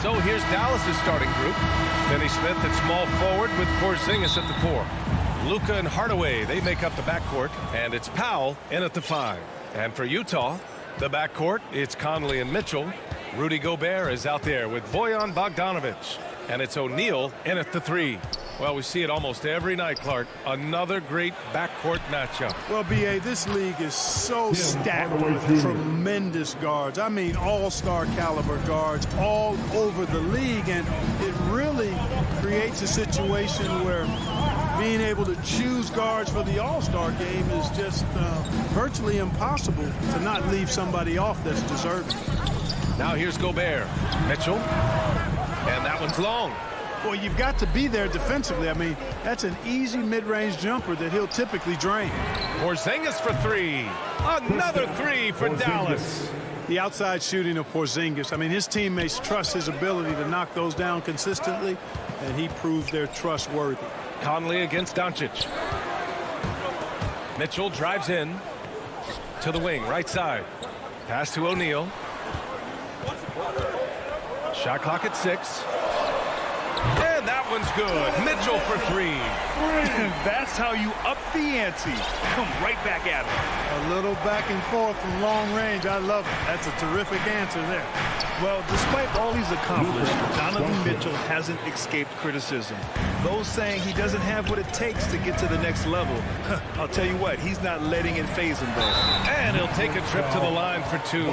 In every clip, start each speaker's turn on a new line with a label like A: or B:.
A: So here's Dallas's starting group. Finney Smith at small forward with Porzingis at the 4. Luka and Hardaway, they make up the backcourt. And it's Powell in at the 5. And for Utah, the backcourt, it's Conley and Mitchell. Rudy Gobert is out there with Bojan Bogdanovic. And it's O'Neal in at the 3. Well, we see it almost every night, Clark. Another great backcourt matchup.
B: Well, B.A., this league is so stacked with tremendous guards. I mean, all-star caliber guards all over the league. And it really creates a situation where being able to choose guards for the all-star game is just virtually impossible to not leave somebody off that's deserving.
A: Now here's Gobert. Mitchell. And that one's long.
B: Well, you've got to be there defensively. I mean, that's an easy mid-range jumper that he'll typically drain.
A: Porzingis for 3. Another 3 for Dallas.
B: The outside shooting of Porzingis. I mean, his teammates trust his ability to knock those down consistently, and he proved they're trustworthy.
A: Conley against Doncic. Mitchell drives in to the wing, right side. Pass to O'Neal. Shot clock at 6. And that one's good. Mitchell for 3.
C: That's how you up the ante. Come right back at it.
B: A little back and forth from long range. I love it. That's a terrific answer there.
C: Well, despite all he's accomplished, Donovan Mitchell hasn't escaped criticism. Those saying he doesn't have what it takes to get to the next level. I'll tell you what, he's not letting it faze him, though.
A: And he'll take a trip to the line for 2.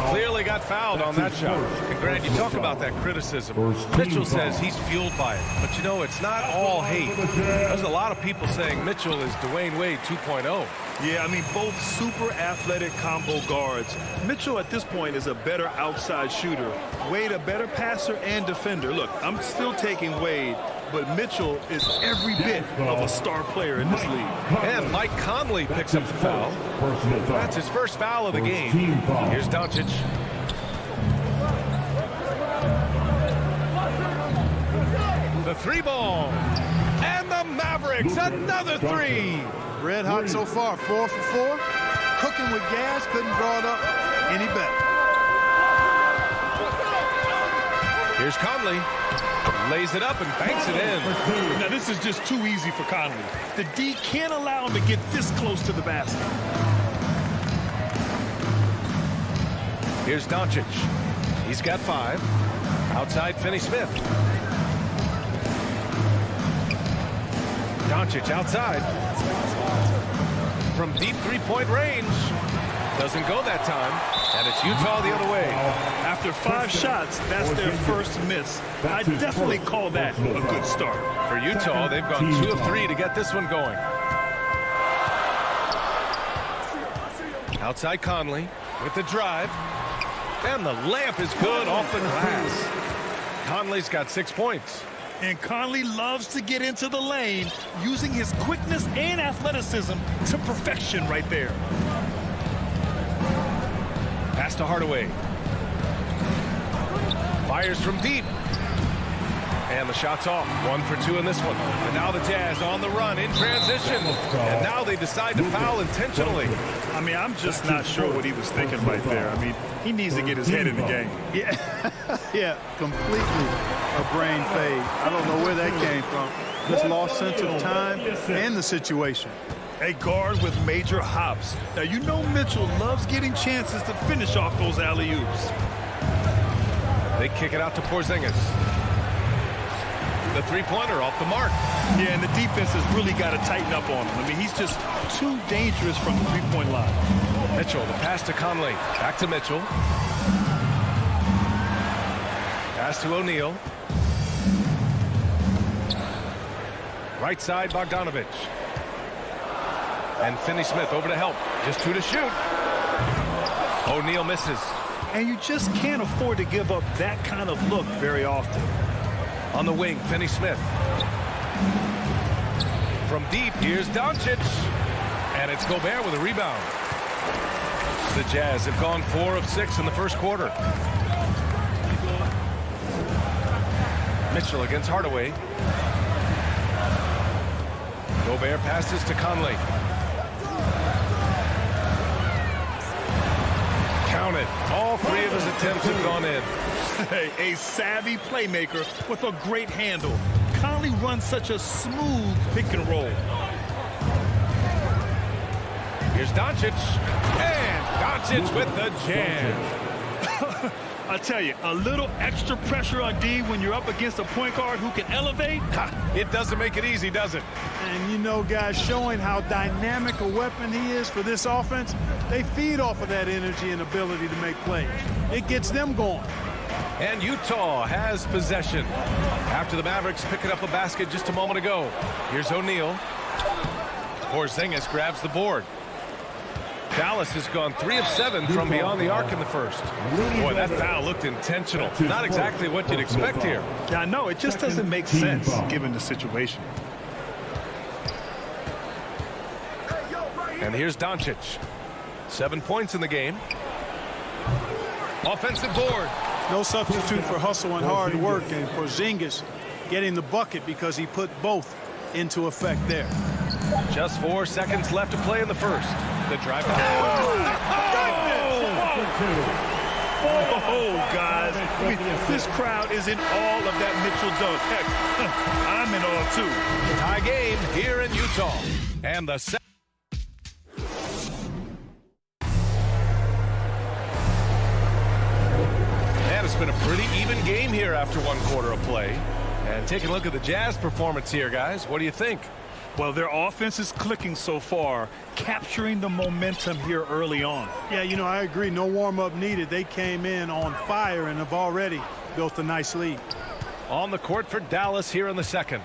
A: Clearly got fouled on that shot. And Grant, you talk about that criticism. Mitchell says he's fueled by it. But, you know, it's not all hate. There's a lot of people saying Mitchell is Dwayne Wade 2.0.
C: Yeah, I mean, both super athletic combo guards. Mitchell at this point is a better outside shooter. Wade a better passer and defender. Look, I'm still taking Wade, but Mitchell is every bit of a star player in this league.
A: And Mike Conley picks up the foul. That's his first foul of the game. Here's Doncic. The 3 ball. And the Mavericks, another 3.
B: Red hot so far, 4 for 4. Cooking with gas, couldn't draw it up any better.
A: Here's Conley. Lays it up and banks it in.
C: Now, this is just too easy for Conley. The D can't allow him to get this close to the basket.
A: Here's Doncic. He's got 5. Outside Finney Smith. Doncic outside. From deep three-point range. Doesn't go that time. And it's Utah the other way.
C: After 5 shots, that's their first miss. I definitely call that a good start.
A: For Utah, they've gone 2 of 3 to get this one going. Outside Conley with the drive. And the layup is good off the glass. Conley's got 6 points.
C: And Conley loves to get into the lane, using his quickness and athleticism to perfection right there.
A: Pass to Hardaway. Fires from deep. And the shot's off. 1 for 2 in this one. And now the Jazz on the run in transition. And now they decide to foul intentionally.
C: I mean, I'm just not sure what he was thinking right there. I mean, he needs to get his head in the game.
B: Yeah, completely a brain fade. I don't know where that came from. Just lost sense of time and the situation.
C: A guard with major hops. Now, you know Mitchell loves getting chances to finish off those alley-oops.
A: They kick it out to Porzingis. The three-pointer off the mark.
C: Yeah, and the defense has really got to tighten up on him. I mean, he's just too dangerous from the three-point line.
A: Mitchell, the pass to Conley. Back to Mitchell. Pass to O'Neal. Right side, Bogdanovic. And Finney Smith over to help. Just 2 to shoot. O'Neal misses.
C: And you just can't afford to give up that kind of look very often.
A: On the wing, Finney Smith. From deep, here's Doncic. And it's Gobert with a rebound. The Jazz have gone 4 of 6 in the first quarter. Mitchell against Hardaway. Gobert passes to Conley. Count it. All 3 of his attempts have gone in.
C: A savvy playmaker with a great handle. Conley runs such a smooth pick and roll.
A: Here's Doncic. And Doncic with the jam.
C: I tell you, a little extra pressure on D when you're up against a point guard who can elevate.
A: It doesn't make it easy, does it?
B: And, you know, guys, showing how dynamic a weapon he is for this offense, they feed off of that energy and ability to make plays. It gets them going.
A: And Utah has possession after the Mavericks picking up a basket just a moment ago. Here's O'Neal. Porzingis grabs the board. Dallas has gone 3 of 7 from beyond the arc in the first. Boy, that foul looked intentional. Not exactly what you'd expect here.
C: Yeah, I know. It just doesn't make sense given the situation.
A: And here's Doncic. 7 points in the game. Offensive board.
B: No substitute for hustle and hard work, and Porzingis getting the bucket because he put both into effect there.
A: Just 4 seconds left to play in the first. The drive.
C: Oh, guys. I mean, this crowd is in all of that Mitchell dunk. Heck, I'm in awe, too.
A: Tie game here in Utah. And the second. And it's been a pretty even game here after 1 quarter of play. And taking a look at the Jazz performance here, guys. What do you think?
C: Well, their offense is clicking so far, capturing the momentum here early on.
B: Yeah, you know, I agree. No warm-up needed. They came in on fire and have already built a nice lead.
A: On the court for Dallas here in the second.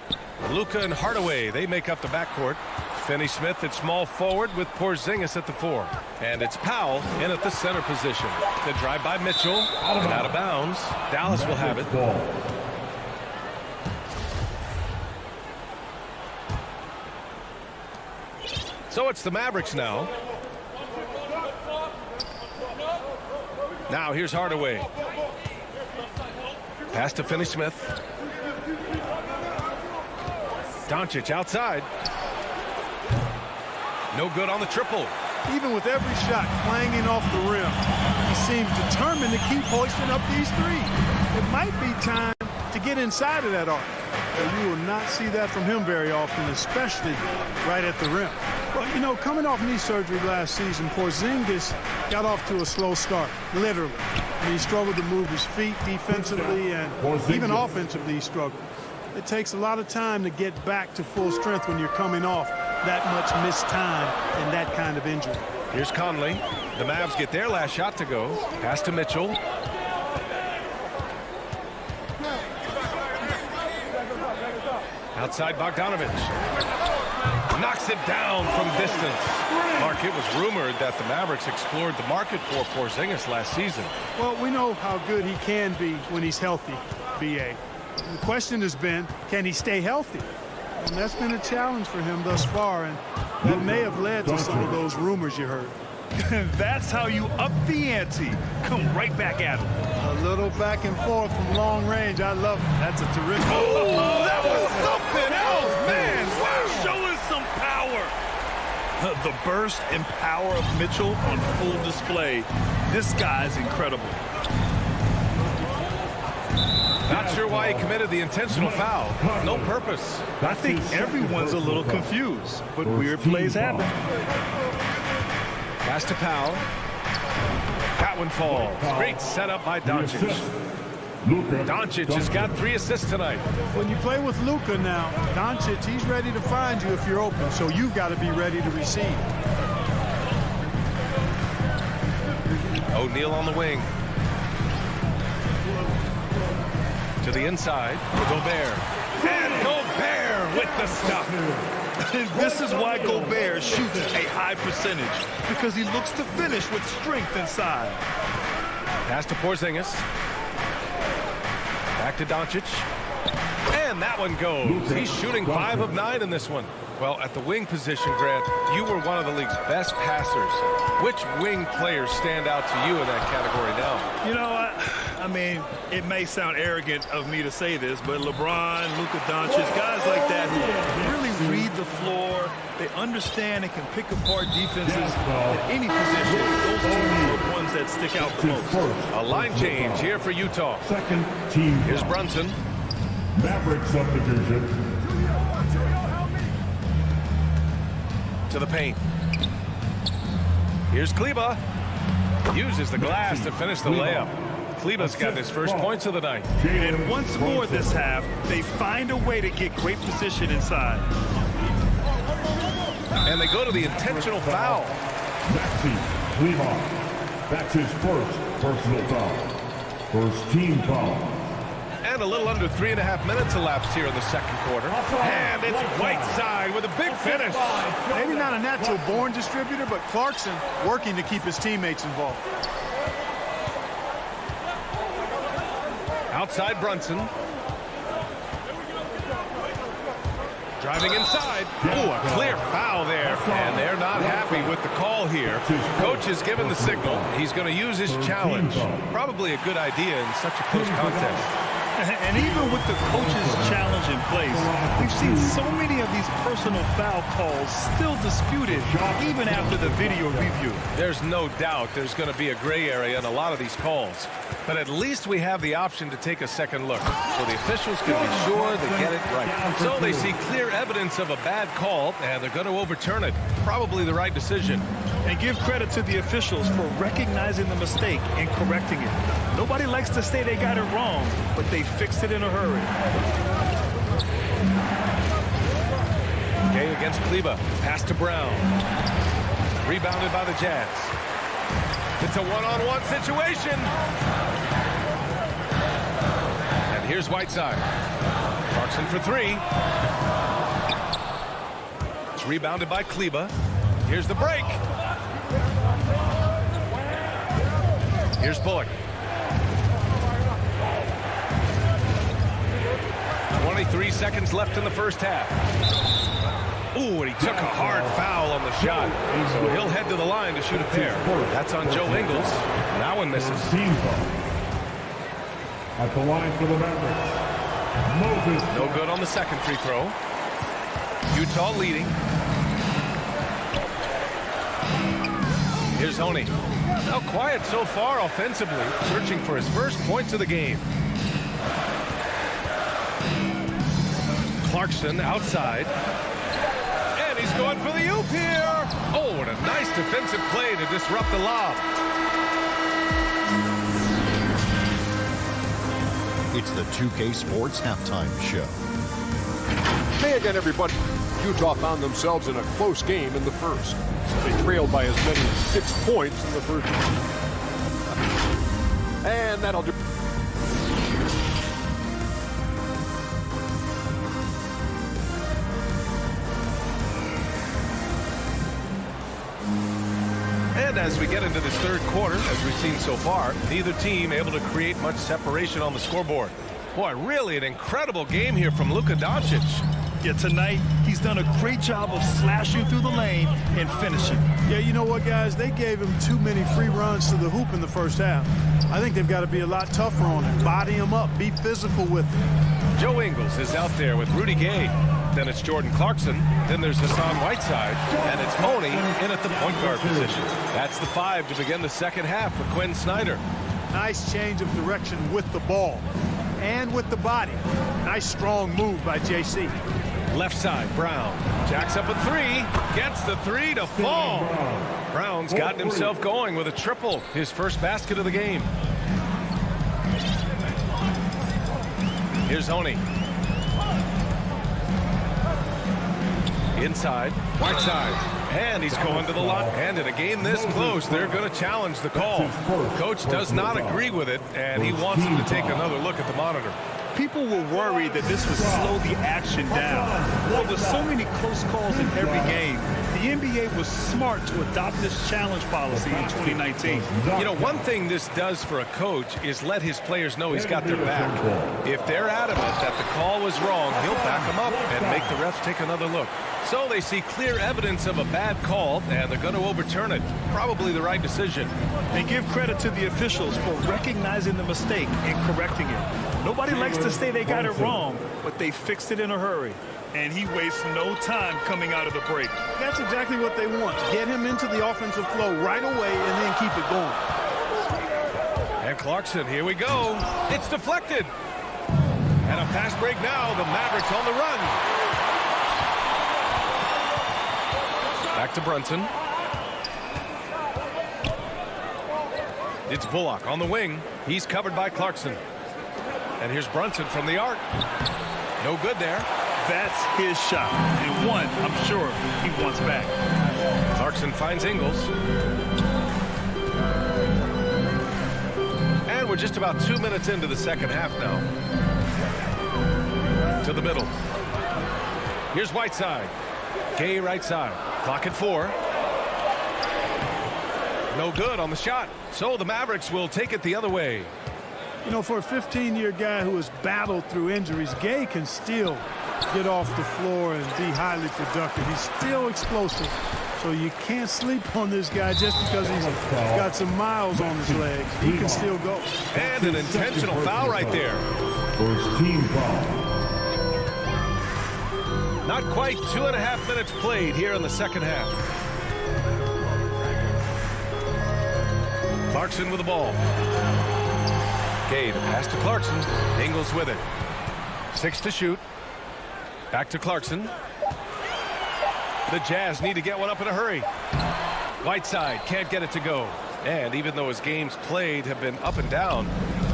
A: Luka and Hardaway, they make up the backcourt. Finney-Smith at small forward with Porzingis at the 4. And it's Powell in at the center position. The drive by Mitchell and out of bounds. Dallas will have it. So it's the Mavericks now. Now here's Hardaway. Pass to Finney-Smith. Doncic outside. No good on the triple.
B: Even with every shot clanging off the rim, he seems determined to keep hoisting up these threes. It might be time to get inside of that arc. But you will not see that from him very often, especially right at the rim. Well, you know, coming off knee surgery last season, Porzingis got off to a slow start, literally. And he struggled to move his feet defensively and even offensively he struggled. It takes a lot of time to get back to full strength when you're coming off that much missed time and that kind of injury.
A: Here's Conley. The Mavs get their last shot to go. Pass to Mitchell. Outside Bogdanovich. Knocks it down from distance. Mark, it was rumored that the Mavericks explored the market for Porzingis last season.
B: Well, we know how good he can be when he's healthy, B.A. The question has been, can he stay healthy? And that's been a challenge for him thus far, and that may have led to some of those rumors you heard.
C: That's how you up the ante. Come right back at him.
B: A little back and forth from long range. I love it. That's a terrific.
C: Oh, that was something else, man. Wow, showing some power. The burst and power of Mitchell on full display. This guy's incredible.
A: Not sure why he committed the intentional foul. No purpose.
C: I think everyone's a little confused, but weird plays happen.
A: Pass to Powell. That one falls. Great setup by Doncic. Doncic has got 3 assists tonight.
B: When you play with Luka now, Doncic, he's ready to find you if you're open, so you've got to be ready to receive.
A: O'Neal on the wing. To the inside. Gobert. And Gobert with the stuff.
C: This is why Gobert shoots a high percentage, because he looks to finish with strength inside.
A: Pass to Porzingis. Back to Doncic. And that one goes. He's shooting 5 of 9 in this one. Well, at the wing position, Grant, you were one of the league's best passers. Which wing players stand out to you in that category now?
C: You know, I mean, it may sound arrogant of me to say this, but LeBron, Luka Doncic, guys like that who really read the floor, they understand and can pick apart defenses at any position. Those two are the ones ones that stick out the most.
A: A line change here for Utah.
D: Second team.
A: Here's Brunson.
D: Maverick substitution.
A: To the paint. Here's Kleber. Uses the glass to finish the layup. Kleber's got his first points of the night.
C: And once more this half, they find a way to get great position inside.
A: And they go to the intentional foul.
D: Maxi Kleber. That's his first personal foul. First team foul.
A: And a little under 3.5 minutes elapsed here in the second quarter. And it's Whiteside with a big finish.
B: Maybe not a natural born distributor, but Clarkson working to keep his teammates involved.
A: Outside Brunson. Driving inside. Oh, a clear foul there. And they're not happy with the call here. Coach has given the signal. He's going to use his challenge. Probably a good idea in such a close contest.
C: And even with the coach's challenge in place, we've seen so many of these personal foul calls still disputed even after the video review.
A: There's no doubt there's going to be a gray area in a lot of these calls. But at least we have the option to take a second look, so the officials can be sure they get it right. So they see clear evidence of a bad call, and they're going to overturn it. Probably the right decision.
C: And give credit to the officials for recognizing the mistake and correcting it. Nobody likes to say they got it wrong, but they fixed it in a hurry.
A: Gay against Kleber. Pass to Brown. Rebounded by the Jazz. It's a one-on-one situation. And here's Whiteside. Clarkson for three. It's rebounded by Kleber. Here's the break. Here's Bullock. 23 seconds left in the first half. Ooh, and he took a hard foul on the shot. So he'll head to the line to shoot a pair. That's on Joe Ingles. That one misses.
D: Team foul. At the line for the Mavericks. Moses.
A: No good on the second free throw. Utah leading. Here's Honey. Now quiet so far offensively, searching for his first points of the game. Clarkson outside. And he's going for the oop here. Oh, what a nice defensive play to disrupt the lob.
E: It's the 2K Sports Halftime Show.
F: Hey again, everybody. Utah found themselves in a close game in the first. They trailed by as many as 6 points in the first. And that'll do.
A: And as we get into this third quarter, as we've seen so far, neither team able to create much separation on the scoreboard. Boy, really an incredible game here from Luka Doncic.
C: Yeah, tonight he's done a great job of slashing through the lane and finishing.
B: Yeah, you know what, guys? They gave him too many free runs to the hoop in the first half. I think they've got to be a lot tougher on him. Body him up. Be physical with him.
A: Joe Ingles is out there with Rudy Gay. Then it's Jordan Clarkson. Then there's Hassan Whiteside. And it's Money in at the point guard position. That's the 5 to begin the second half for Quinn Snyder.
B: Nice change of direction with the ball and with the body. Nice strong move by JC.
A: Left side, Brown. Jacks up a three. Gets the three to fall. Brown's gotten himself going with a triple. His first basket of the game. Here's Honey. Inside. Whiteside. And he's going to the line. And in a game this close, they're going to challenge the call. Coach does not agree with it, and he wants him to take another look at the monitor.
C: People were worried that this would slow the action down. Well, with so many close calls in every game, the NBA was smart to adopt this challenge policy in 2019.
A: You know, one thing this does for a coach is let his players know he's got their back. If they're adamant that the call was wrong, he'll back them up and make the refs take another look. So they see clear evidence of a bad call, and they're going to overturn it. Probably the right decision.
C: And give credit to the officials for recognizing the mistake and correcting it. Nobody likes to say they got it wrong, but they fixed it in a hurry. And he wastes no time coming out of the break.
B: That's exactly what they want. Get him into the offensive flow right away and then keep it going.
A: Clarkson. Here we go. It's deflected. And a fast break now. The Mavericks on the run. Back to Brunson. It's Bullock on the wing. He's covered by Clarkson. And here's Brunson from the arc. No good there.
C: That's his shot. And one, I'm sure he wants back.
A: Clarkson finds Ingles. And we're just about 2 minutes into the second half now. To the middle. Here's Whiteside. Gay right side. Clock at 4. No good on the shot. So the Mavericks will take it the other way.
B: You know, for a 15-year guy who has battled through injuries, Gay can still get off the floor and be highly productive. He's still explosive. So you can't sleep on this guy just because he's got some miles on his legs. He can still go.
A: And an intentional foul right there.
D: First team foul.
A: Not quite 2.5 minutes played here in the second half. Clarkson with the ball. Gay to pass to Clarkson. Ingles with it. 6 to shoot. Back to Clarkson. The Jazz need to get one up in a hurry. Whiteside can't get it to go. And even though his games played have been up and down,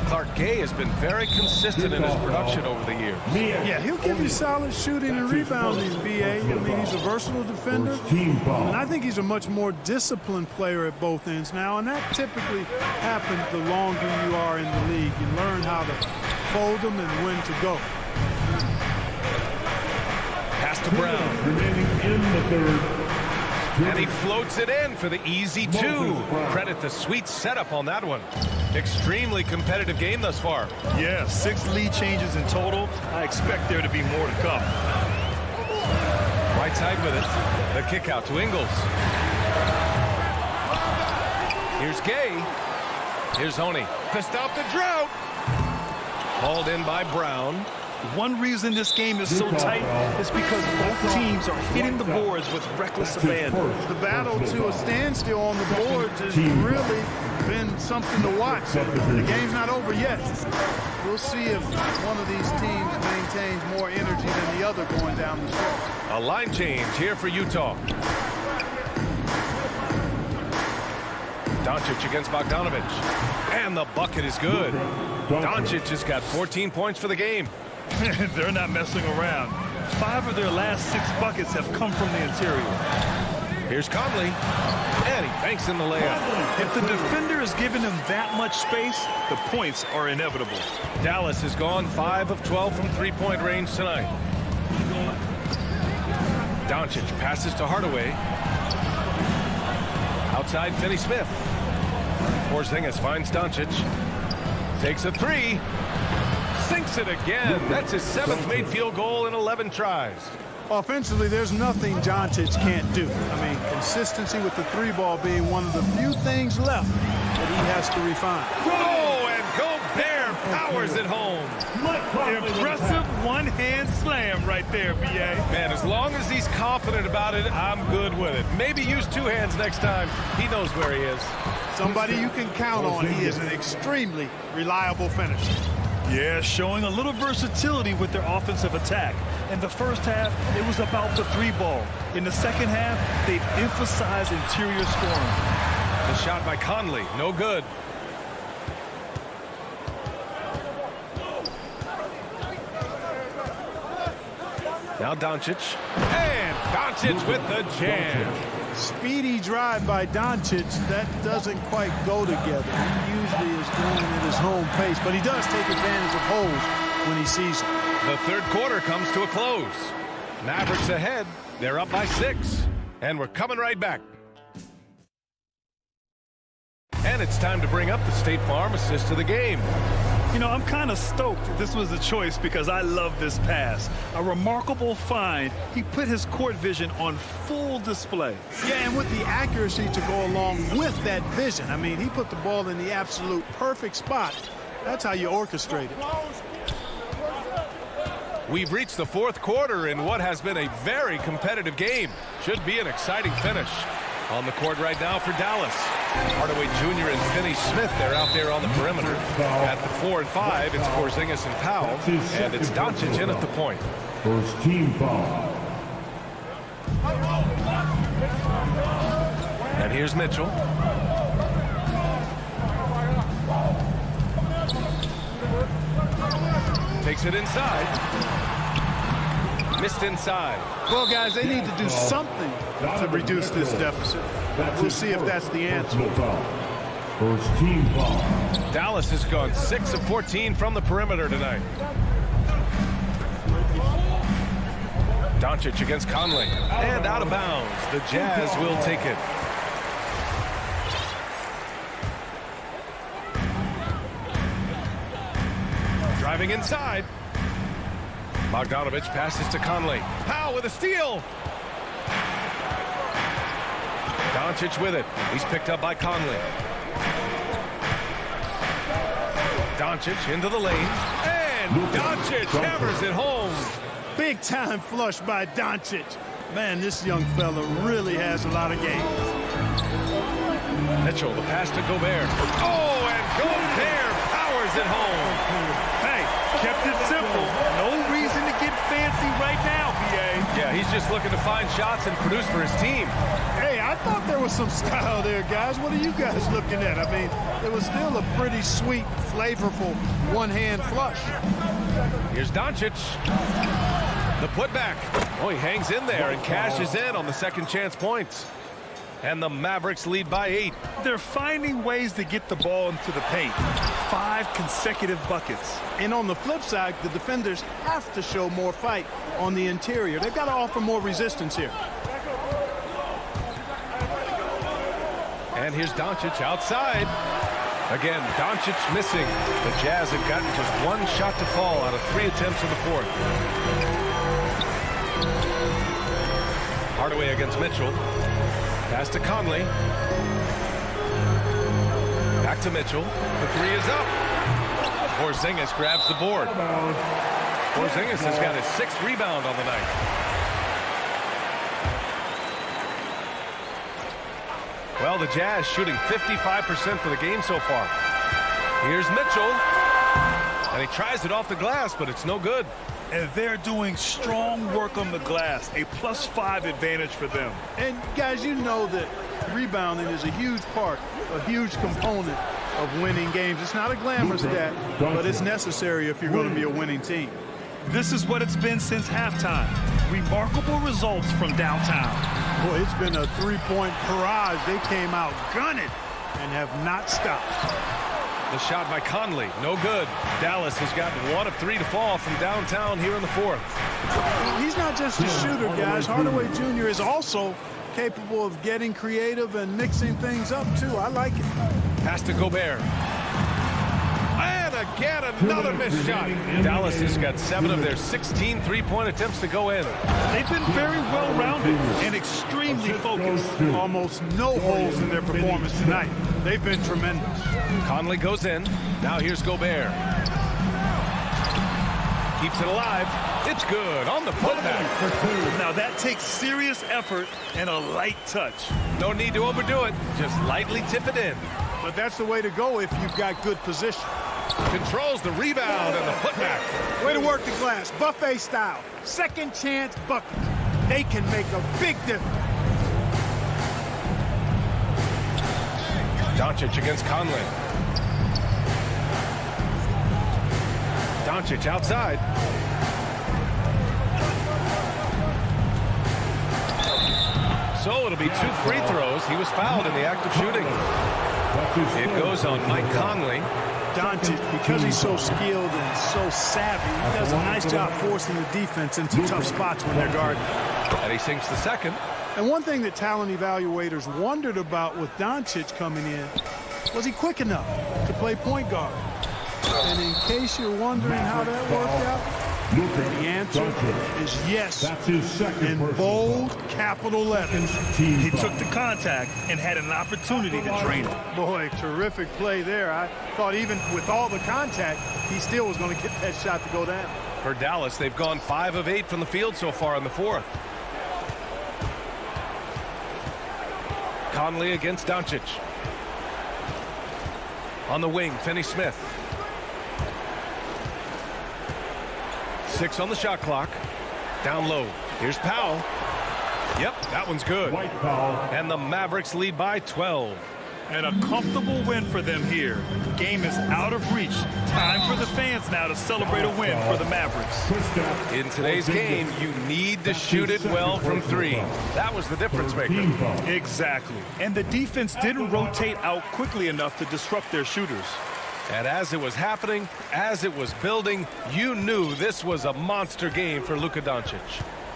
A: Clark Gay has been very consistent in his production over the years.
B: Yeah, he'll give you solid shooting and rebounding, B.A. I mean, he's a versatile defender. And I think he's a much more disciplined player at both ends now, and that typically happens the longer you are in the league. You learn how to fold them and when to go.
A: Pass to Brown.
D: Remaining in the third.
A: And he floats it in for the easy 2. Credit the sweet setup on that one. Extremely competitive game thus far.
C: Yeah, 6 lead changes in total. I expect there to be more to come.
A: Whiteside with it. The kick out to Ingles. Here's Gay. Here's Honey to stop the drought. Hauled in by Brown.
C: One reason this game is so tight is because both teams are hitting the boards with reckless abandon.
B: The battle to a standstill on the boards has really been something to watch. The game's not over yet. We'll see if one of these teams maintains more energy than the other going down the stretch.
A: A line change here for Utah. Doncic against Bogdanovic. And the bucket is good. Doncic has got 14 points for the game.
C: They're not messing around. 5 of their last 6 buckets have come from the interior.
A: Here's Conley. And he banks in the layup.
C: If the defender is giving him that much space, the points are inevitable.
A: Dallas has gone 5 of 12 from three-point range tonight. Doncic passes to Hardaway. Outside Finney-Smith. Porzingis finds Doncic. Takes a 3. Sinks it again. That's his 7th made field goal in 11 tries.
B: Offensively, there's nothing Doncic can't do. I mean, consistency with the 3-ball being one of the few things left that he has to refine.
A: Oh, and Gobert powers it home.
C: Impressive one-hand slam right there, B.A.
A: Man, as long as he's confident about it, I'm good with it. Maybe use 2 hands next time. He knows where he is.
B: Somebody you can count on. He is an extremely reliable finisher.
C: Yeah, showing a little versatility with their offensive attack. In the first half, it was about the 3-ball. In the second half, they've emphasized interior scoring.
A: The shot by Conley, no good. Now Doncic. And Doncic with the jam.
B: Speedy drive by Doncic. That doesn't quite go together. He usually is going at his home pace, but he does take advantage of holes when he sees them.
A: The third quarter comes to a close. Mavericks ahead. They're up by 6. And we're coming right back. And it's time to bring up the State Farm assist of the game.
C: You know, I'm kind of stoked this was a choice because I love this pass. A remarkable find. He put his court vision on full display.
B: Yeah, and with the accuracy to go along with that vision. I mean, he put the ball in the absolute perfect spot. That's how you orchestrate it.
A: We've reached the fourth quarter in what has been a very competitive game. Should be an exciting finish. On the court right now for Dallas. Hardaway Jr. and Finney Smith, they're out there on the perimeter. At the 4 and 5, it's Porzingis and Powell, and it's Doncic in at the point.
D: First team foul.
A: And here's Mitchell. Takes it inside. Missed inside.
B: Well, guys, they need to do something to reduce this deficit. We'll see if that's the answer.
D: First team foul.
A: Dallas has gone 6 of 14 from the perimeter tonight. Doncic against Conley. And out of bounds. The Jazz will take it. Driving inside. Bogdanovich passes to Conley. Powell with a steal. Doncic with it. He's picked up by Conley. Doncic into the lane. And Doncic hammers it home.
B: Big time flush by Doncic. Man, this young fella really has a lot of game.
A: Mitchell, the pass to Gobert. Oh, and Gobert powers it home.
C: Hey, kept it simple. No reason to get fancy right now, BA.
A: Yeah, he's just looking to find shots and produce for his team.
B: Hey, I thought there was some style there, guys. What are you guys looking at? I mean, it was still a pretty sweet, flavorful one-hand flush.
A: Here's Doncic. The putback. Oh, he hangs in there and cashes in on the second chance points. And the Mavericks lead by 8.
C: They're finding ways to get the ball into the paint. 5 consecutive buckets.
B: And on the flip side, the defenders have to show more fight on the interior. They've got to offer more resistance here.
A: And here's Doncic outside. Again, Doncic missing. The Jazz have gotten just 1 shot to fall out of 3 attempts in the fourth. Hardaway against Mitchell. Pass to Conley. Back to Mitchell. The 3 is up. Porzingis grabs the board. Porzingis has got his 6th rebound on the night. Well, the Jazz shooting 55% for the game so far. Here's Mitchell. And he tries it off the glass, but it's no good.
C: And they're doing strong work on the glass. A +5 advantage for them.
B: And, guys, you know that rebounding is a huge part, a huge component of winning games. It's not a glamour stat, but it's necessary if you're going to be a winning team.
C: This is what it's been since halftime. Remarkable results from downtown.
B: Boy, it's been a 3-point barrage. They came out gunning and have not stopped.
A: The shot by Conley, no good. Dallas has gotten 1 of 3 to fall from downtown here in the fourth.
B: He's not just a shooter, guys. Hardaway Jr. is also capable of getting creative and mixing things up, too. I like it.
A: Pass to Gobert. And again, another missed shot. Dallas has got 7 of their 16 3-point attempts to go in.
C: They've been very well-rounded and extremely focused.
B: Almost no holes in their performance tonight. They've been tremendous.
A: Conley goes in. Now here's Gobert. Keeps it alive. It's good on the putback.
C: Now that takes serious effort and a light touch.
A: No need to overdo it. Just lightly tip it in.
B: But that's the way to go if you've got good position.
A: Controls the rebound and the putback.
B: Way to work the glass. Buffet style. Second chance buckets. They can make a big difference.
A: Doncic against Conley. Doncic outside. So it'll be 2 free throws. He was fouled in the act of shooting. It goes on Mike Conley.
B: Doncic, because he's so skilled and so savvy, he does a nice job forcing the defense into tough spots when they're guarding.
A: And he sinks the second.
B: And one thing that talent evaluators wondered about with Doncic coming in, was he quick enough to play point guard? And in case you're wondering how that worked out, the answer is yes.
D: That's his second
B: in bold capital letters.
C: He took the contact and had an opportunity to drain it.
B: Boy, terrific play there. I thought even with all the contact, he still was going to get that shot to go down.
A: For Dallas, they've gone 5 of 8 from the field so far in the fourth. Conley against Doncic. On the wing, Finney Smith. 6 on the shot clock. Down low. Here's Powell. Yep, that one's good.
D: White foul.
A: And the Mavericks lead by 12.
C: And a comfortable win for them here. Game is out of reach. Time for the fans now to celebrate a win for the Mavericks.
A: In today's game, you need to shoot it well from 3. That was the difference maker.
C: Exactly. And the defense didn't rotate out quickly enough to disrupt their shooters.
A: And as it was happening, as it was building, you knew this was a monster game for Luka Doncic.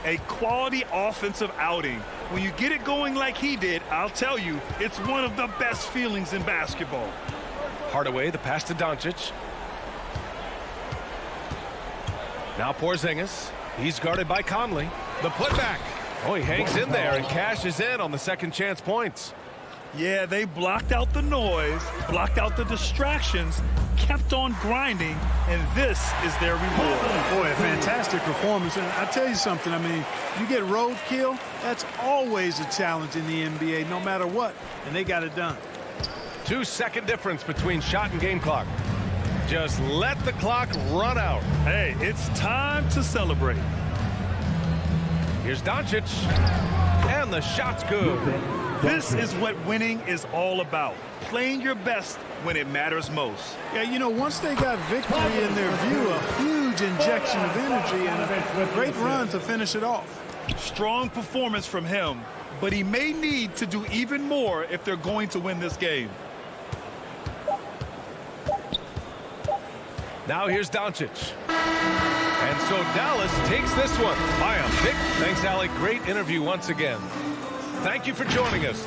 C: A quality offensive outing. When you get it going like he did, I'll tell you, it's one of the best feelings in basketball.
A: Hardaway, the pass to Doncic. Now Porzingis. He's guarded by Conley. The putback. Oh, he hangs in there and cashes in on the second chance points.
C: Yeah, they blocked out the noise, blocked out the distractions, kept on grinding, and this is their reward.
B: Boy, a fantastic performance. And I tell you something, I mean, you get roadkill, that's always a challenge in the NBA, no matter what, and they got it done.
A: 2-second difference between shot and game clock. Just let the clock run out.
C: Hey, it's time to celebrate.
A: Here's Doncic, and the shot's good.
C: This is what winning is all about. Playing your best when it matters most.
B: Yeah, you know, once they got victory in their view, a huge injection of energy and a great run to finish it off.
C: Strong performance from him, but he may need to do even more if they're going to win this game.
A: Now here's Doncic. And so Dallas takes this one by a pick. Thanks, Alec. Great interview once again. Thank you for joining us.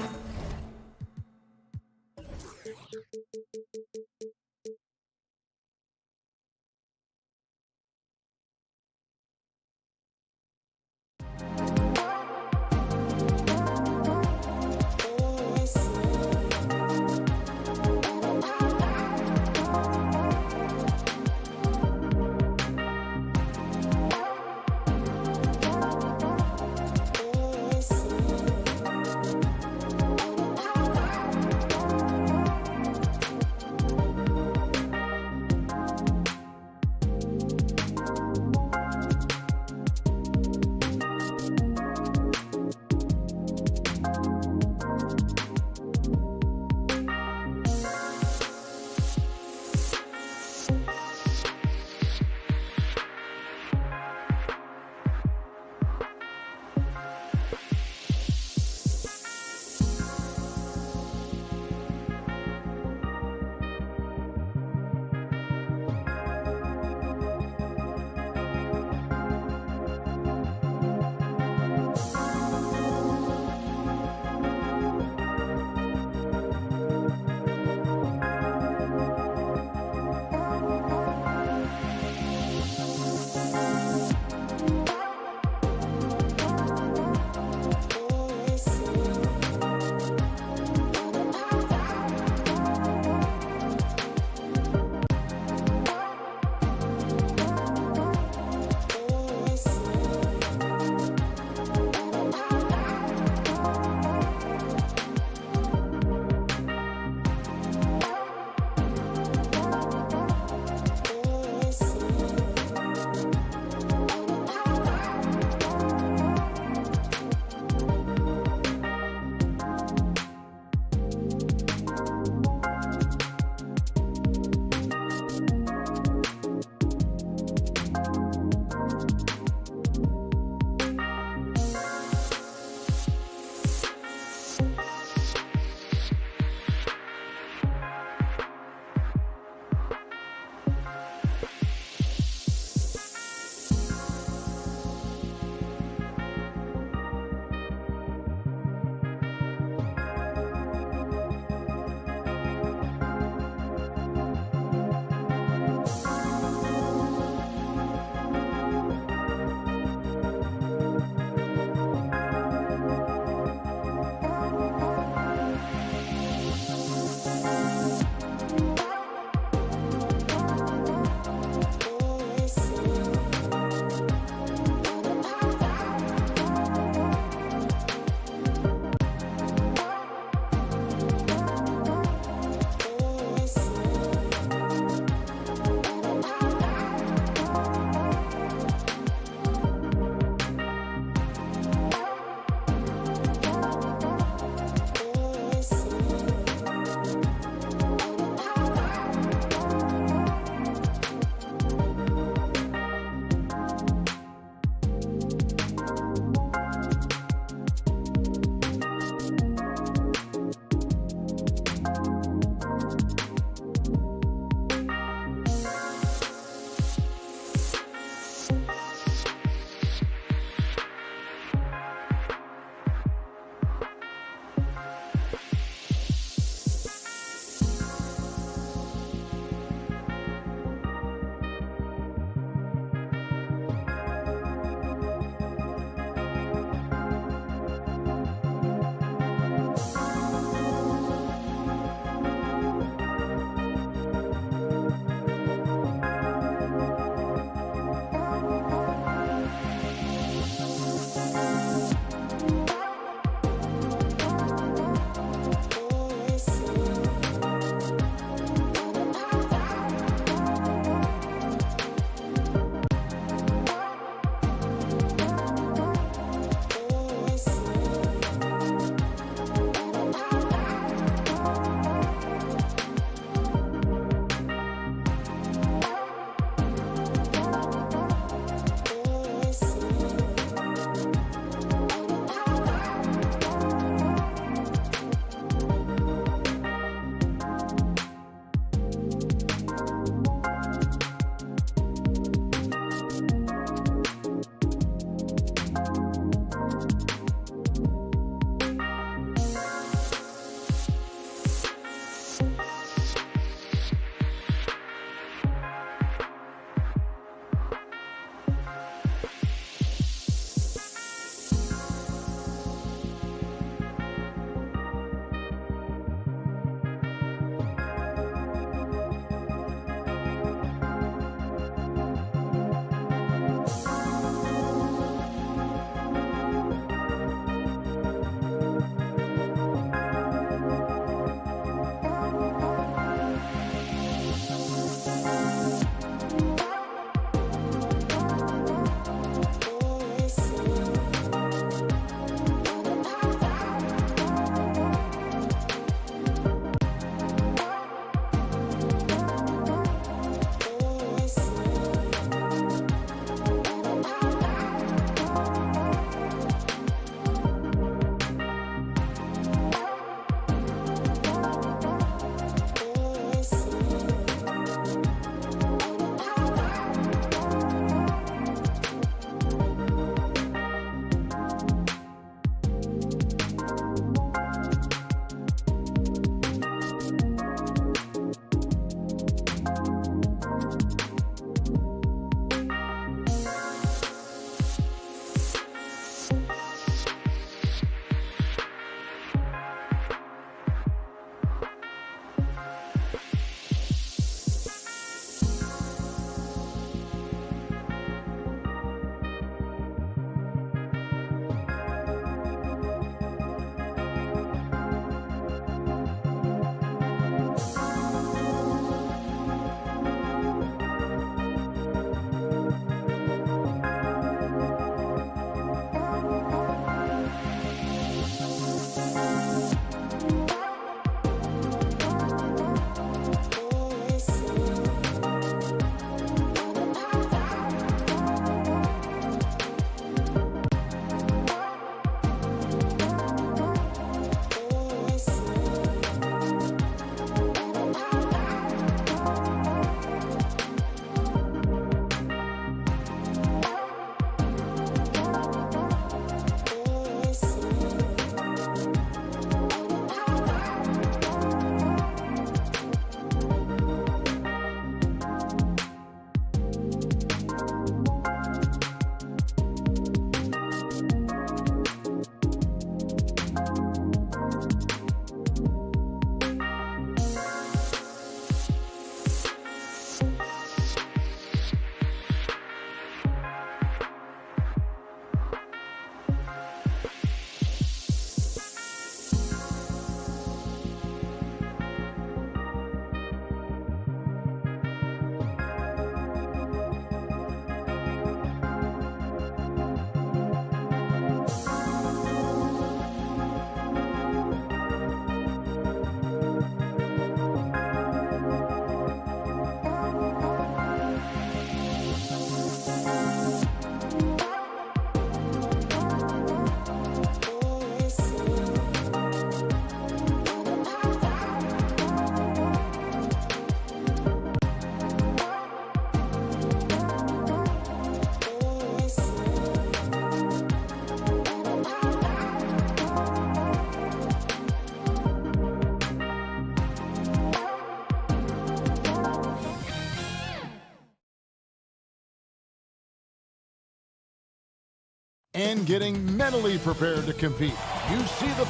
G: and getting mentally prepared to compete. You see the...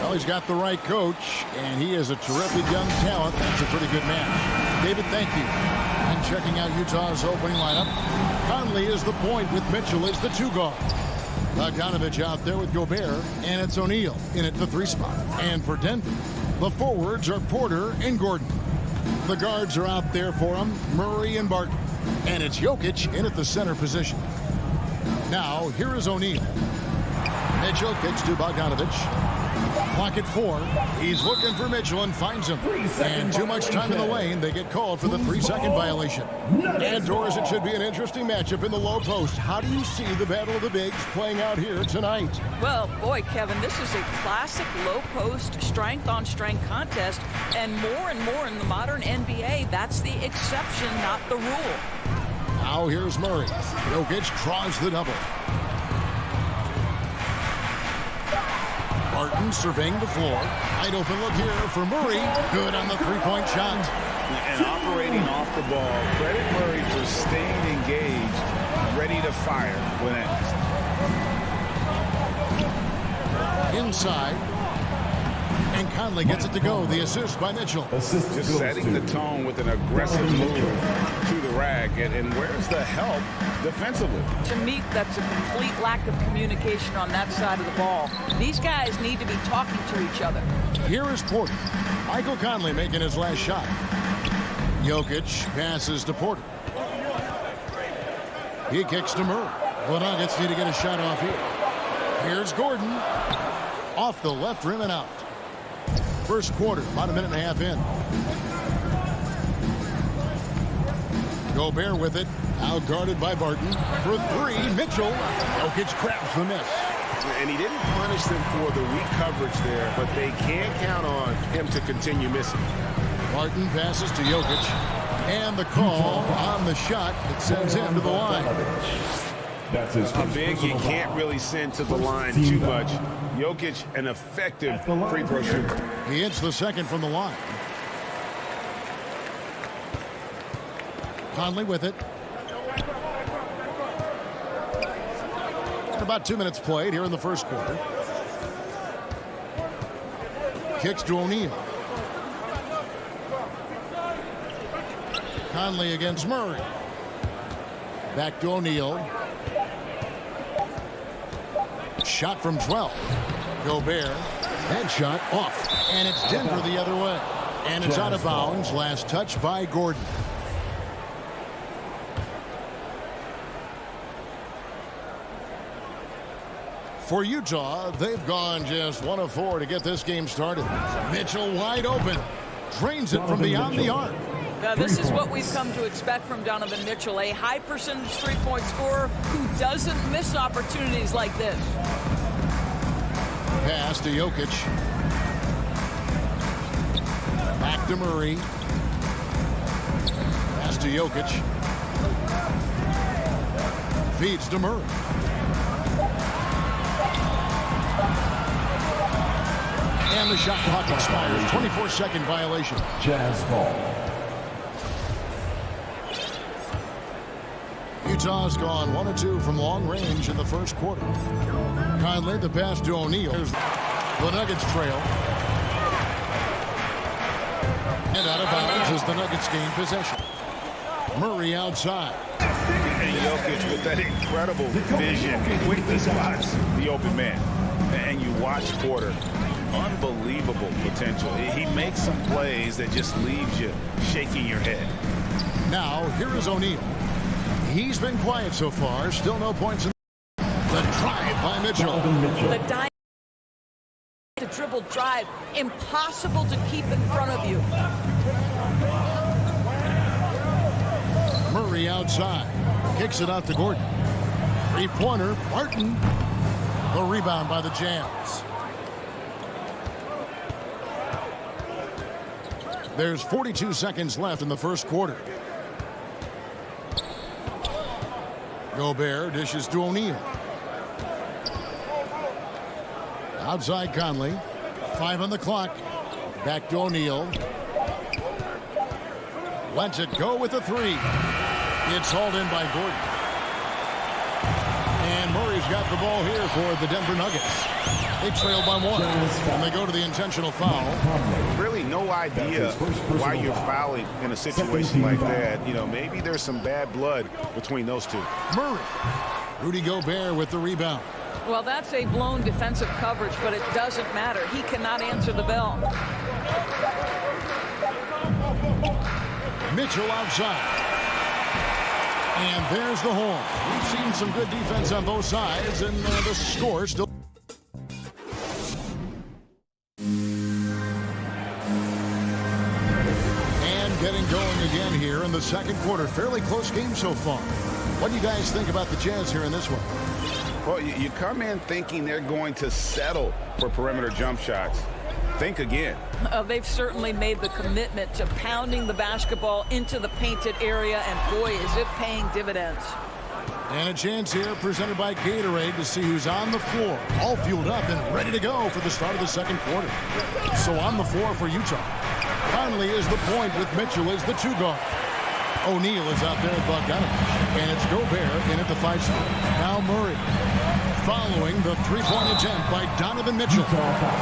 G: Well, he's got the right coach, and he is a terrific young talent. That's a pretty good match. David, thank you. And checking out Utah's opening lineup, Conley is the point with Mitchell as the 2 guard. Bogdanovich out there with Gobert, and it's O'Neal in at the 3 spot. And for Denver, the forwards are Porter and Gordon. The guards are out there for him, Murray and Barton. And it's Jokic in at the center position. Now, here is O'Neal. Mitchell kicks to Bogdanovich. Clock at 4. He's looking for Mitchell and finds him. And too much time in the lane. They get called for the 3-second violation. And Doris, it should be an interesting matchup in the low post. How do you see the battle of the bigs playing out here tonight?
H: Well, boy, Kevin, this is a classic low post strength-on-strength contest. And more in the modern NBA, that's the exception, not the rule.
G: Now here's Murray. Jokic draws the double. Barton surveying the floor. Wide open look here for Murray. Good on the 3-point shot.
I: And operating off the ball. Credit Murray for staying engaged, ready to fire when asked.
G: Inside. And Conley gets it to go. The assist by Mitchell.
I: Just setting the tone with an aggressive move to the rack. And where's the help defensively?
H: To me, that's a complete lack of communication on that side of the ball. These guys need to be talking to each other.
G: Here is Porter. Michael Conley making his last shot. Jokic passes to Porter. He kicks to Murray. The Nuggets need to get a shot off here. Here's Gordon. Off the left rim and out. First quarter, about a minute and a half in. Gobert with it. Out guarded by Barton. For 3, Mitchell. Jokic grabs the miss.
I: And he didn't punish them for the weak coverage there, but they can't count on him to continue missing.
G: Barton passes to Jokic. And the call on the shot that sends him to the line.
D: That's his
I: A big you can't really send to the line too much. Jokic, an effective free throw shooter.
G: He hits the second from the line. Conley with it. About 2 minutes played here in the first quarter. Kicks to O'Neal. Conley against Murray. Back to O'Neal. Shot from 12. Gobert. Headshot off. And it's Denver the other way. And it's out of bounds. Last touch by Gordon. For Utah, they've gone just 1 of 4 to get this game started. Mitchell wide open. Drains it from beyond the arc.
H: Now, this is what we've come to expect from Donovan Mitchell, a high percentage 3-point scorer who doesn't miss opportunities like this.
G: Pass to Jokic. Back to Murray. Pass to Jokic. Feeds to Murray. And the shot clock expires. 24-second violation.
D: Jazz ball.
G: Utah's gone 1 of 2 from long range in the first quarter. Conley, the pass to O'Neal. The Nuggets trail. And out of bounds as the Nuggets gain possession. Murray outside.
I: And Jokic with that incredible vision quickly spots the open man. And you watch Porter. Unbelievable potential. He makes some plays that just leaves you shaking your head.
G: Now, here is O'Neal. He's been quiet so far. Still no points in the drive by Mitchell.
H: The dive, the dribble drive, impossible to keep in front of you.
G: Murray outside. Kicks it out to Gordon. 3-pointer. Barton. The rebound by the Jazz. There's 42 seconds left in the first quarter. Gobert dishes to O'Neal. Outside Conley. 5 on the clock. Back to O'Neal. Lets it go with the 3. It's hauled in by Gordon. And Murray's got the ball here for the Denver Nuggets. They trail by 1, and they go to the intentional foul.
I: Really no idea why you're fouling in a situation like that. You know, maybe there's some bad blood between those two.
G: Murray. Rudy Gobert with the rebound.
H: Well, that's a blown defensive coverage, but it doesn't matter. He cannot answer the bell.
G: Mitchell outside. And there's the horn. We've seen some good defense on both sides, and the score still. And getting going again here in the second quarter. Fairly close game so far. What do you guys think about the Jazz here in this one?
I: Well, you come in thinking they're going to settle for perimeter jump shots. Think again.
H: They've certainly made the commitment to pounding the basketball into the painted area, and boy, is it paying dividends.
G: And a chance here presented by Gatorade to see who's on the floor, all fueled up and ready to go for the start of the second quarter. So on the floor for Utah. Conley is the point with Mitchell as the 2 guard. O'Neal is out there with Bogdanovich, and it's Gobert in at the 5 spot. Now Murray following the 3-point attempt by Donovan Mitchell.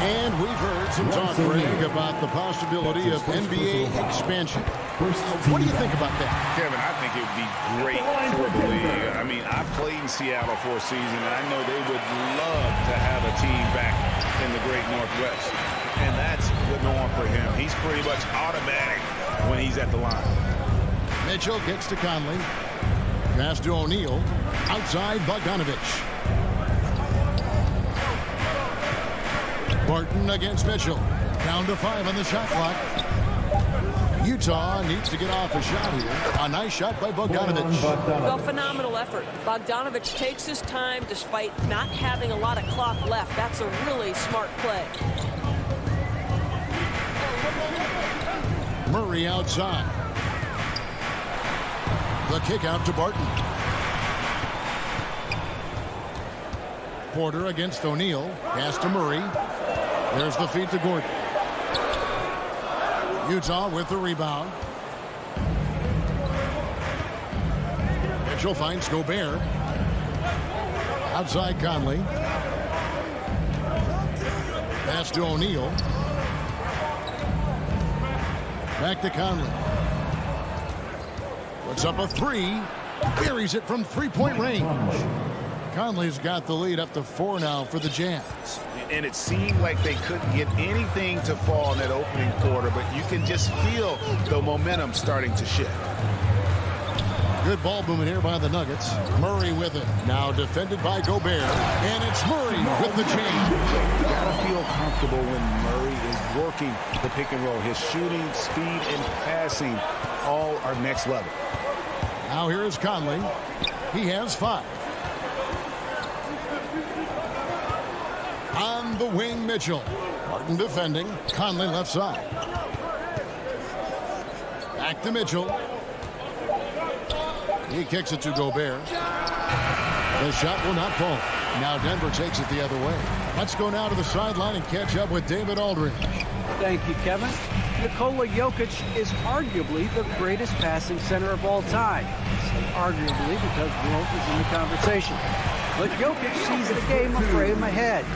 G: And we've heard some talk, Greg, about the possibility of NBA expansion. What do you think about that?
I: Kevin, I think it would be great for the league. I mean, I played in Seattle for a season, and I know they would love to have a team back in the great Northwest. And that's the norm for him. He's pretty much automatic when he's at the line.
G: Mitchell gets to Conley. Pass to O'Neal. Outside Bogdanovich. Barton against Mitchell. Down to 5 on the shot clock. Utah needs to get off a shot here. A nice shot by Bogdanovich.
J: Well, phenomenal effort. Bogdanovich takes his time despite not having a lot of clock left. That's a really smart play.
G: Murray outside. The kick out to Barton. Porter against O'Neal. Pass to Murray. There's the feed to Gordon. Utah with the rebound. Mitchell finds Gobert. Outside Conley. Pass to O'Neal. Back to Conley. Puts up a 3. Buries it from 3-point range. Conley's got the lead up to 4 now for the Jazz.
I: And it seemed like they couldn't get anything to fall in that opening quarter, but you can just feel the momentum starting to shift.
G: Good ball movement here by the Nuggets. Murray with it. Now defended by Gobert. And it's Murray with the chain.
I: You gotta feel comfortable when Murray is working the pick and roll. His shooting, speed, and passing all are next level.
G: Now here is Conley. He has 5. On the wing, Mitchell. Martin defending. Conley left side. Back to Mitchell. He kicks it to Gobert. The shot will not fall. Now Denver takes it the other way. Let's go now to the sideline and catch up with David Aldridge.
K: Thank you, Kevin. Nikola Jokic is arguably the greatest passing center of all time. Arguably because Wilt is in the conversation. But Jokic sees the game a frame ahead.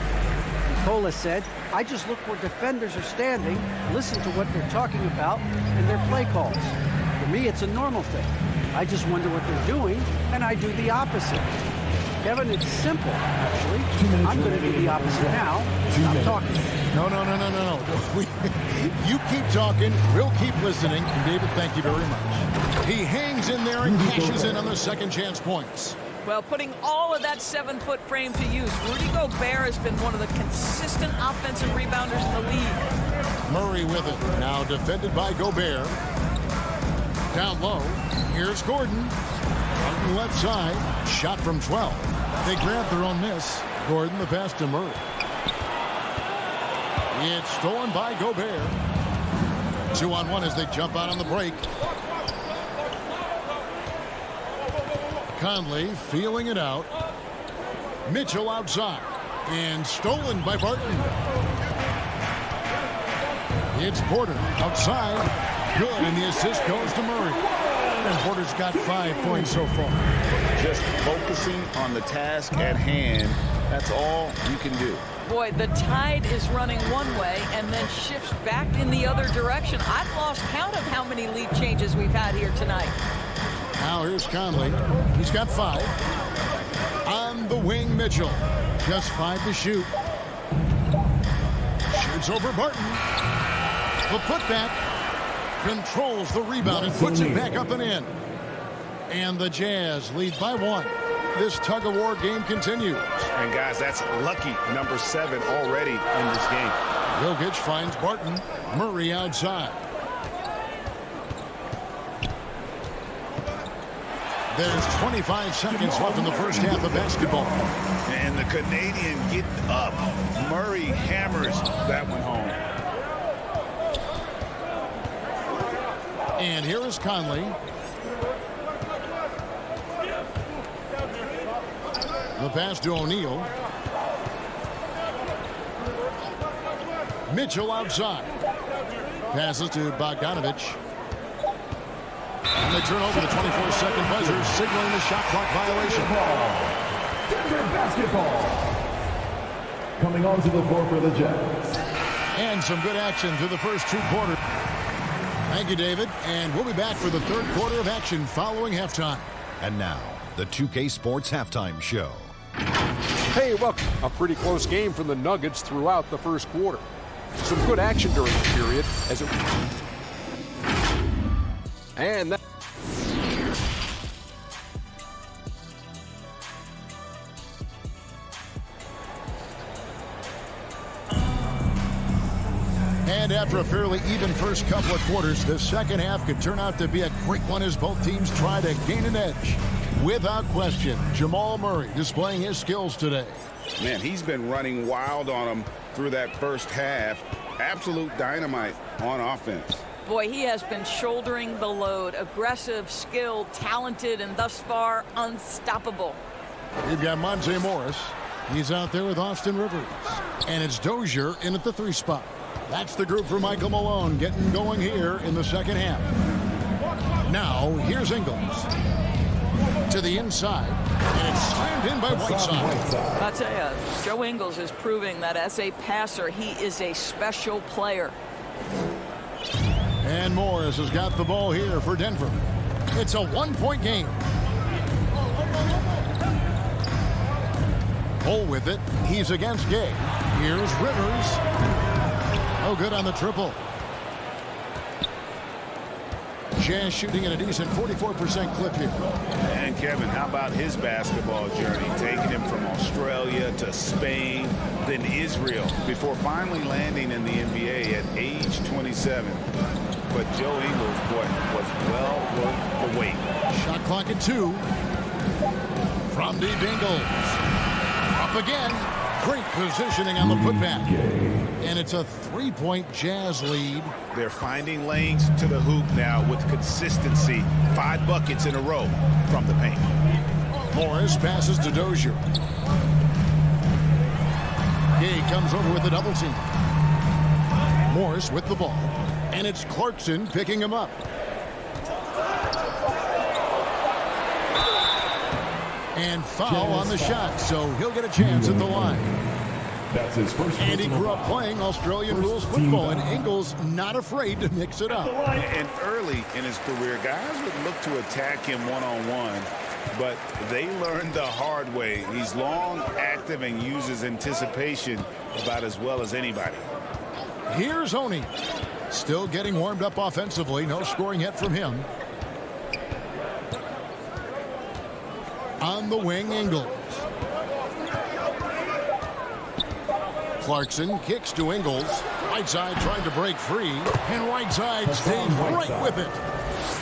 K: Nikola said, I just look where defenders are standing, listen to what they're talking about, and their play calls. For me, it's a normal thing. I just wonder what they're doing, and I do the opposite. Kevin, it's simple, actually. I'm going to do the opposite now. Stop talking.
G: No. You keep talking. We'll keep listening. And David, thank you very much. He hangs in there and cashes in on the second chance points.
H: Well, putting all of that 7-foot frame to use, Rudy Gobert has been one of the consistent offensive rebounders in the league.
G: Murray with it. Now defended by Gobert. Down low. Here's Gordon. On the left side. Shot from 12. They grab their own miss. Gordon the pass to Murray. It's stolen by Gobert. 2-on-1 as they jump out on the break. Conley feeling it out. Mitchell outside. And stolen by Barton. It's Porter outside. Good, and the assist goes to Murray. And Porter's got 5 points so far.
I: just focusing on the task at hand. That's all you can do.
H: Boy, the tide is running one way and then shifts back in the other direction. I've lost count of how many lead changes we've had here tonight.
G: Now here's Conley. He's got 5. On the wing, Mitchell. Just 5 to shoot. Shoots over Barton. The putback. Controls the rebound and puts it back up and in. And the Jazz lead by 1. This tug-of-war game continues.
I: And, guys, that's lucky number 7 already in this game.
G: Jokic finds Barton. Murray outside. There's 25 seconds left in the first half of basketball.
I: And the Canadian getting up. Murray hammers that one home.
G: And here is Conley. The pass to O'Neal. Mitchell outside. Passes to Bogdanovich. And they turn over the 24-second buzzer, signaling the shot clock violation.
D: Denver basketball. Coming onto the floor for the Jazz.
G: And some good action through the first 2 quarters. Thank you, David. And we'll be back for the third quarter of action following halftime.
E: And now, the 2K Sports Halftime Show.
F: Hey, welcome. A pretty close game from the Nuggets throughout the first quarter. Some good action during the period as it... And that...
G: And after a fairly even first couple of quarters, the second half could turn out to be a great one as both teams try to gain an edge. Without question, Jamal Murray displaying his skills today.
I: Man, he's been running wild on them through that first half. Absolute dynamite on offense.
H: Boy, he has been shouldering the load. Aggressive, skilled, talented, and thus far unstoppable.
G: You've got Monte Morris. He's out there with Austin Rivers. And it's Dozier in at the 3 spot. That's the group for Michael Malone getting going here in the second half. Now, here's Ingles. To the inside, and it's slammed in by Whiteside.
H: I'll tell you, Joe Ingles is proving that as a passer, he is a special player.
G: And Morris has got the ball here for Denver. It's a 1-point game. Hole with it. He's against Gay. Here's Rivers. No good on the triple. Jazz shooting at a decent 44% clip here.
I: And Kevin, how about his basketball journey? Taking him from Australia to Spain, then Israel, before finally landing in the NBA at age 27. But Joe Ingles, boy, was well worth the wait.
G: Shot clock at 2. From deep Ingles. Up again. Great positioning on the putback. And it's a 3-point Jazz lead.
I: They're finding lanes to the hoop now with consistency. 5 buckets in a row from the paint.
G: Morris passes to Dozier. Gay comes over with a double team. Morris with the ball. And it's Clarkson picking him up. And foul on the shot, so he'll get a chance at the line.
D: That's his first.
G: And he grew up playing Australian rules football, and Ingles not afraid to mix it up.
I: And early in his career, guys would look to attack him one-on-one, but they learned the hard way. He's long, active, and uses anticipation about as well as anybody.
G: Here's Oni. Still getting warmed up offensively. No scoring yet from him. On the wing, Ingles. Clarkson kicks to Ingles. Whiteside trying to break free, and Whiteside stays right with it.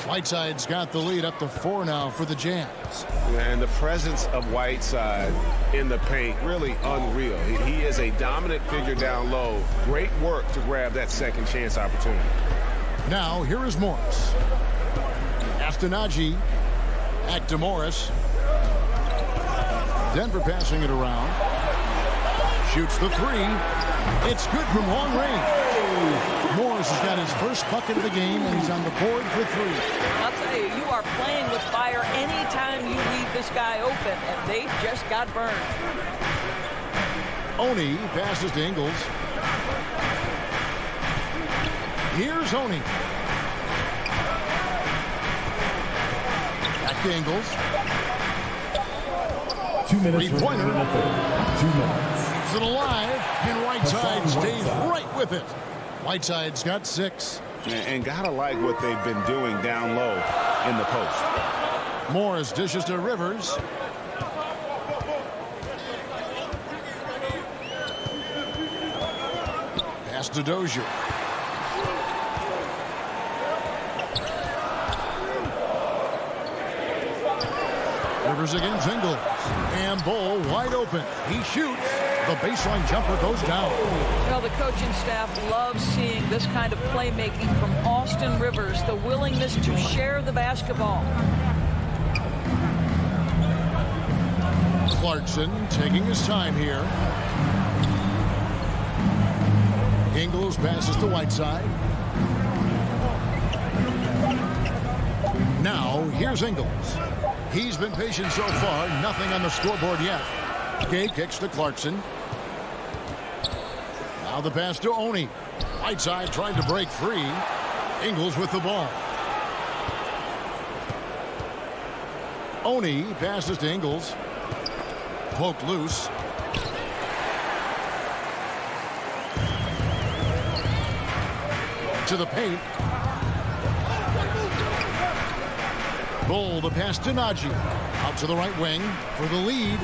G: Whiteside's got the lead up to 4 now for the Jazz.
A: And the presence of Whiteside in the paint, really unreal. He is a dominant figure down low. Great work to grab that second chance opportunity.
G: Now, here is Morris. Astenaji. Back to Morris. Denver passing it around. Shoots the 3. It's good from long range. Morris has got his first bucket of the game, and he's on the board for 3.
H: I'll tell you, you are playing with fire anytime you leave this guy open, and they just got burned.
G: Oni passes to Ingles. Here's Oni. Back to Ingles.
D: 2 minutes.
G: Three-pointer.
D: 2 minutes.
G: Keeps it alive, and Whiteside stays right with it. Whiteside's got 6.
I: And gotta like what they've been doing down low in the post.
G: Morris dishes to Rivers. Pass to Dozier. Rivers against Ingles. And Bull wide open. He shoots. The baseline jumper goes down.
H: Well, the coaching staff loves seeing this kind of playmaking from Austin Rivers, the willingness to share the basketball.
G: Clarkson taking his time here. Ingles passes to Whiteside. Now, here's Ingles. He's been patient so far. Nothing on the scoreboard yet. Gay kicks to Clarkson. Now the pass to Oni. Whiteside trying to break free. Ingles with the ball. Oni passes to Ingles. Poked loose. To the paint. Bull, the pass to Najee. Out to the right wing for the lead.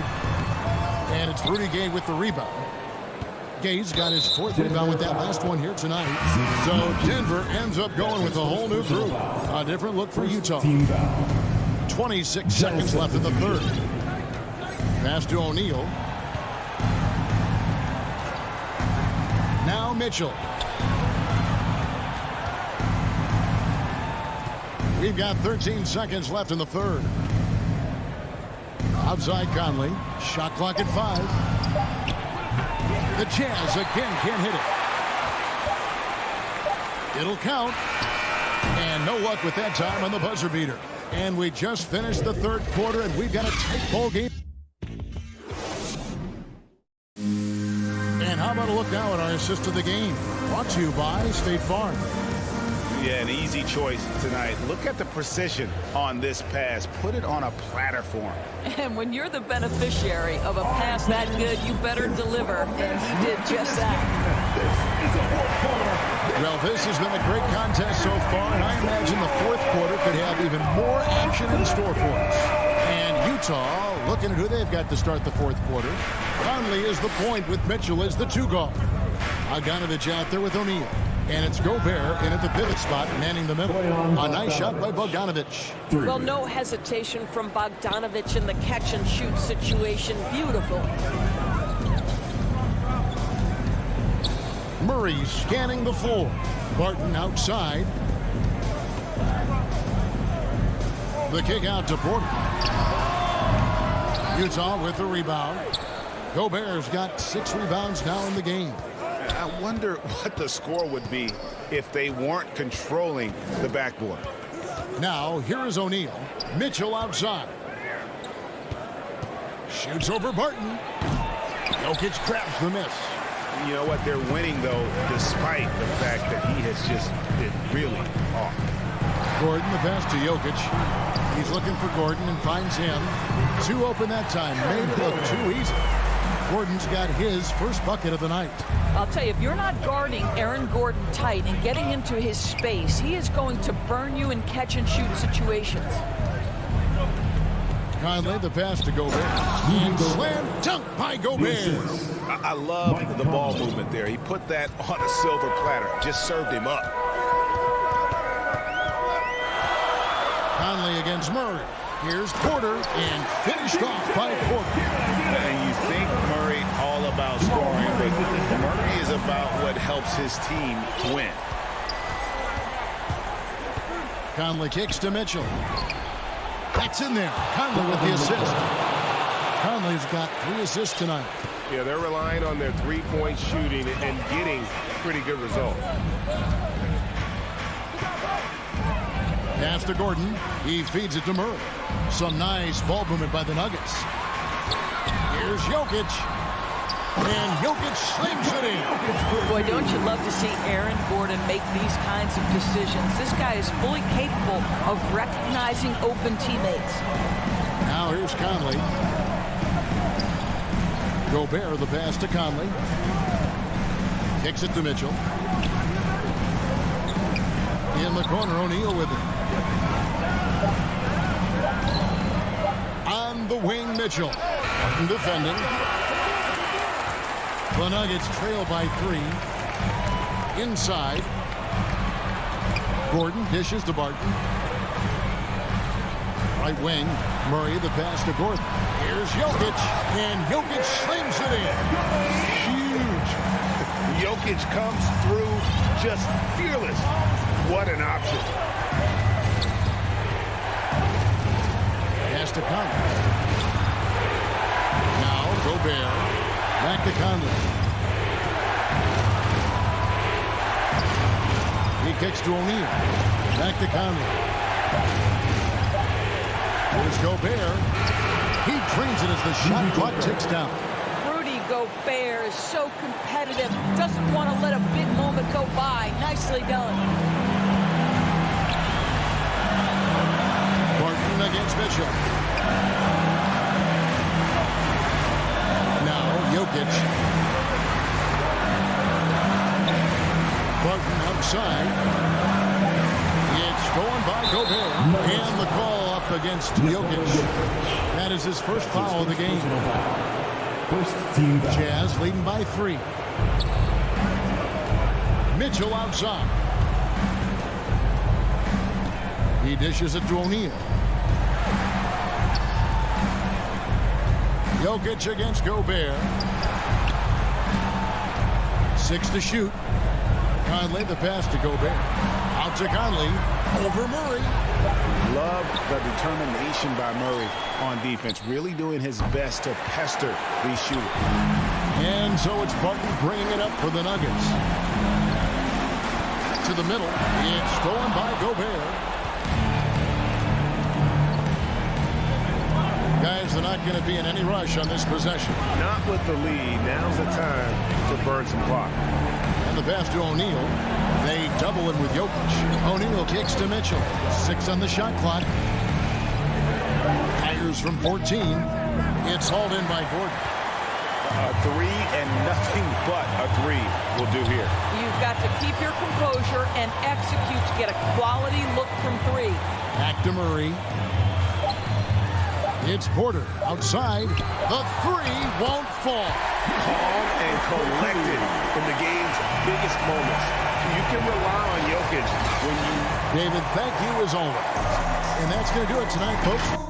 G: And it's Rudy Gay with the rebound. Gay's got his 4th rebound with that last one here tonight. So Denver ends up going with a whole new group. A different look for Utah. 26 seconds left in the 3rd. Pass to O'Neal. Now Mitchell. We've got 13 seconds left in the 3rd. Outside Conley. Shot clock at 5. The Jazz again can't hit it. It'll count. And no luck with that time on the buzzer beater. And we just finished the 3rd quarter, and we've got a tight ball game. And how about a look now at our assist of the game? Brought to you by State Farm.
I: Yeah, an easy choice tonight. Look at the precision on this pass. Put it on a platter for him.
H: And when you're the beneficiary of a pass that good, you better deliver. And he did just that.
G: Well, this has been a great contest so far, and I imagine the 4th quarter could have even more action in store for us. And Utah looking at who they've got to start the 4th quarter. Conley is the point with Mitchell as the 2 guard. Bogdanovich out there with O'Neal. And it's Gobert in at the pivot spot, manning the middle. A nice shot by Bogdanovich.
J: Well, no hesitation from Bogdanovich in the catch-and-shoot situation. Beautiful.
G: Murray scanning the floor. Barton outside. The kick out to Porter. Utah with the rebound. Gobert's got 6 rebounds now in the game.
I: I wonder what the score would be if they weren't controlling the backboard.
G: Now, here is O'Neal. Mitchell outside. Shoots over Barton. Jokic grabs the miss.
I: You know what? They're winning, though, despite the fact that he has just been really off.
G: Gordon, the pass to Jokic. He's looking for Gordon and finds him. 2 open that time. Made it look too easy. Gordon's got his first bucket of the night.
H: I'll tell you, if you're not guarding Aaron Gordon tight and getting into his space, he is going to burn you in catch-and-shoot situations.
G: Conley, the pass to Gobert. And slam dunk by Gobert.
I: I love the ball movement there. He put that on a silver platter. Just served him up.
G: Conley against Murray. Here's Porter, and finished off by Porter.
I: And you think Murray all about scoring, but Murray is about what helps his team win.
G: Conley kicks to Mitchell. That's in there. Conley with the assist. Conley's got 3 assists tonight.
L: Yeah, they're relying on their three-point shooting and getting pretty good results.
G: Pass to Gordon. He feeds it to Murray. Some nice ball movement by the Nuggets. Here's Jokic. And Jokic slings it in.
H: Boy, don't you love to see Aaron Gordon make these kinds of decisions. This guy is fully capable of recognizing open teammates.
G: Now here's Conley. Gobert, the pass to Conley. Kicks it to Mitchell. In the corner, O'Neal with it. On the wing, Mitchell. Barton defending. The Nuggets trail by 3. Inside. Gordon dishes to Barton. Right wing. Murray, the pass to Gordon. Here's Jokic. And Jokic slings it in.
I: Huge. Jokic comes through just fearless. What an option.
G: Pass to Conley. Now Gobert. Back to Conley. He kicks to O'Neal. Back to Conley. Here's Gobert. He drains it as the shot clock ticks down.
H: Rudy Gobert is so competitive. Doesn't want to let a big moment go by. Nicely done.
G: Barton against Mitchell. Jokic. Barton outside. It's stolen by Gobert. And the call up against Jokic. That is his first foul of the game. Jazz leading by 3. Mitchell outside. He dishes it to O'Neal. Jokic against Gobert. 6 to shoot. Conley, the pass to Gobert. Out to Conley. Over Murray.
I: Love the determination by Murray on defense. Really doing his best to pester these shooters.
G: And so it's Barton bringing it up for the Nuggets. To the middle. It's stolen by Gobert. Guys, they're not going to be in any rush on this possession.
L: Not with the lead. Now's the time to burn some clock.
G: And the pass to O'Neal. They double him with Jokic. O'Neal kicks to Mitchell. 6 on the shot clock. Fires from 14. It's hauled in by Gordon.
I: A 3 and nothing but a 3 will do here.
H: You've got to keep your composure and execute to get a quality look from 3.
G: Back to Murray. It's Porter outside. The 3 won't fall.
L: Calm and collected in the game's biggest moments. You can rely on Jokic when you...
G: David, thank you as always. And that's going to do it tonight, folks.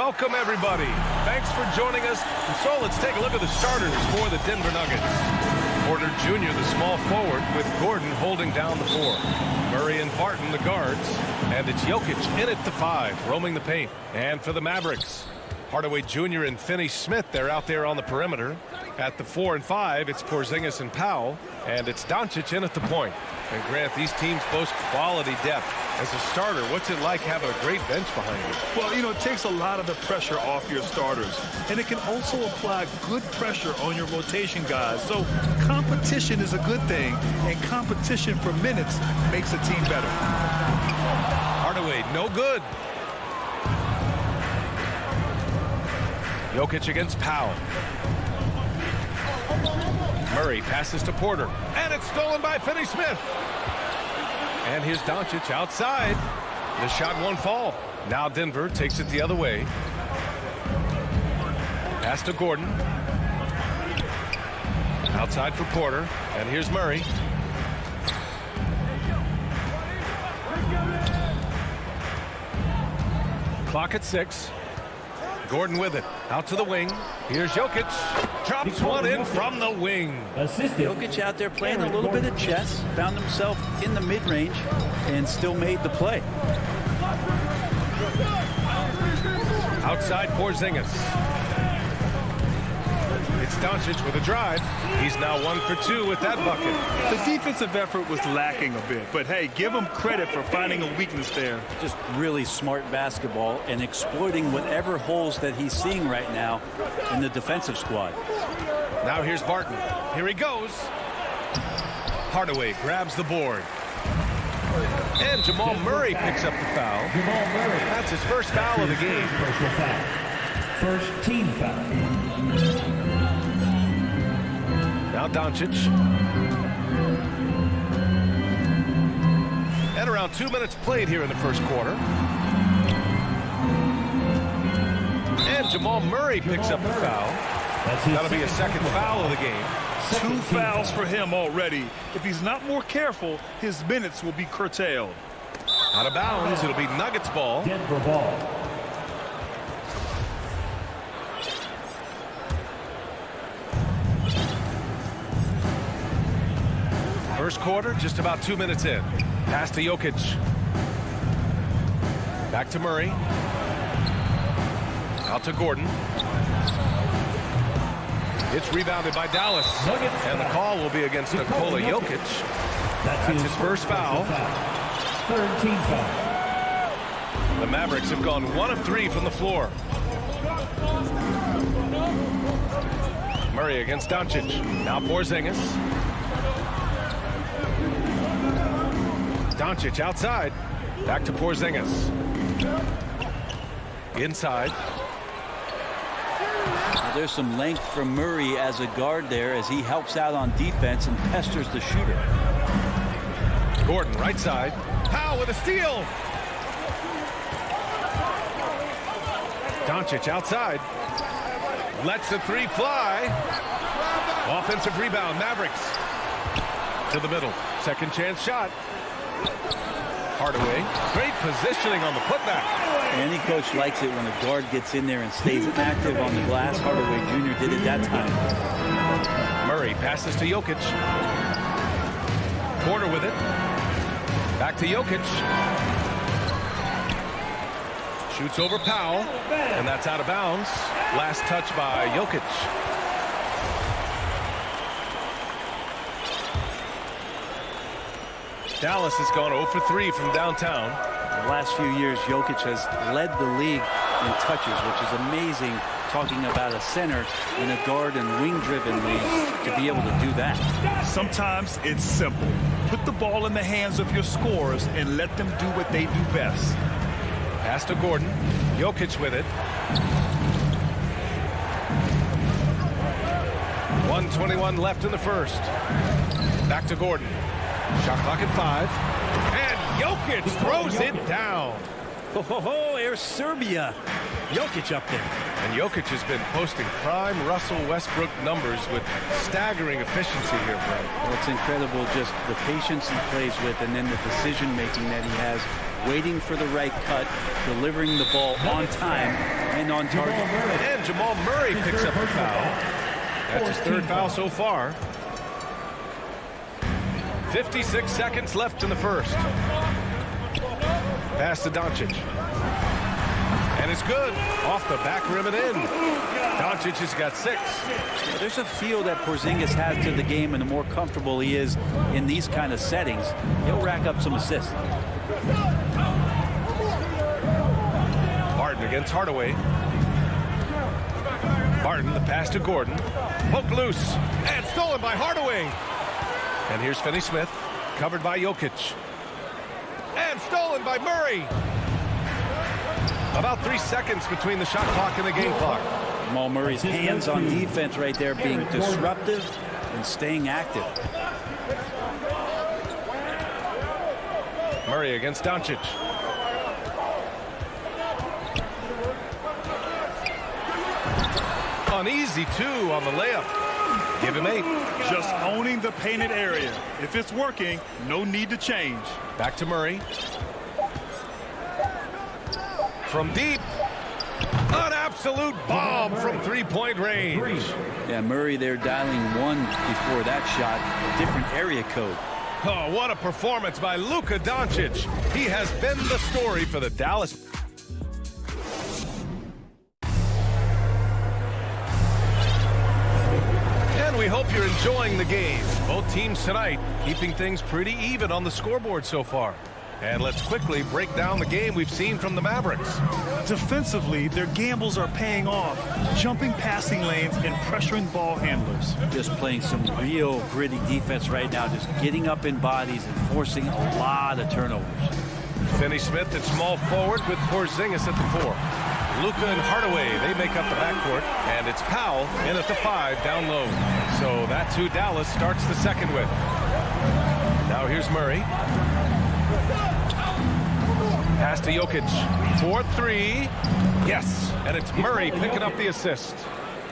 A: Welcome, everybody. Thanks for joining us. And so let's take a look at the starters for the Denver Nuggets. Porter Jr., the small forward, with Gordon holding down the 4. Murray and Barton, the guards. And it's Jokic in at the 5, roaming the paint. And for the Mavericks, Hardaway Jr. and Finney-Smith, they're out there on the perimeter. At the 4 and 5, it's Porzingis and Powell. And it's Doncic in at the point. And Grant, these teams boast quality depth. As a starter, what's it like having a great bench behind you?
C: Well, you know, it takes a lot of the pressure off your starters. And it can also apply good pressure on your rotation guys. So competition is a good thing. And competition for minutes makes a team better.
A: Hardaway, no good. Jokic against Powell. Murray passes to Porter. And it's stolen by Finney-Smith. And here's Doncic outside. The shot won't fall. Now Denver takes it the other way. Pass to Gordon. Outside for Porter. And here's Murray. Clock at 6. Gordon with it. Out to the wing. Here's Jokic. Drops one in from the wing.
M: Jokic out there playing a little bit of chess. Found himself in the mid-range and still made the play.
A: Outside Porzingis. It's Doncic with a drive. He's now 1 for 2 with that bucket.
C: The defensive effort was lacking a bit, but hey, give him credit for finding a weakness there.
M: Just really smart basketball and exploiting whatever holes that he's seeing right now in the defensive squad.
A: Now here's Barton. Here he goes. Hardaway grabs the board. And Jamal Murray picks up the foul. That's his first foul of the game.
N: First team foul.
A: Now Doncic. And around 2 minutes played here in the first quarter. And Jamal Murray picks up the foul. That'll be a second foul of the game.
C: 2 fouls for him already. If he's not more careful, his minutes will be curtailed.
A: Out of bounds, it'll be Nuggets ball.
N: Denver ball.
A: First quarter, just about 2 minutes in. Pass to Jokic. Back to Murray. Out to Gordon. It's rebounded by Dallas. And the call will be against Nikola Jokic. That's his first foul.
N: Third team foul.
A: The Mavericks have gone 1 of 3 from the floor. Murray against Doncic. Now Porzingis. Doncic outside. Back to Porzingis. Inside.
M: There's some length from Murray as a guard there as he helps out on defense and pesters the shooter.
A: Gordon right side. Powell with a steal. Doncic outside. Lets the 3 fly. Offensive rebound, Mavericks. To the middle. Second chance shot. Hardaway. Great positioning on the putback.
M: Any coach likes it when a guard gets in there and stays active on the glass. Hardaway Jr. did it that time.
A: Murray passes to Jokic. Porter with it. Back to Jokic. Shoots over Powell. And that's out of bounds. Last touch by Jokic. Dallas has gone 0 for 3 from downtown.
M: The last few years, Jokic has led the league in touches, which is amazing, talking about a center in a guard and wing-driven league to be able to do that.
C: Sometimes it's simple. Put the ball in the hands of your scorers and let them do what they do best.
A: Pass to Gordon. Jokic with it. 1:21 left in the first. Back to Gordon. Shot clock at 5. And Jokic throws it down.
M: Here's Serbia. Jokic up there.
A: And Jokic has been posting prime Russell Westbrook numbers with staggering efficiency here, Brett.
M: Well, it's incredible just the patience he plays with and then the decision-making that he has, waiting for the right cut, delivering the ball on time, And on target.
A: And Jamal Murray picks up a foul. That's his third foul so far. 56 seconds left in the first. Pass to Doncic. And it's good. Off the back rim and in. Doncic has got 6.
M: There's a feel that Porzingis has to the game, and the more comfortable he is in these kind of settings, he'll rack up some assists.
A: Harden against Hardaway. Harden, the pass to Gordon. Poked loose. And stolen by Hardaway. And here's Finney-Smith. Covered by Jokic. And stolen by Murray. About 3 seconds between the shot clock and the game clock.
M: Jamal Murray's hands on defense right there, being disruptive and staying active.
A: Murray against Doncic. An easy 2 on the layup. Give him 8.
C: Just owning the painted area. If it's working, no need to change.
A: Back to Murray. From deep. An absolute bomb from 3-point range.
M: Yeah, Murray there dialing 1 before that shot. Different area code.
A: Oh, what a performance by Luka Doncic. He has been the story for the Dallas. And we hope you're enjoying the game. Both teams tonight keeping things pretty even on the scoreboard so far. And let's quickly break down the game we've seen from the Mavericks.
C: Defensively, their gambles are paying off. Jumping passing lanes and pressuring ball handlers.
M: Just playing some real gritty defense right now. Just getting up in bodies and forcing a lot of turnovers.
A: Finney-Smith at small forward with Porzingis at the 4. Luka and Hardaway, they make up the backcourt. And it's Powell in at the 5 down low. So that's who Dallas starts the second with. Now here's Murray. Pass to Jokic. 4-3. Yes. And it's Murray picking up the assist.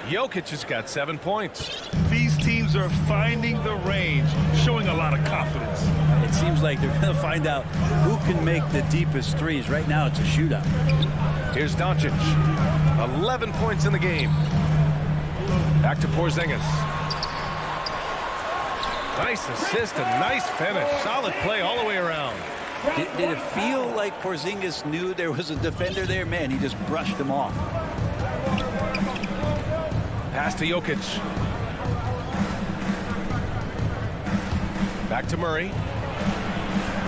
A: Jokic has got 7 points.
C: These teams are finding the range, showing a lot of confidence.
M: It seems like they're going to find out who can make the deepest threes. Right now, it's a shootout.
A: Here's Doncic. 11 points in the game. Back to Porzingis. Nice assist and nice finish. Solid play all the way around.
M: Did it feel like Porzingis knew there was a defender there? Man, he just brushed him off.
A: Pass to Jokic. Back to Murray.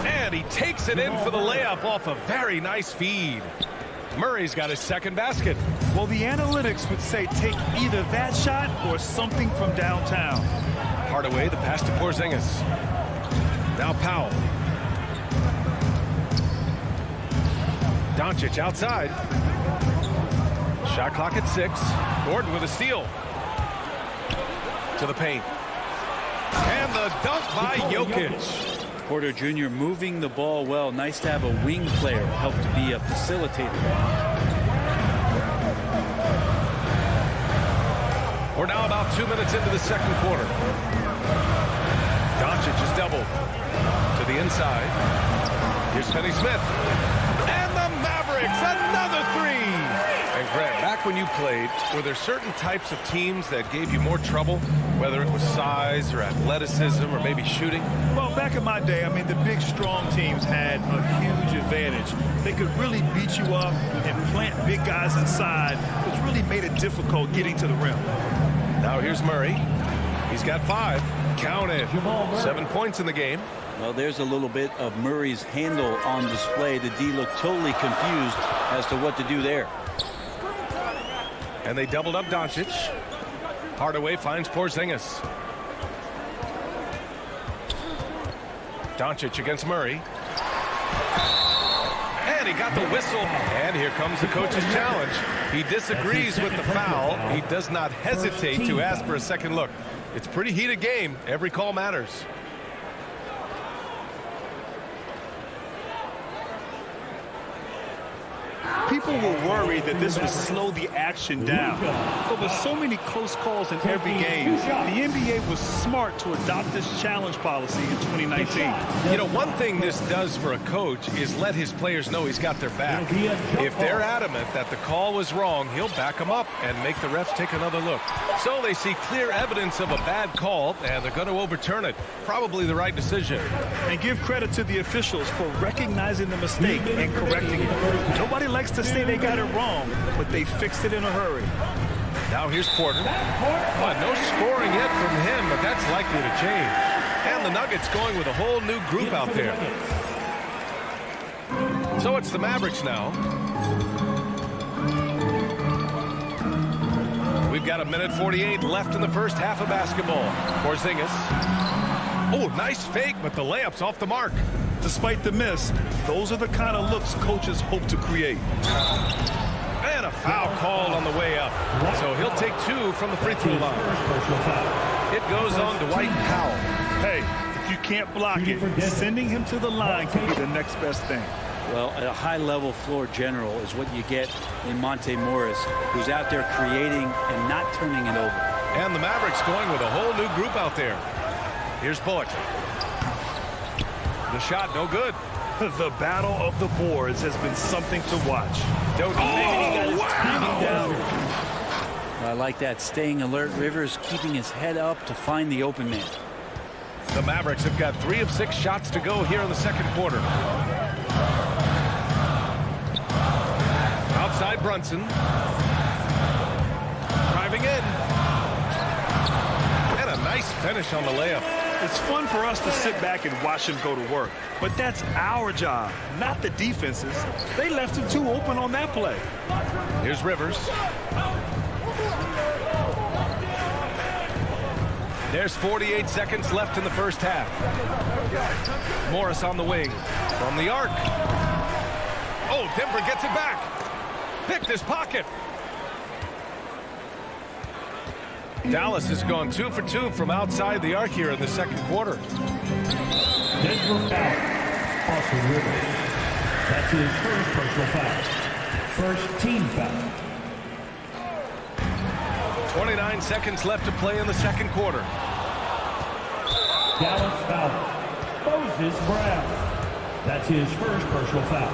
A: And he takes it in for the layup off a very nice feed. Murray's got his second basket.
C: Well, the analytics would say take either that shot or something from downtown.
A: Hardaway, the pass to Porzingis. Now Powell. Doncic outside. Shot clock at 6. Gordon with a steal. To the paint. And the dunk by Jokic.
M: Porter Jr. moving the ball well. Nice to have a wing player help to be a facilitator.
A: We're now about 2 minutes into the second quarter. Doncic is doubled. To the inside. Here's Finney-Smith. And the Mavericks, another 3. And Greg, back when you played, were there certain types of teams that gave you more trouble, whether it was size or athleticism or maybe shooting?
C: Well, back in my day, I mean, the big, strong teams had a huge advantage. They could really beat you up and plant big guys inside, which really made it difficult getting to the rim.
A: Now here's Murray. He's got 5. Count it. 7 points in the game.
M: Well, there's a little bit of Murray's handle on display. The D looked totally confused as to what to do there.
A: And they doubled up Doncic. Hardaway finds Porzingis. Doncic against Murray. And he got the whistle. And here comes the coach's challenge. He disagrees with the foul. He does not hesitate to ask for a second look. It's a pretty heated game. Every call matters.
C: People were worried that this would slow the action down. But with so many close calls in every game, the NBA was smart to adopt this challenge policy in 2019.
A: You know, one thing this does for a coach is let his players know he's got their back. If they're adamant that the call was wrong, he'll back them up and make the refs take another look. So they see clear evidence of a bad call, and they're going to overturn it. Probably the right decision.
C: And give credit to the officials for recognizing the mistake and correcting it. Nobody likes to say they got it wrong, but they fixed it in a hurry.
A: Now here's Porter. No scoring yet from him, but that's likely to change. And the Nuggets going with a whole new group out there. So it's the Mavericks now. We've got 1:48 left in the first half of basketball. Porzingis. Oh, nice fake, but the layup's off the mark.
C: Despite the miss, those are the kind of looks coaches hope to create.
A: And a foul called on the way up. So he'll take 2 from the free throw line. It goes on to Dwight Powell.
C: Hey, if you can't block it, sending him to the line can be the next best thing.
M: Well, a high-level floor general is what you get in Monte Morris, who's out there creating and not turning it over.
A: And the Mavericks going with a whole new group out there. Here's Bullock. The shot, no good.
C: The battle of the boards has been something to watch.
M: Down. I like that, staying alert. Rivers keeping his head up to find the open man.
A: The Mavericks have got 3 of 6 shots to go here in the second quarter. Outside Brunson. Driving in. And a nice finish on the layup.
C: It's fun for us to sit back and watch him go to work. But that's our job, not the defense's. They left him too open on that play.
A: Here's Rivers. There's 48 seconds left in the first half. Morris on the wing. From the arc. Oh, Denver gets it back. Picked his pocket. Dallas has gone 2 for 2 from outside the arc here in the second quarter.
N: Denver foul. Austin Rivers. That's his first personal foul. First team foul.
A: 29 seconds left to play in the second quarter.
N: Dallas foul. Moses Brown. That's his first personal foul.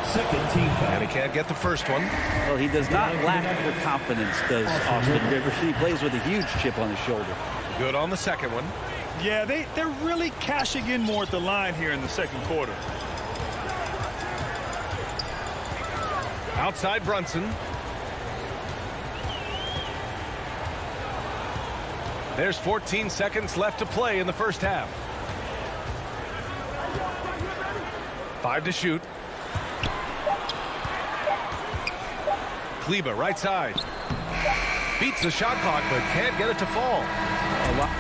N: Second team foul.
A: And he can't get the first one.
M: Well, he does not lack the confidence, does Austin Rivers. He plays with a huge chip on his shoulder.
A: Good on the second one.
C: Yeah, they're really cashing in more at the line here in the second quarter.
A: Outside Brunson. There's 14 seconds left to play in the first half. 5 to shoot. Kleber, right side. Beats the shot clock, but can't get it to fall.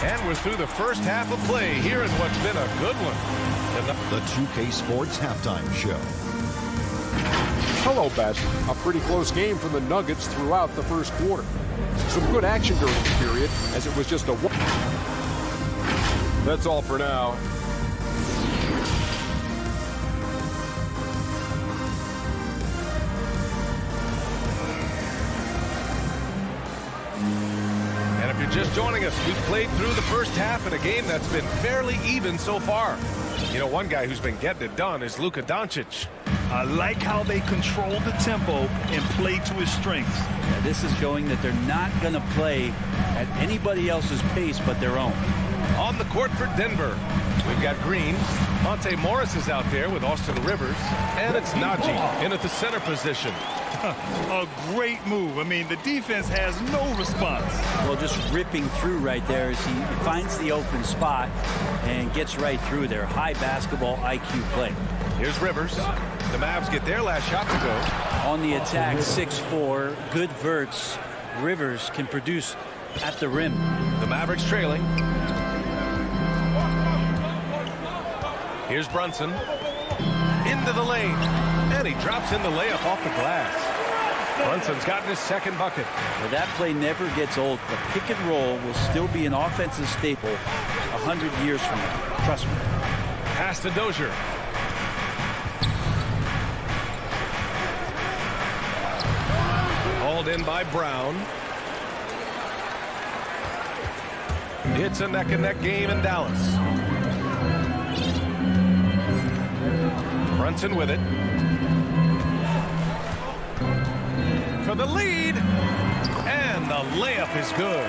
A: And we're through the first half of play here in what's been a good one.
E: The 2K Sports Halftime Show.
F: Hello, Bess. A pretty close game from the Nuggets throughout the first quarter. Some good action during the period, as it was just a one. That's all for now.
A: And if you're just joining us, we've played through the first half in a game that's been fairly even so far. You know, one guy who's been getting it done is Luka Doncic.
C: I like how they control the tempo and play to his strengths.
M: Yeah, this is showing that they're not going to play at anybody else's pace but their own.
A: On the court for Denver, we've got Green. Monte Morris is out there with Austin Rivers. And it's Najee in at the center position.
C: A great move. I mean, the defense has no response.
M: Well, just ripping through right there as he finds the open spot and gets right through there. High basketball IQ play.
A: Here's Rivers. The Mavs get their last shot to go.
M: On the attack, 6'4", good verts. Rivers can produce at the rim.
A: The Mavericks trailing. Here's Brunson. Into the lane. And he drops in the layup off the glass. Brunson's gotten his second bucket.
M: Well, that play never gets old. The pick and roll will still be an offensive staple 100 years from now. Trust me.
A: Pass to Dozier. hauled in by Brown. It's a neck-and-neck game in Dallas. Brunson with it. For the lead. And the layup is good.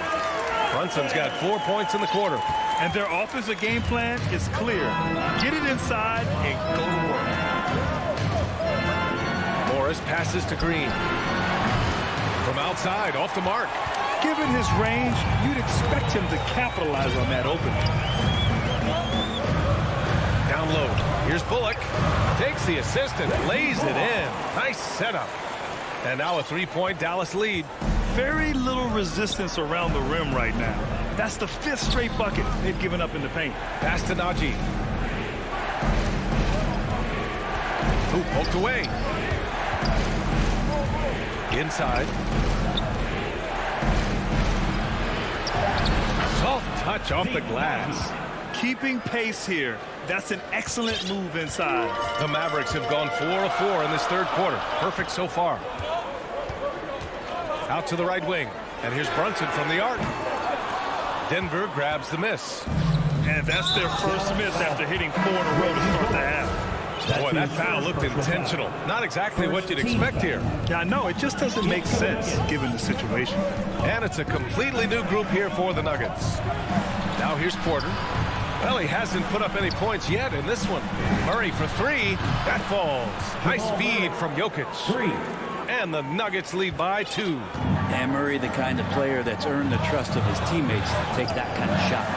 A: Brunson's got 4 points in the quarter.
C: And their offensive game plan is clear. Get it inside and go to work.
A: Morris passes to Green. From outside, off the mark.
C: Given his range, you'd expect him to capitalize on that opening.
A: Down low. Here's Bullock. Takes the assist and lays it in. Nice setup. And now a 3-point Dallas lead.
C: Very little resistance around the rim right now. That's the 5th straight bucket they've given up in the paint.
A: Pass to Najee. Ooh, poked away. Inside. Soft touch off the glass.
C: Keeping pace here. That's an excellent move inside.
A: The Mavericks have gone 4 of 4 in this third quarter. Perfect so far. Out to the right wing. And here's Brunson from the arc. Denver grabs the miss.
C: And that's their first miss after hitting 4 in a row to start the half.
A: Boy, that foul looked intentional. Not exactly what you'd expect here.
C: Yeah, I know. It just doesn't make sense given the situation.
A: And it's a completely new group here for the Nuggets. Now here's Porter. Well, he hasn't put up any points yet in this one. Murray for 3. That falls. High speed from Jokic.
N: 3.
A: And the Nuggets lead by 2.
M: And Murray, the kind of player that's earned the trust of his teammates to take that kind of shot.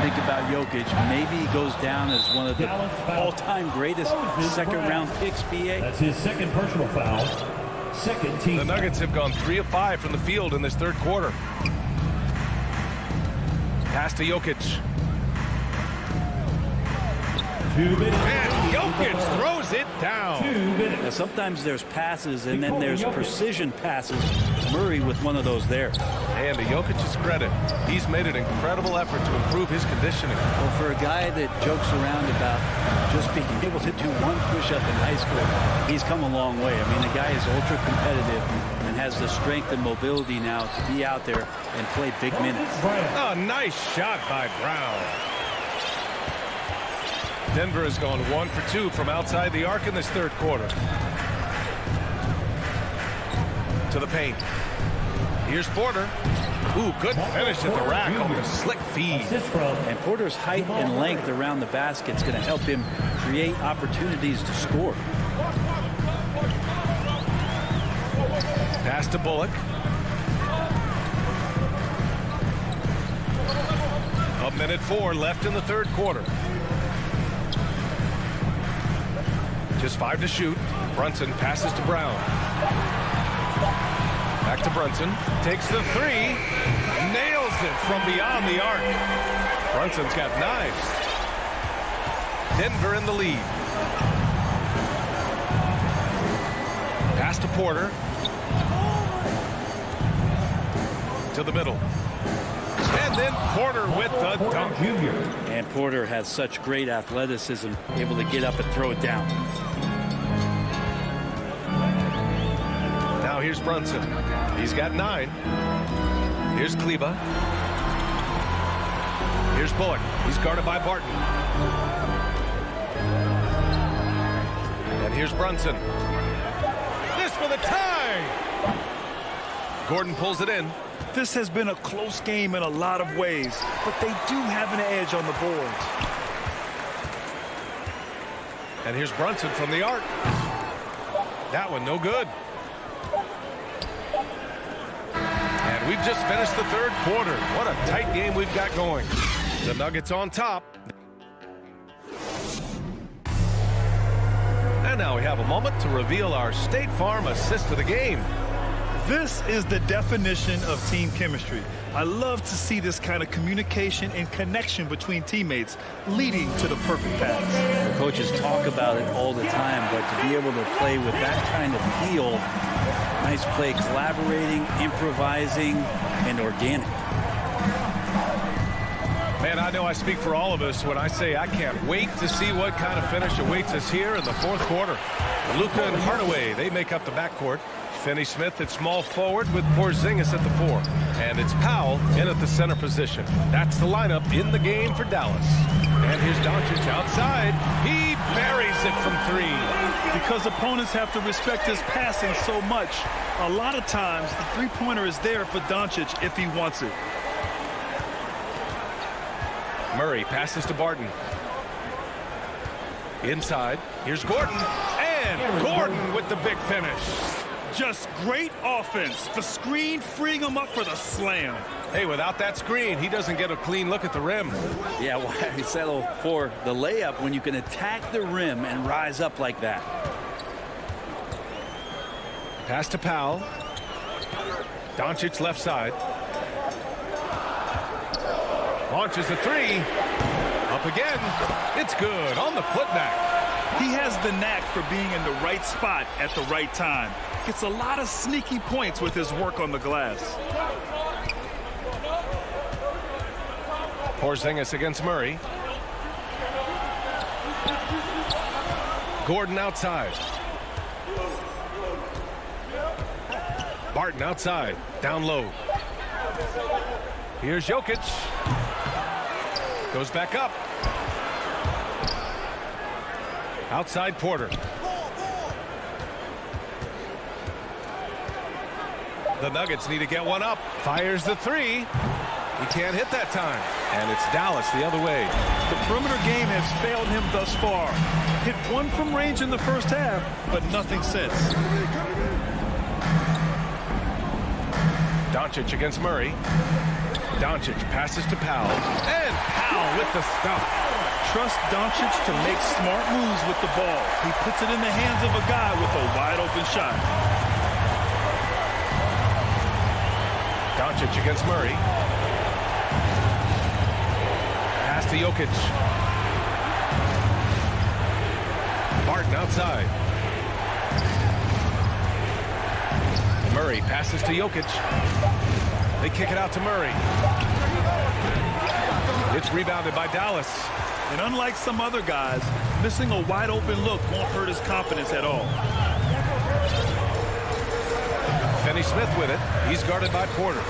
M: Think about Jokic. Maybe he goes down as one of the all-time greatest second-round picks, BA.
N: That's his second personal foul. Second team.
A: The Nuggets have gone 3 of 5 from the field in this third quarter. Pass to Jokic.
N: 2 minutes.
A: And Jokic throws it down.
N: 2 minutes.
M: Now, sometimes there's passes and then there's precision passes. Murray with one of those there.
A: And to Jokic's credit, he's made an incredible effort to improve his conditioning.
M: Well, for a guy that jokes around about just being able to do one push-up in high school, he's come a long way. I mean, the guy is ultra competitive and has the strength and mobility now to be out there and play big minutes.
A: Oh, nice shot by Brown. Denver has gone 1 for 2 from outside the arc in this third quarter. To the paint. Here's Porter. Ooh, good finish at the rack on the slick feed.
M: And Porter's height and length around the basket is going to help him create opportunities to score.
A: Pass to Bullock. A minute 4 left in the third quarter. Just 5 to shoot. Brunson passes to Brown. Back to Brunson. Takes the 3. Nails it from beyond the arc. Brunson's got knives. Denver in the lead. Pass to Porter. To the middle. And then Porter with the dunk.
M: And Porter has such great athleticism, able to get up and throw it down.
A: Now here's Brunson. He's got 9. Here's Kleba. Here's Bullock. He's guarded by Barton. And here's Brunson. This for the tie. Gordon pulls it in.
C: This has been a close game in a lot of ways, but they do have an edge on the boards.
A: And here's Brunson from the arc. That one no good. And we've just finished the third quarter. What a tight game we've got going. The Nuggets on top. And now we have a moment to reveal our State Farm assist of the game.
C: This is the definition of team chemistry. I love to see this kind of communication and connection between teammates leading to the perfect pass.
M: The coaches talk about it all the time, but to be able to play with that kind of feel, nice play, collaborating, improvising, and organic.
A: Man, I know I speak for all of us when I say I can't wait to see what kind of finish awaits us here in the fourth quarter. Luka and Hardaway, they make up the backcourt. Finney-Smith at small forward with Porzingis at the 4. And it's Powell in at the center position. That's the lineup in the game for Dallas. And here's Doncic outside. He buries it from 3.
C: Because opponents have to respect his passing so much, a lot of times the three-pointer is there for Doncic if he wants it.
A: Murray passes to Barton. Inside, here's Gordon. And Gordon with the big finish.
C: Just great offense. The screen freeing him up for the slam.
A: Hey, without that screen, he doesn't get a clean look at the rim.
M: Yeah, why settle for the layup when you can attack the rim and rise up like that?
A: Pass to Powell. Doncic left side. Launches a 3. Up again. It's good on the putback.
C: He has the knack for being in the right spot at the right time. Gets a lot of sneaky points with his work on the glass.
A: Porzingis against Murray. Gordon outside. Barton outside. Down low. Here's Jokic. Goes back up. Outside Porter. The Nuggets need to get one up. Fires the 3. He can't hit that time. And it's Dallas the other way.
C: The perimeter game has failed him thus far. Hit one from range in the first half, but nothing since.
A: Doncic against Murray. Doncic passes to Powell. And Powell with the stuff.
C: Trust Doncic to make smart moves with the ball. He puts it in the hands of a guy with a wide open shot.
A: Doncic against Murray. Pass to Jokic. Barton outside. Murray passes to Jokic. They kick it out to Murray. It's rebounded by Dallas.
C: And unlike some other guys, missing a wide open look won't hurt his confidence at all.
A: Finney-Smith with it. He's guarded by Porter.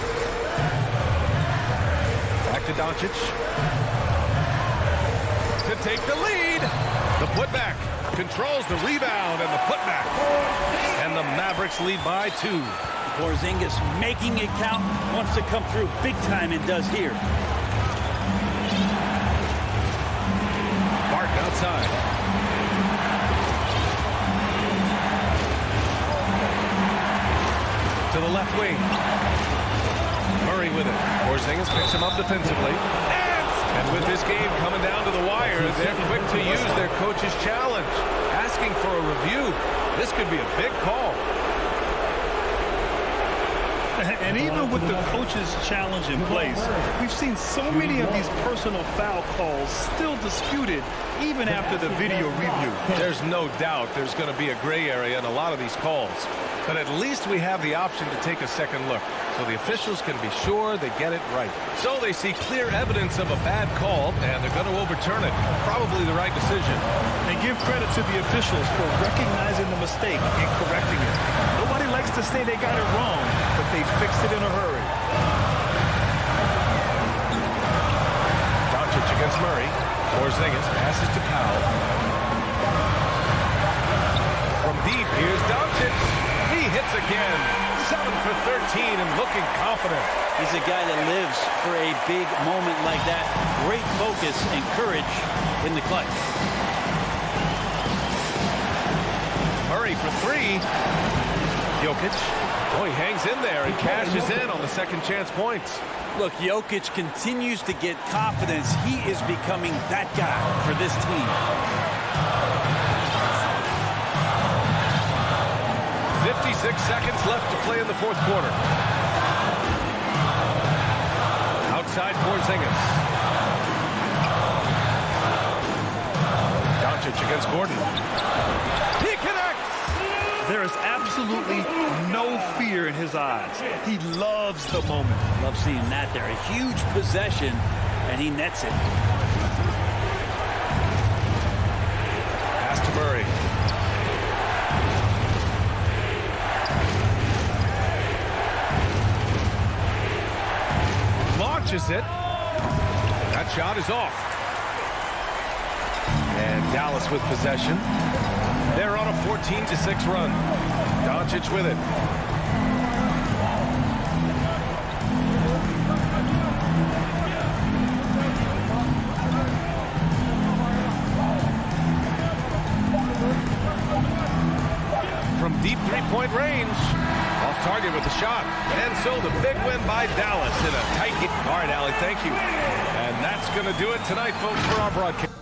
A: Back to Doncic. To take the lead. The putback. Controls the rebound and the putback. And the Mavericks lead by 2.
M: Porzingis making it count. Wants to come through big time and does here.
A: Barton outside. To the left wing. Murray with it. Porzingis picks him up defensively. And with this game coming down to the wire, they're quick to use their coach's challenge. Asking for a review. This could be a big call.
C: And even with the coach's challenge in place, we've seen so many of these personal foul calls still disputed even after the video review.
A: There's no doubt there's going to be a gray area in a lot of these calls. But at least we have the option to take a second look, so the officials can be sure they get it right. So they see clear evidence of a bad call, and they're going to overturn it. Probably the right decision.
C: And give credit to the officials for recognizing the mistake and correcting it. Nobody likes to say they got it wrong, but they fixed it in a hurry.
A: Doncic against Murray. Porzingis passes to Powell. From deep, here's Doncic. He hits again. 7 for 13 and looking confident.
M: He's a guy that lives for a big moment like that. Great focus and courage in the clutch.
A: Murray for 3. Jokic. Oh, he hangs in there and cashes in on the second chance points.
M: Look, Jokic continues to get confidence. He is becoming that guy for this team.
A: 56 seconds left to play in the fourth quarter. Outside Porzingis. Doncic against Gordon. He connects!
C: There is absolutely no fear in his eyes. He loves the moment.
M: Love seeing that there. A huge possession, and he nets it.
A: Pass to Murray. watches it. That shot is off. And Dallas with possession. They're on a 14-6 run. Doncic with it. From deep three-point range. Off target with the shot. And so the big win by Dallas in a tight game. All right, Allie, thank you. And that's going to do it tonight, folks, for our broadcast.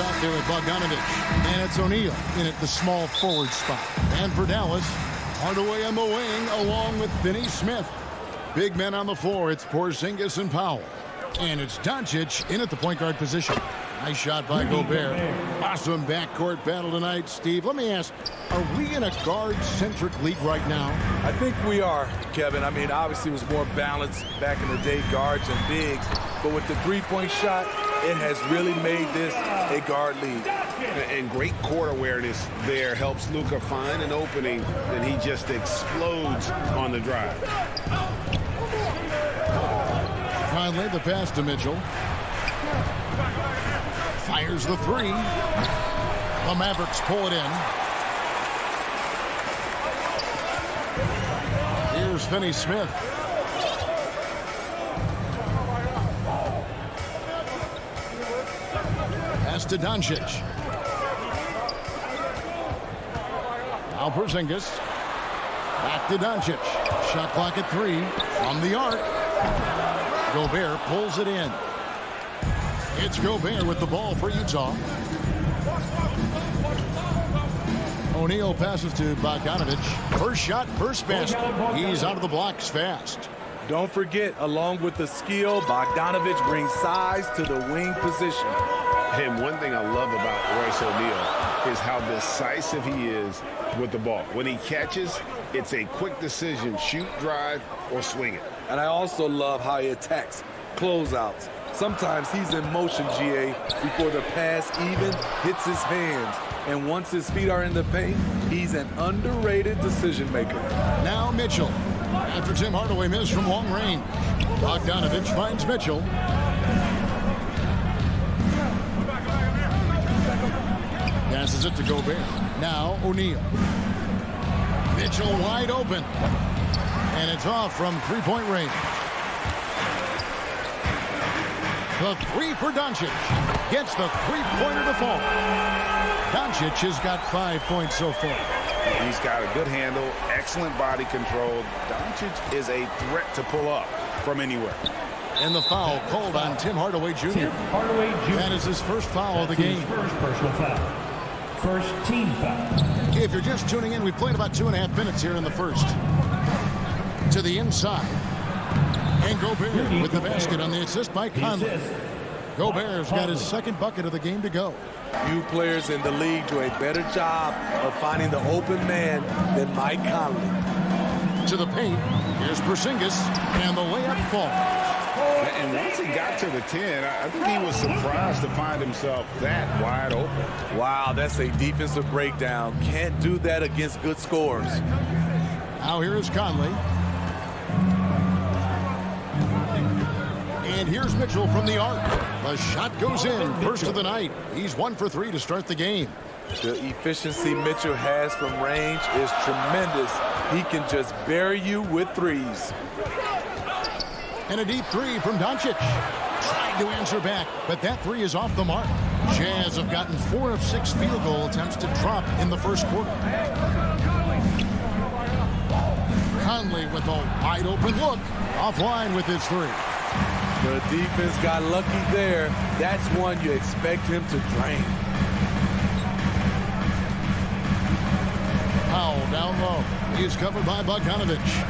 G: out there at Bogdanovich. And it's O'Neal in at the small forward spot. And for Dallas, Hardaway on the wing along with Finney Smith. Big men on the floor. It's Porzingis and Powell. And it's Doncic in at the point guard position. Nice shot by Gobert. Awesome backcourt battle tonight. Steve, let me ask, are we in a guard-centric league right now?
O: I think we are, Kevin. I mean, obviously it was more balanced back in the day, guards and bigs. But with the three-point shot, it has really made this a guard league.
L: And great court awareness there helps Luka find an opening, and he just explodes on the drive.
G: Finally, the pass to Mitchell. Fires the three. The Mavericks pull it in. Here's Finney Smith. Pass to Doncic. Now Porzingis. Back to Doncic. Shot clock at 3 from the arc. Gobert pulls it in. It's Gobert with the ball for Utah. O'Neal passes to Bogdanovich. First shot, first basket. He's out of the blocks fast.
O: Don't forget, along with the skill, Bogdanovich brings size to the wing position.
L: And one thing I love about Royce O'Neal is how decisive he is with the ball. When he catches, it's a quick decision, shoot, drive, or swing it.
O: And I also love how he attacks closeouts. Sometimes he's in motion, GA, before the pass even hits his hands. And once his feet are in the paint, he's an underrated decision maker.
G: Now Mitchell. After Tim Hardaway missed from long range. Bogdanovich finds Mitchell. Passes it to Gobert. Now O'Neal. Mitchell wide open. And it's off from three-point range. The three for Doncic. Gets the three-pointer to fall. Doncic has got 5 points so far.
I: He's got a good handle, excellent body control. Doncic is a threat to pull up from anywhere.
G: And the foul called on Tim Hardaway Jr.
N: Tim Hardaway Jr.
G: That is his first foul of the game.
N: His first personal foul. First team foul.
G: If you're just tuning in, we've played about 2.5 minutes here in the first. To the inside. And Gobert with the basket on the assist by Conley. Gobert's got his second bucket of the game to go.
O: Few players in the league do a better job of finding the open man than Mike Conley.
G: To the paint. Here's Porzingis. And the layup falls.
I: And once he got to the 10, I think he was surprised to find himself that wide open.
O: Wow, that's a defensive breakdown. Can't do that against good scorers.
G: Now here is Conley. And here's Mitchell from the arc. The shot goes in. First of the night. He's 1 for 3 to start the game.
O: The efficiency Mitchell has from range is tremendous. He can just bury you with threes.
G: And a deep three from Doncic. Tried to answer back, but that three is off the mark. Jazz have gotten 4 of 6 field goal attempts to drop in the first quarter. Conley with a wide open look. Offline with his three.
O: The defense got lucky there. That's one you expect him to drain.
G: Powell down low. He's covered by Bogdanovich.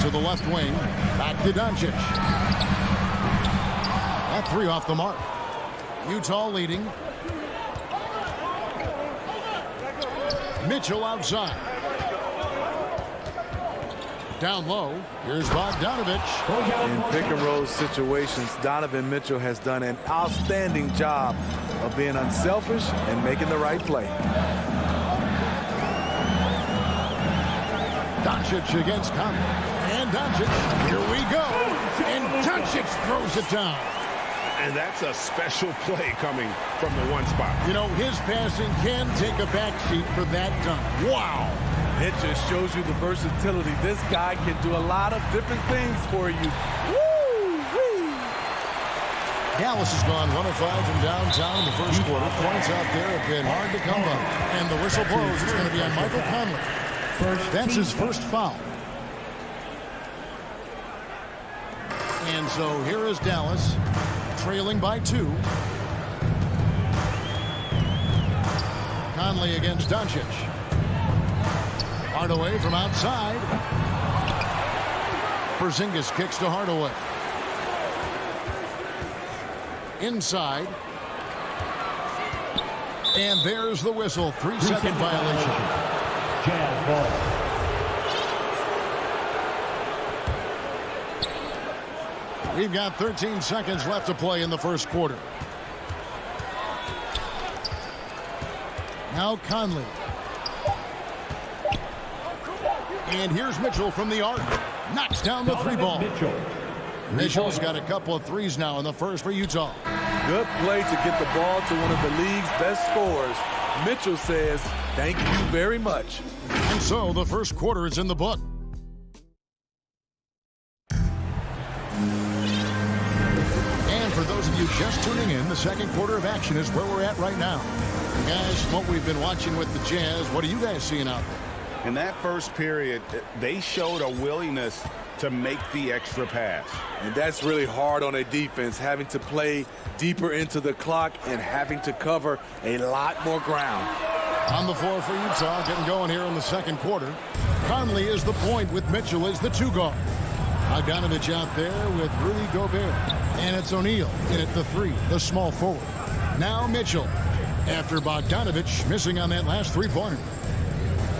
G: To the left wing. Back to Doncic. That three off the mark. Utah leading. Mitchell outside. Down low. Here's Bogdanovich.
O: In pick and roll situations, Donovan Mitchell has done an outstanding job of being unselfish and making the right play.
G: Doncic against Conley. And Doncic. Here we go. And Doncic throws it down.
L: And that's a special play coming from the one spot.
G: You know, his passing can take a backseat for that dunk. Wow.
O: It just shows you the versatility. This guy can do a lot of different things for you. Woo-wee.
G: Dallas has gone 1 of 5 from downtown in the first quarter. Points out there have been hard to come by. And the whistle blows. It's going to be on Michael Conley. That's his first foul. And so here is Dallas, trailing by 2. Conley against Doncic. Hardaway from outside. Porzingis kicks to Hardaway. Inside. And there's the whistle. 3-second violation.
N: Jazz ball.
G: We've got 13 seconds left to play in the first quarter. Now Conley. And here's Mitchell from the arc. Knocks down the three ball. Mitchell's got a couple of threes now in the first for Utah.
O: Good play to get the ball to one of the league's best scorers. Mitchell says, thank you very much.
G: And so the first quarter is in the book. And for those of you just tuning in, the second quarter of action is where we're at right now. Guys, what we've been watching with the Jazz, what are you guys seeing out there?
I: In that first period, they showed a willingness to make the extra pass.
O: And that's really hard on a defense, having to play deeper into the clock and having to cover a lot more ground.
G: On the floor for Utah, getting going here in the second quarter. Conley is the point with Mitchell as the two guard. Bogdanovich out there with Rudy Gobert. And it's O'Neal in at the three, the small forward. Now Mitchell, after Bogdanovich missing on that last three-pointer.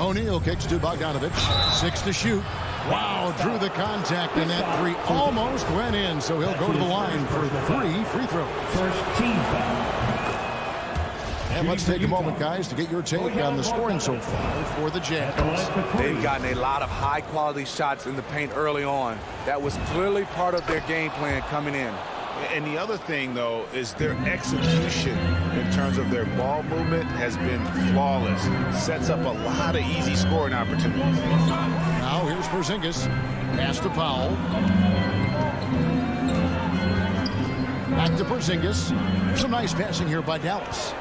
G: O'Neal kicks to Bogdanovich. 6 to shoot. Wow, drew the contact, and that three almost went in, so he'll go to the line for 3 free throws.
N: First team foul.
G: And let's take a moment, guys, to get your take on the scoring so far for the Jazz.
O: They've gotten a lot of high-quality shots in the paint early on. That was clearly part of their game plan coming in.
I: And the other thing, though, is their execution in terms of their ball movement has been flawless. Sets up a lot of easy scoring opportunities.
G: Now here's Porzingis. Pass to Powell. Back to Porzingis. Some nice passing here by Dallas.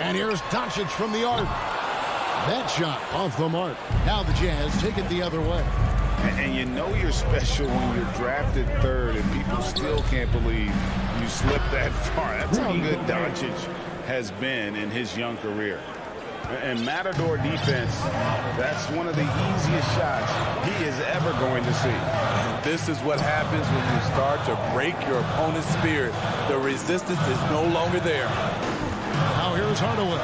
G: And here's Doncic from the arc. That shot off the mark. Now the Jazz take it the other way.
I: And you know you're special when you're drafted third and people still can't believe you slipped that far. That's how good Doncic has been in his young career. And Matador defense, that's one of the easiest shots he is ever going to see.
O: And this is what happens when you start to break your opponent's spirit. The resistance is no longer there.
G: Now here's Hardaway.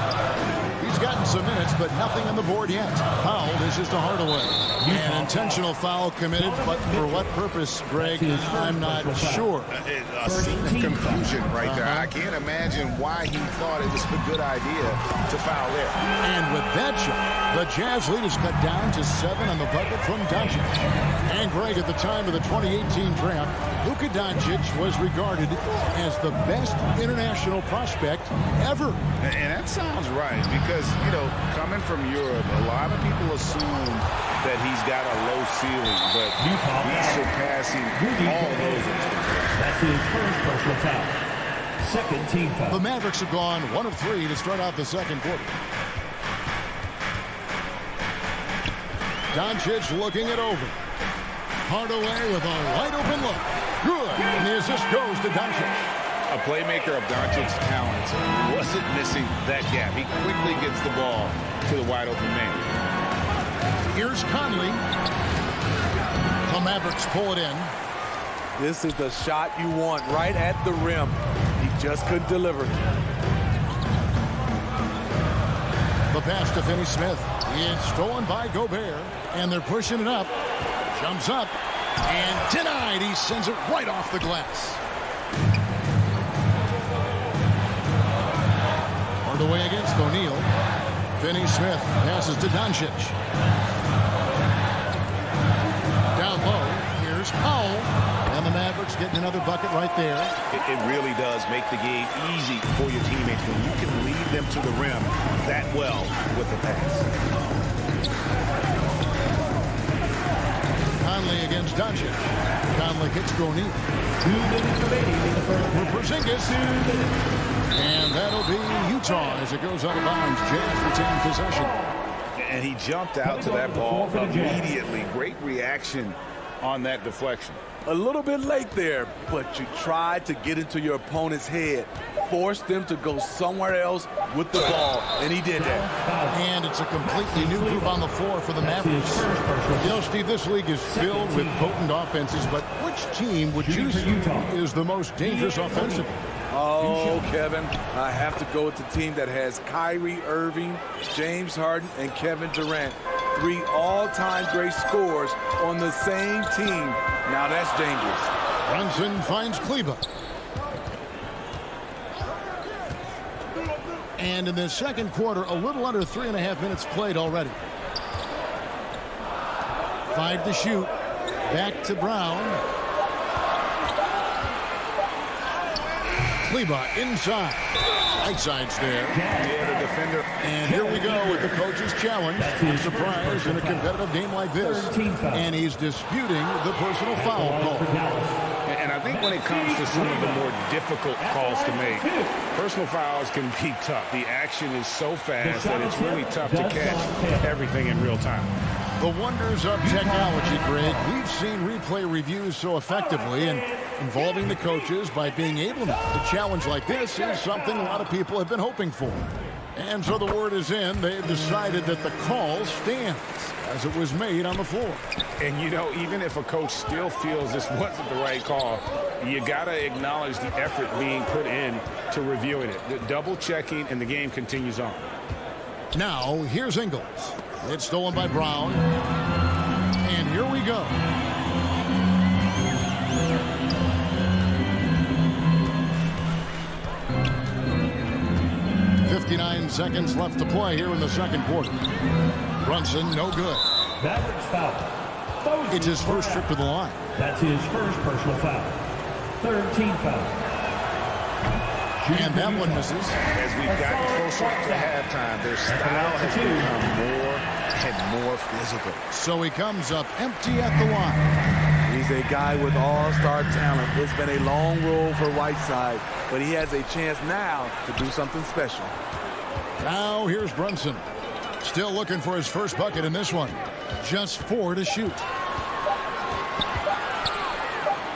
G: He's gotten some minutes, but nothing on the board yet. Powell dishes to Hardaway. An intentional foul committed, but for what purpose, Greg, I'm not sure.
I: A scene of confusion right there. I can't imagine why he thought it was a good idea to foul there.
G: And with that shot, the Jazz lead is cut down to 7 on the bucket from Doncic. And Greg, at the time of the 2018 draft, Luka Doncic was regarded as the best international prospect ever.
I: And that sounds right, because, you know, coming from Europe, a lot of people assume that he's got a low ceiling, but he's surpassing all those expectations.
N: That's his first personal foul. Second team foul.
G: The Mavericks have gone 1 of 3 to start out the second quarter. Doncic looking it over. Hardaway with a wide open look. Good. And the assist goes to Doncic.
I: A playmaker of Doncic's talents wasn't missing that gap. He quickly gets the ball to the wide open man.
G: Here's Conley. The Mavericks pull it in.
O: This is the shot you want right at the rim. He just couldn't deliver.
G: The pass to Finney-Smith. It's stolen by Gobert, and they're pushing it up. Jumps up, and denied. He sends it right off the glass. Hardaway against O'Neal. Finney-Smith passes to Doncic. Down low, here's Powell. And the Mavericks getting another bucket right there.
I: It really does make the game easy for your teammates when you can lead them to the rim that well with the pass.
G: Conley against Doncic. Conley kicks to O'Neal.
N: 2 minutes remaining in the first quarter.
G: Porzingis. And that'll be Utah as it goes out of bounds. Jazz retain possession.
I: And he jumped out to that ball immediately. Great reaction on that deflection.
O: A little bit late there, but you tried to get into your opponent's head. Forced them to go somewhere else with the ball, and he did that.
G: And it's a completely new group on the floor for the Mavericks. You know, Steve, this league is filled with potent offenses, but which team would you say is the most dangerous offensively?
O: Oh, Kevin, I have to go with the team that has Kyrie Irving, James Harden, and Kevin Durant. 3 all-time great scorers on the same team. Now that's dangerous.
G: Brunson finds Kleber. And in the second quarter, a little under 3.5 minutes played already. 5 to shoot. Back to Brown. Kleber inside. Whiteside's there.
I: Yeah, the defender.
G: And here we go with the coach's challenge. I'm surprised in a competitive game like this. And he's disputing the personal foul call.
I: And I think when it comes to some of the more difficult calls to make, personal fouls can be tough. The action is so fast that it's really tough to catch everything in real time.
G: The wonders of technology, Greg. We've seen replay reviews so effectively, and involving the coaches by being able to challenge like this is something a lot of people have been hoping for. And so the word is in. They've decided that the call stands as it was made on the floor.
I: And, you know, even if a coach still feels this wasn't the right call, you got to acknowledge the effort being put in to reviewing it. The double checking, and the game continues on.
G: Now, here's Ingles. It's stolen by Brown. And here we go. .59 seconds left to play here in the second quarter. Brunson, no good.
N: Mavericks foul.
G: It's his first trip to the line.
N: That's his first personal foul. Third team foul.
G: And that one misses.
I: As we've gotten closer to halftime, their style has become more and more physical.
G: So he comes up empty at the line.
O: He's a guy with all-star talent. It's been a long road for Whiteside, but he has a chance now to do something special.
G: Now here's Brunson. Still looking for his first bucket in this one. Just 4 to shoot.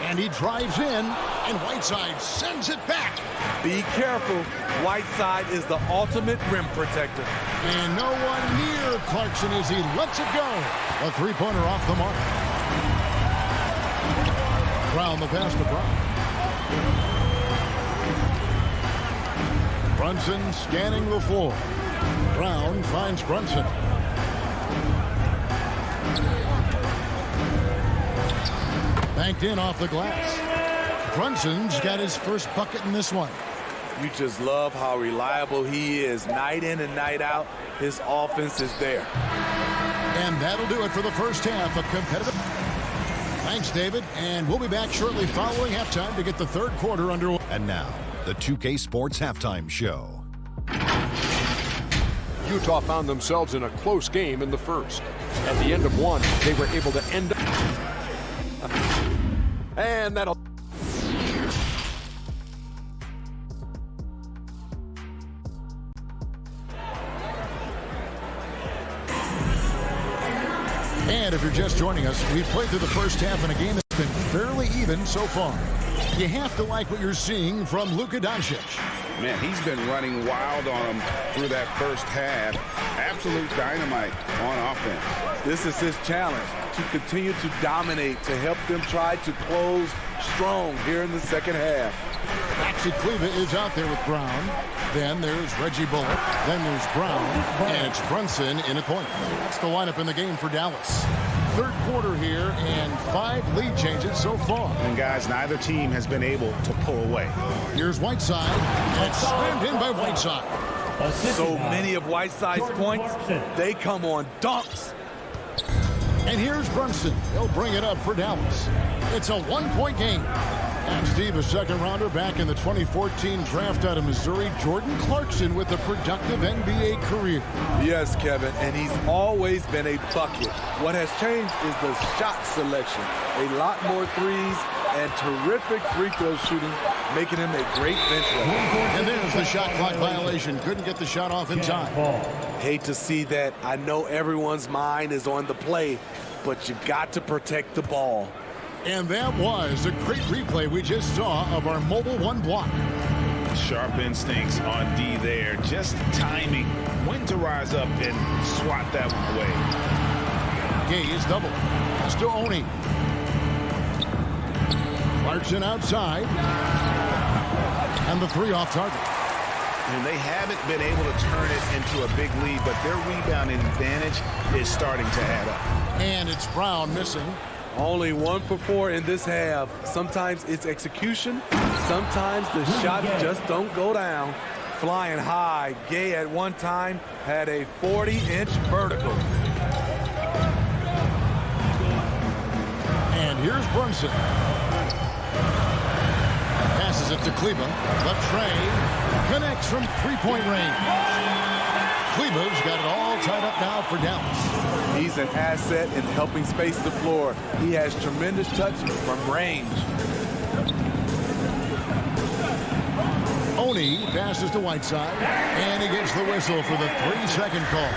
G: And he drives in, and Whiteside sends it back.
O: Be careful. Whiteside is the ultimate rim protector.
G: And no one near Clarkson as he lets it go. A three-pointer off the mark. Brown the pass to Brown. Brunson scanning the floor. Brown finds Brunson. Banked in off the glass. Brunson's got his first bucket in this one.
O: You just love how reliable he is. Night in and night out, his offense is there.
G: And that'll do it for the first half of competitive. Thanks, David. And we'll be back shortly following halftime to get the third quarter underway.
E: And now, the 2K Sports Halftime Show.
F: Utah found themselves in a close game in the first. At the end of one, they were able to end up. And that'll...
G: And if you're just joining us, we've played through the first half in a game that's been fairly even so far. You have to like what you're seeing from Luka Doncic.
I: Man, he's been running wild on him through that first half. Absolute dynamite on offense.
O: This is his challenge, to continue to dominate, to help them try to close strong here in the second half.
G: Maxi Kleber is out there with Brown. Then there's Reggie Bullock. Then there's Brown. And it's Brunson in at point. That's the lineup in the game for Dallas. Third quarter here and 5 lead changes so far.
I: And guys, neither team has been able to pull away.
G: Here's Whiteside. And slammed in by Whiteside.
O: So many of Whiteside's points, they come on dunks.
G: And here's Brunson. He'll bring it up for Dallas. It's a 1-point game. And Steve, a second rounder back in the 2014 draft out of Missouri, Jordan Clarkson with a productive NBA career.
O: Yes, Kevin, and he's always been a bucket. What has changed is the shot selection. A lot more threes and terrific free throw shooting, making him a great bench player.
G: And there's the shot clock violation. Couldn't get the shot off in time.
O: Hate to see that. I know everyone's mind is on the play, but you got to protect the ball.
G: And that was a great replay we just saw of our Mobile One block.
I: Sharp instincts on D there. Just timing when to rise up and swat that one away.
G: Gay is double. Pass to Oni. Clarkson outside. And the 3 off target.
I: And they haven't been able to turn it into a big lead, but their rebounding advantage is starting to add up.
G: And it's Brown missing.
O: Only 1 for 4 in this half. Sometimes it's execution. Sometimes the shots just don't go down. Flying high. Gay at one time had a 40-inch vertical.
G: And here's Brunson. Passes it to Kleba. Left Trey. Connects from 3-point range. Kleba's got it all tied up now for Dallas.
O: He's an asset in helping space the floor. He has tremendous touch from range.
G: Oni passes to Whiteside, and he gets the whistle for the 3-second call.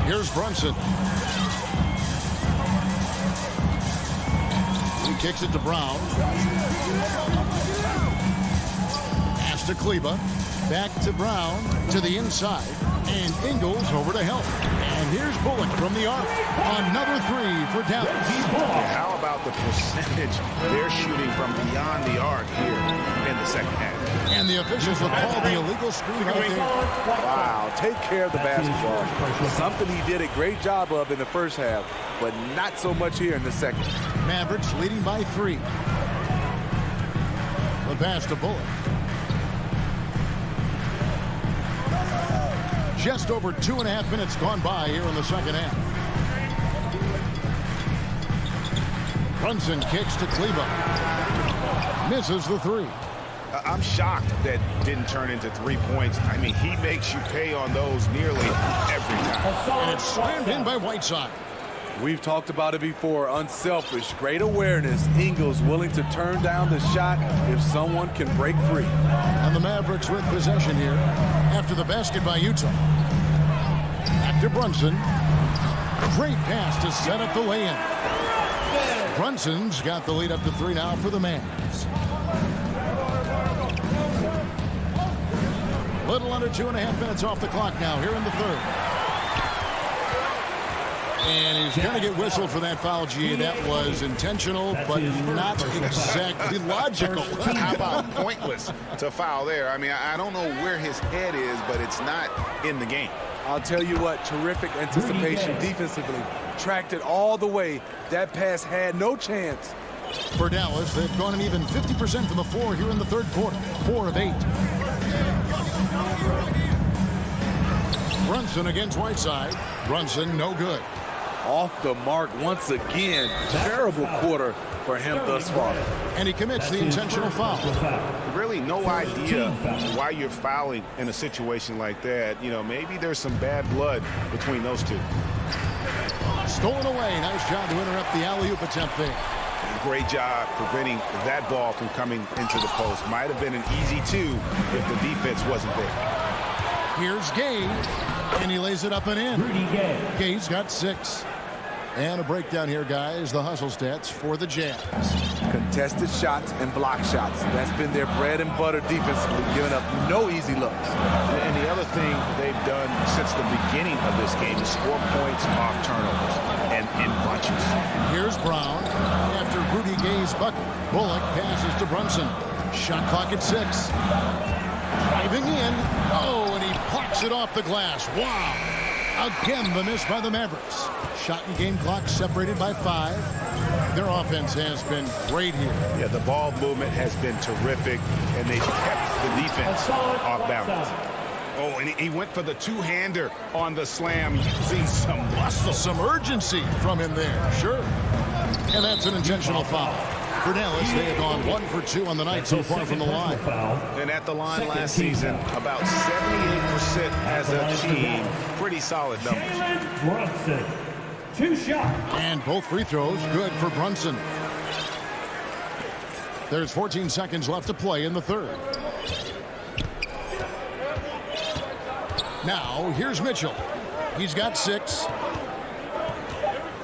G: Here's Brunson. He kicks it to Brown. Pass to Kleba. Back to Brown to the inside. And Ingles over to help. And here's Bullock from the arc. Another 3 for Dallas.
I: How about the percentage they're shooting from beyond the arc here in the second half?
G: And the officials have called the illegal screen right there.
O: Wow, take care of the basketball. Something he did a great job of in the first half, but not so much here in the second.
G: Mavericks leading by 3. The pass to Bullock. Just over 2.5 minutes gone by here in the second half. Brunson kicks to Kleba. Misses the 3.
I: I'm shocked that didn't turn into 3 points. I mean, he makes you pay on those nearly every time.
G: And it's slammed in by Whiteside.
O: We've talked about it before. Unselfish, great awareness. Ingles willing to turn down the shot if someone can break free.
G: And the Mavericks with possession here after the basket by Utah. Back to Brunson. Great pass to set up the lay-in. Brunson's got the lead up to 3 now for the Mavs. Little under 2.5 minutes off the clock now here in the third. And he's going to get whistled for that foul, G. That was intentional, but not exactly logical.
I: How about pointless to foul there? I mean, I don't know where his head is, but it's not in the game.
O: I'll tell you what, terrific anticipation defensively. Tracked it all the way. That pass had no chance.
G: For Dallas, they've gone an even 50% from the floor here in the third quarter. 4 of 8. Brunson against Whiteside. Brunson, no good.
O: Off the mark once again. Terrible quarter for him thus far.
G: And he commits the intentional foul.
I: Really no idea why you're fouling in a situation like that. You know, maybe there's some bad blood between those two.
G: Stolen away. Nice job to interrupt the alley-oop attempt there.
I: Great job preventing that ball from coming into the post. Might have been an easy 2 if the defense wasn't there.
G: Here's Gay, and he lays it up and in. Gay's got 6. And a breakdown here, guys. The hustle stats for the Jazz.
O: Contested shots and block shots. That's been their bread and butter defensively, giving up no easy looks.
I: And the other thing they've done since the beginning of this game is score points off turnovers and in bunches.
G: Here's Brown. After Rudy Gay's bucket, Bullock passes to Brunson. Shot clock at 6. Driving in. Oh, and he plucks it off the glass. Wow. Again, the miss by the Mavericks. Shot and game clock separated by 5. Their offense has been great here.
I: Yeah, the ball movement has been terrific, and they've kept the defense off balance. Oh, and he went for the two-hander on the slam, using some muscle.
G: Some urgency from him there, sure. And that's an intentional foul. For Dallas, they have gone 1 for 2 on the night so far from the line.
I: And at the line last season, about 78% as a team. Pretty solid numbers.
N: Brunson, 2 shots.
G: And both free throws good for Brunson. There's 14 seconds left to play in the third. Now, here's Mitchell. He's got 6.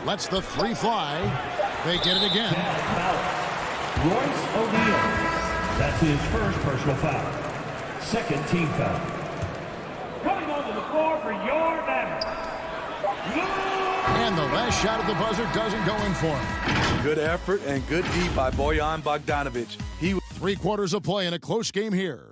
G: Lets the 3 fly. They get it again.
N: Royce O'Neal. That's his first personal foul. Second team foul. Coming onto the floor for your Mavericks.
G: And the last shot at the buzzer doesn't go in for him.
O: Good effort and good D by Bojan Bogdanovic.
G: 3 quarters of play in a close game here.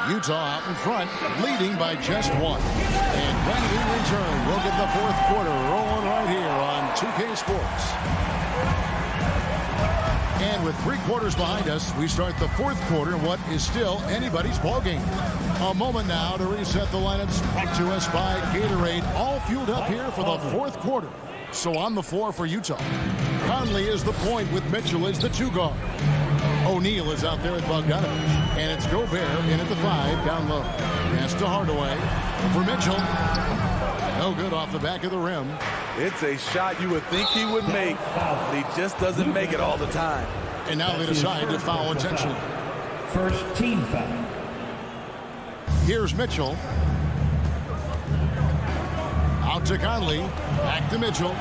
G: Utah out in front, leading by just 1. And when we return, we'll get the 4th quarter rolling right here on 2K Sports. And with 3 quarters behind us, we start the 4th quarter in what is still anybody's ballgame. A moment now to reset the lineups, brought to us by Gatorade, all fueled up here for the 4th quarter. So on the floor for Utah, Conley is the point with Mitchell as the 2 guard. O'Neal is out there at Bogdanovic, and it's Gobert in at the 5 down low. Pass to Hardaway for Mitchell. No good off the back of the rim.
O: It's a shot you would think he would make, but he just doesn't make it all the time.
G: And now they decide to foul intentionally.
N: First team foul.
G: Here's Mitchell. Out to Conley. Back to Mitchell.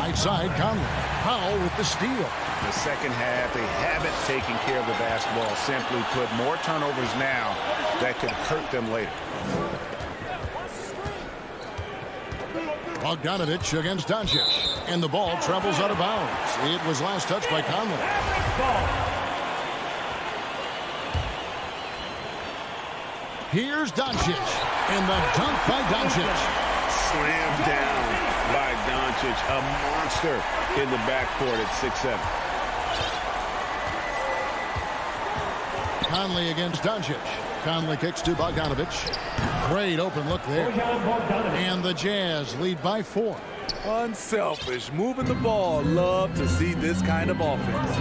G: Right side, Conley. Powell with the steal.
I: The second half, they haven't taken care of the basketball. Simply put, more turnovers now that could hurt them later.
G: Bogdanovic against Doncic. And the ball travels out of bounds. It was last touched by Conley. Here's Doncic. And the dunk by Doncic.
I: Slammed down by Doncic. A monster in the backcourt at 6'7".
G: Conley against Doncic. Conley kicks to Bogdanovic. Great open look there. And the Jazz lead by 4.
O: Unselfish, moving the ball. Love to see this kind of offense.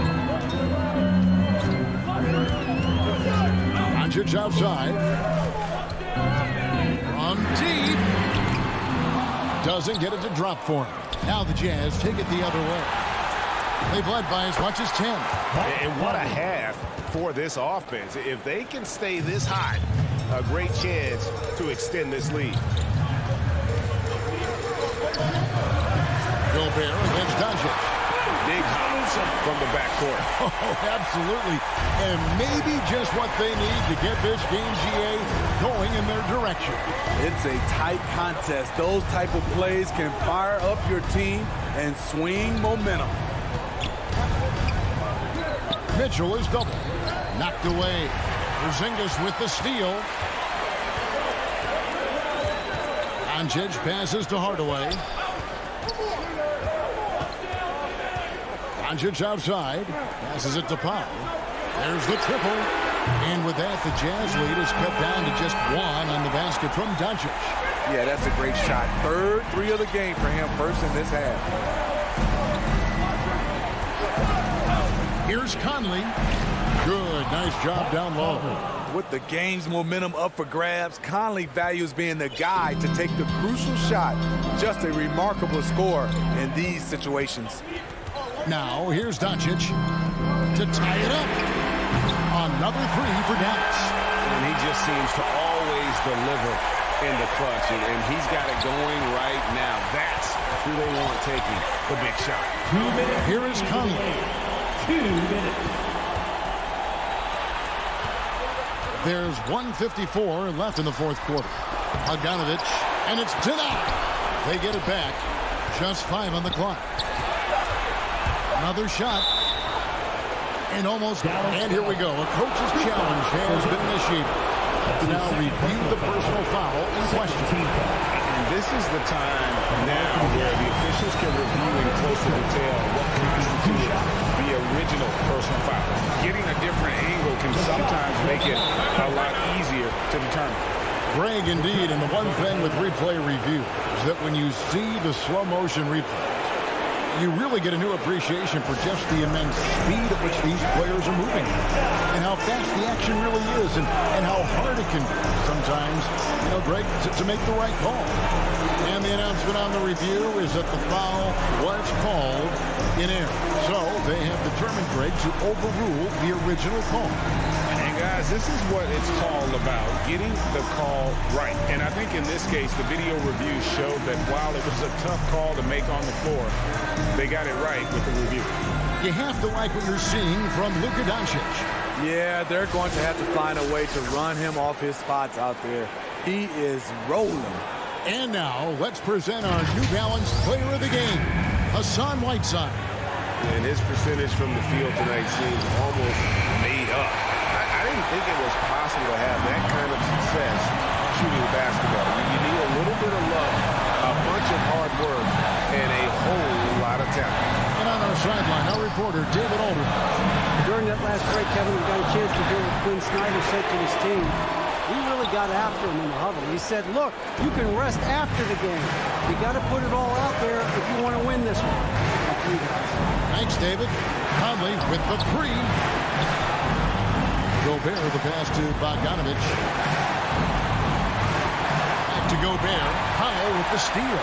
G: Doncic outside. From deep. Doesn't get it to drop for him. Now the Jazz take it the other way. They've led by as much as 10.
I: And what a half for this offense. If they can stay this hot, a great chance to extend this lead.
G: Gobert against Doncic.
I: Big hops from the backcourt.
G: Oh, absolutely. And maybe just what they need to get this game, GA, going in their direction.
O: It's a tight contest. Those type of plays can fire up your team and swing momentum.
G: Mitchell is double. Knocked away. Porzingis with the steal. Doncic passes to Hardaway. Doncic outside. Passes it to Powell. There's the triple. And with that, the Jazz lead is cut down to just 1 on the basket from Doncic.
O: Yeah, that's a great shot. Third 3 of the game for him, first in this half.
G: Here's Conley. Good, nice job down low.
O: With the game's momentum up for grabs, Conley values being the guy to take the crucial shot. Just a remarkable score in these situations.
G: Now, here's Doncic to tie it up. Another 3 for Dallas.
I: And he just seems to always deliver in the clutch. And he's got it going right now. That's who they want taking the big shot.
N: 2 minutes.
G: Here is Conley.
N: 2 minutes.
G: There's 1:54 left in the 4th quarter. Bogdanovic, and it's denied. They get it back. Just 5 on the clock. Another shot. And almost. And here we go. A coach's challenge has been initiated. Now review the personal foul in question.
I: And this is the time now where the officials can review in closer detail what constituted the original personal foul. Getting a different angle can sometimes make it a lot easier to determine.
G: Greg, indeed, and the one thing with replay review is that when you see the slow motion replay, you really get a new appreciation for just the immense speed at which these players are moving and how fast the action really is and how hard it can be sometimes, Greg, to make the right call. And the announcement on the review is that the foul was called in error. So they have determined, Greg, to overrule the original call.
I: And guys, Guys, this is what it's all about, getting the call right. And I think in this case, the video review showed that while it was a tough call to make on the floor, they got it right with the review.
G: You have to like what you're seeing from Luka Doncic.
O: Yeah, they're going to have to find a way to run him off his spots out there. He is rolling.
G: And now, let's present our New Balance player of the game, Hassan Whiteside.
L: And his percentage from the field tonight seems almost made up. I didn't think it was possible to have that kind of success shooting basketball. You need a little bit of luck, a bunch of hard work, and a whole lot of talent.
G: And on our sideline, our reporter, David Aldridge.
K: During that last break, Kevin, we got a chance to hear what Quinn Snyder said to his team. He really got after him in the huddle. He said, look, you can rest after the game. You got to put it all out there if you want to win this one.
G: Thanks, David. Conley with the three. Gobert, the pass to Bogdanovich. Back to Gobert. Powell with the steal.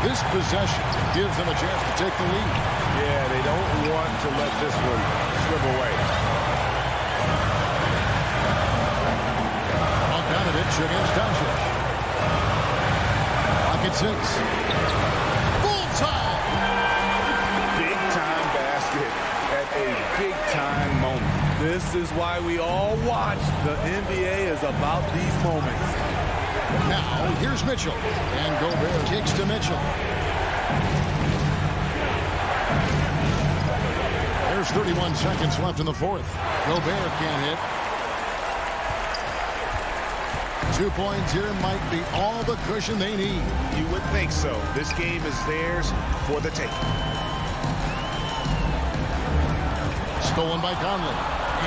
G: This possession gives them a chance to take the lead.
L: Yeah, they don't want to let this one slip away.
G: Bogdanovich against Doncic. Pocket 6. Full time.
L: Big time basket at a big time moment.
O: This is why we all watch. The NBA is about these moments.
G: Now, here's Mitchell. And Gobert kicks to Mitchell. There's 31 seconds left in the fourth. Gobert can't hit. 2 points here might be all the cushion they need.
I: You would think so. This game is theirs for the taking.
G: Stolen by Conley.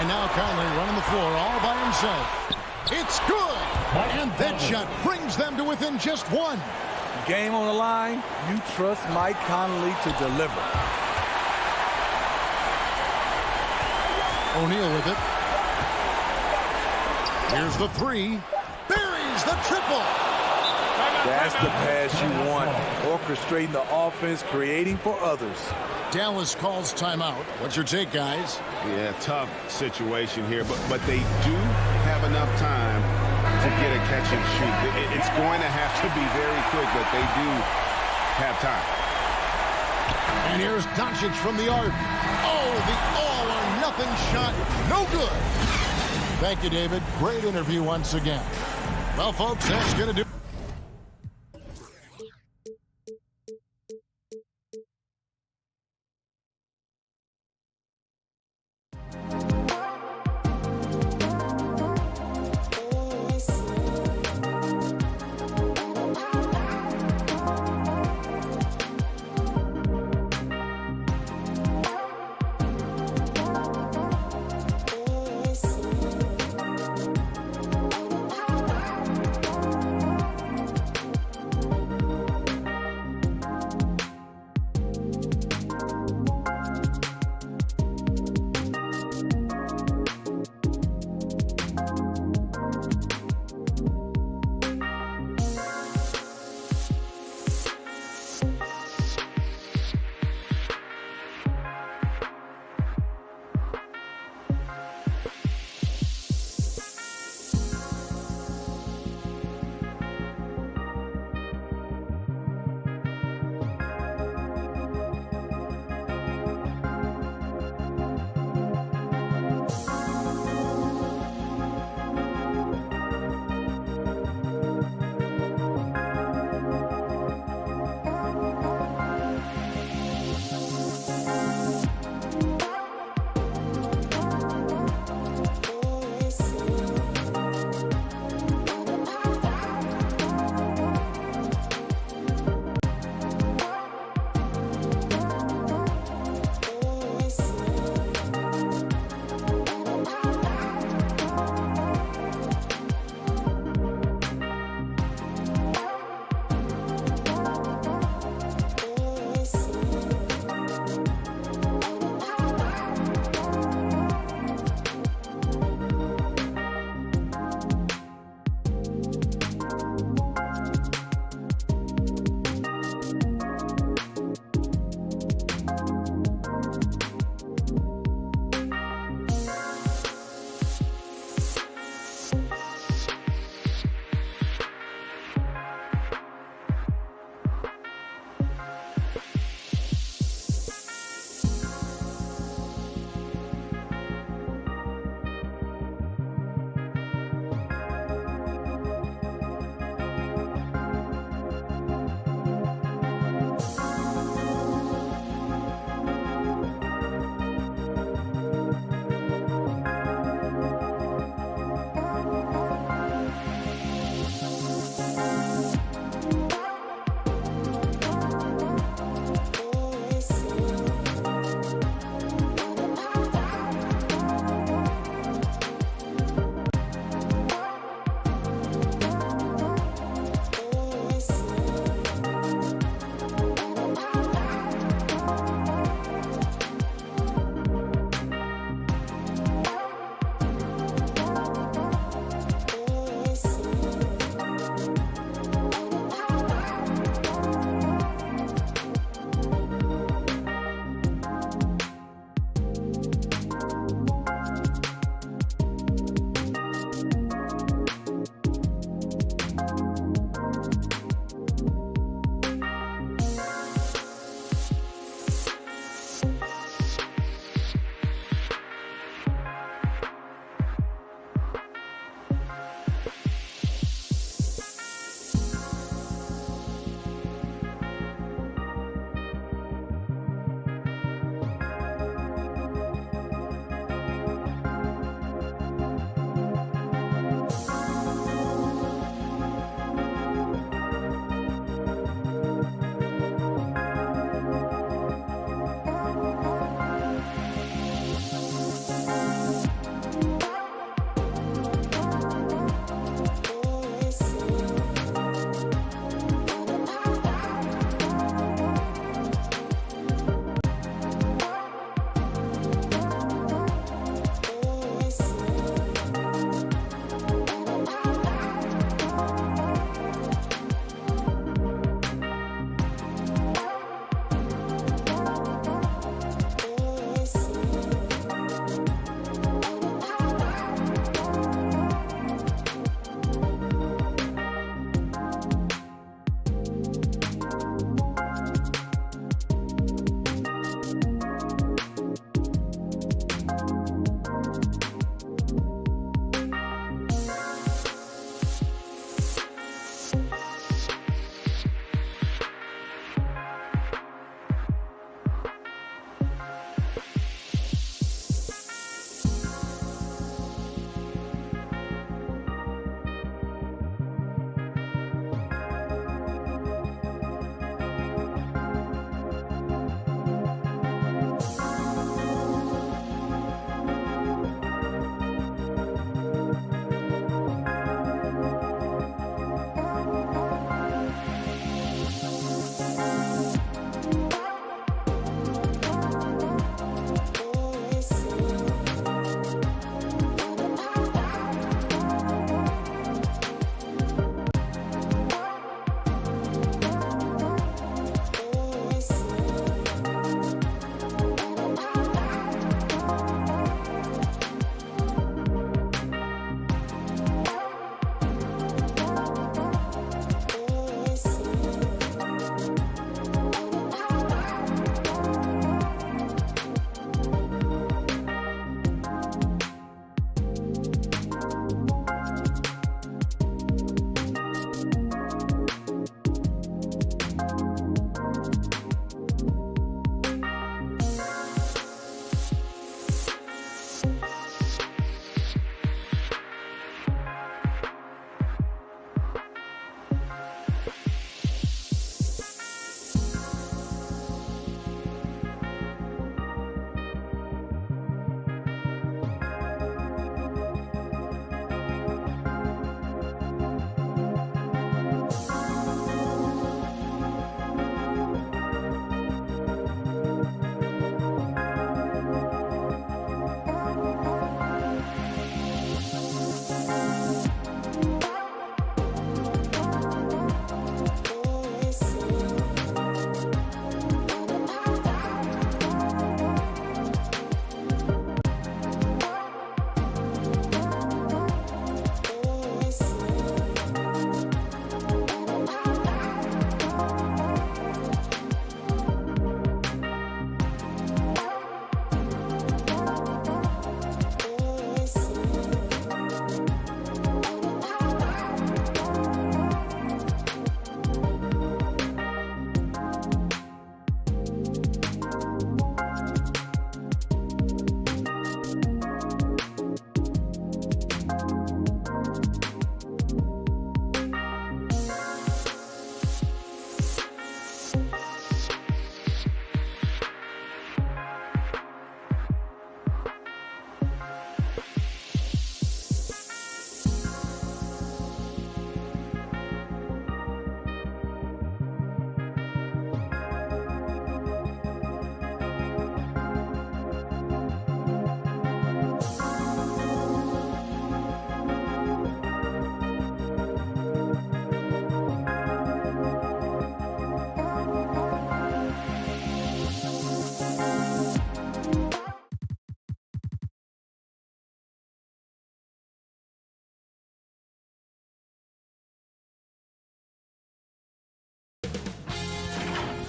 G: And now Conley running the floor all by himself. It's good. And that shot brings them to within just one.
O: Game on the line. You trust Mike Conley to deliver.
G: O'Neal with it. Here's the three. Buries the triple.
O: That's the pass you want. Orchestrating the offense, creating for others.
G: Dallas calls timeout. What's your take, guys?
L: Yeah, tough situation here, but they do have enough time to get a catch and shoot. It's going to have to be very quick, but they do have time.
G: And here's Doncic from the arc. Oh, the all-or-nothing shot. No good. Thank you, David. Great interview once again. Well, folks, that's going to do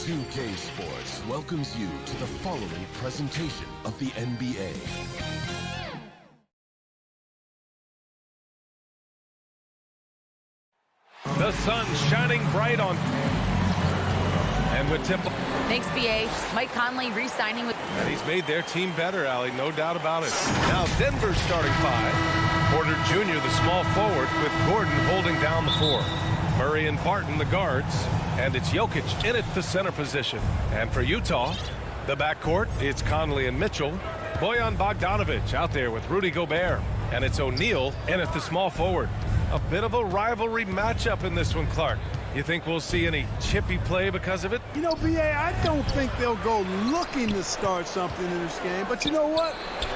P: 2K Sports welcomes you to the following presentation of the NBA.
A: The sun shining bright on. And with Temple.
Q: Thanks, BA. Mike Conley re-signing with.
A: And he's made their team better, Allie, no doubt about it. Now Denver's starting 5. Porter Jr., the small forward, with Gordon holding down the 4. Murray and Barton, the guards. And it's Jokic in at the center position. And for Utah, the backcourt, it's Conley and Mitchell. Bojan Bogdanovic out there with Rudy Gobert. And it's O'Neal in at the small forward. A bit of a rivalry matchup in this one, Clark. You think we'll see any chippy play because of it?
B: You know, B.A., I don't think they'll go looking to start something in this game. But you know what?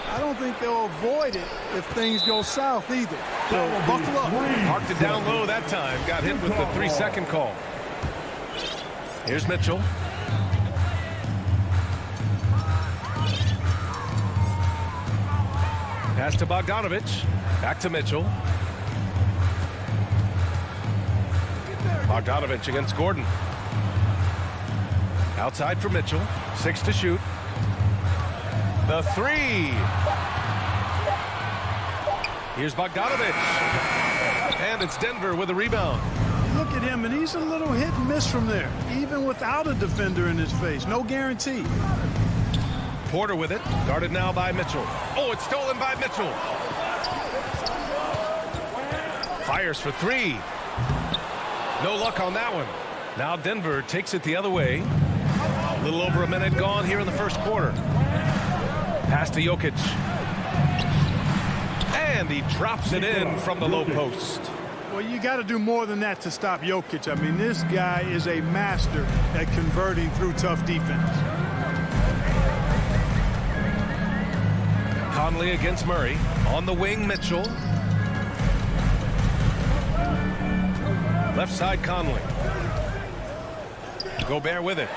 B: I don't think they'll avoid it if things go south either. So buckle up.
A: Parked it down low that time. Got hit with the 3-second call. Here's Mitchell. Pass to Bogdanovic. Back to Mitchell. Bogdanovic against Gordon. Outside for Mitchell. 6 to shoot. The 3. Here's Bogdanovic. And it's Denver with a rebound.
B: Look at him, and he's a little hit and miss from there, even without a defender in his face. No guarantee.
A: Porter with it. Guarded now by Mitchell. Oh, it's stolen by Mitchell. Fires for 3. No luck on that one. Now Denver takes it the other way. A little over a minute gone here in the first quarter. Pass to Jokic. And he drops it in from the low post.
B: Well, you got to do more than that to stop Jokic. I mean, this guy is a master at converting through tough defense.
A: Conley against Murray. On the wing, Mitchell. Left side, Conley. Gobert with it.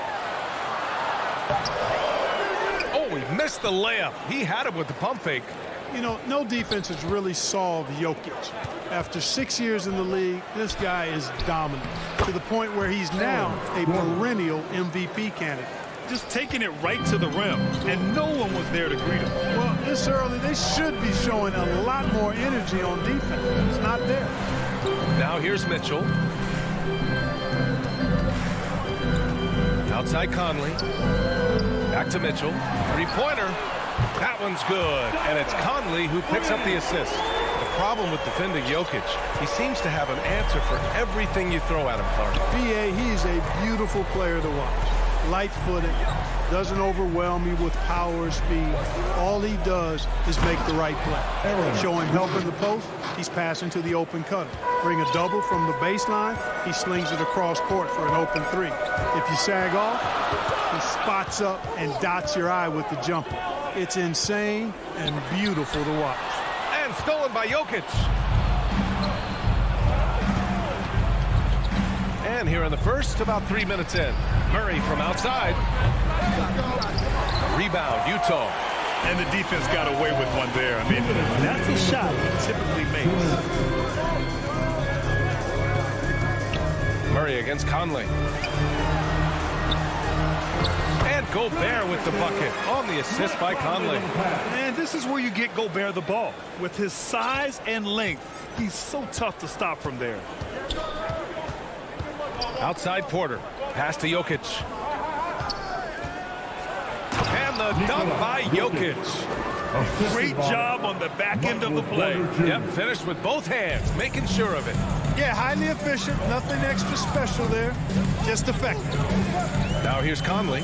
A: Oh, he missed the layup. He had him with the pump fake.
B: You know, no defense has really solved Jokic. After 6 years in the league, this guy is dominant to the point where he's now a perennial MVP candidate.
C: Just taking it right to the rim, and no one was there to greet him.
B: Well, this early, they should be showing a lot more energy on defense. It's not there.
A: Now here's Mitchell. Outside Conley. Back to Mitchell. 3-pointer. That one's good. And it's Conley who picks up the assist. The problem with defending Jokic, he seems to have an answer for everything you throw at him, Clark.
B: B.A., he's a beautiful player to watch. Light-footed, doesn't overwhelm you with power or speed. All he does is make the right play. Show him help in the post, he's passing to the open cutter. Bring a double from the baseline, he slings it across court for an open 3. If you sag off, he spots up and dots your eye with the jumper. It's insane and beautiful to watch.
A: And stolen by Jokic. And here in the first, about 3 minutes in. Murray from outside. Rebound, Utah.
C: And the defense got away with one there. I mean, that's a shot he typically makes.
A: Murray against Conley. And Gobert with the bucket on the assist by Conley.
C: And this is where you get Gobert the ball. With his size and length, he's so tough to stop from there.
A: Outside Porter. Pass to Jokic. And the dunk by Jokic.
C: Great job on the back end of the play.
A: Yep, finished with both hands, making sure of it.
B: Yeah, highly efficient. Nothing extra special there. Just effective.
A: Now here's Conley.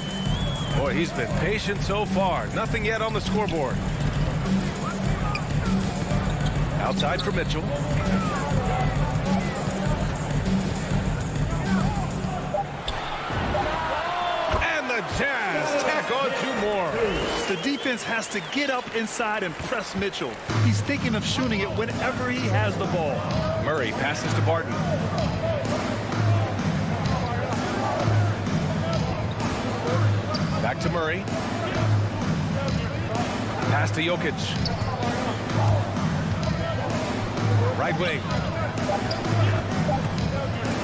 A: Boy, he's been patient so far. Nothing yet on the scoreboard. Outside for Mitchell. Jazz tack on 2 more.
C: The defense has to get up inside and press Mitchell. He's thinking of shooting it whenever he has the ball.
A: Murray passes to Barton. Back to Murray. Pass to Jokic. Right wing.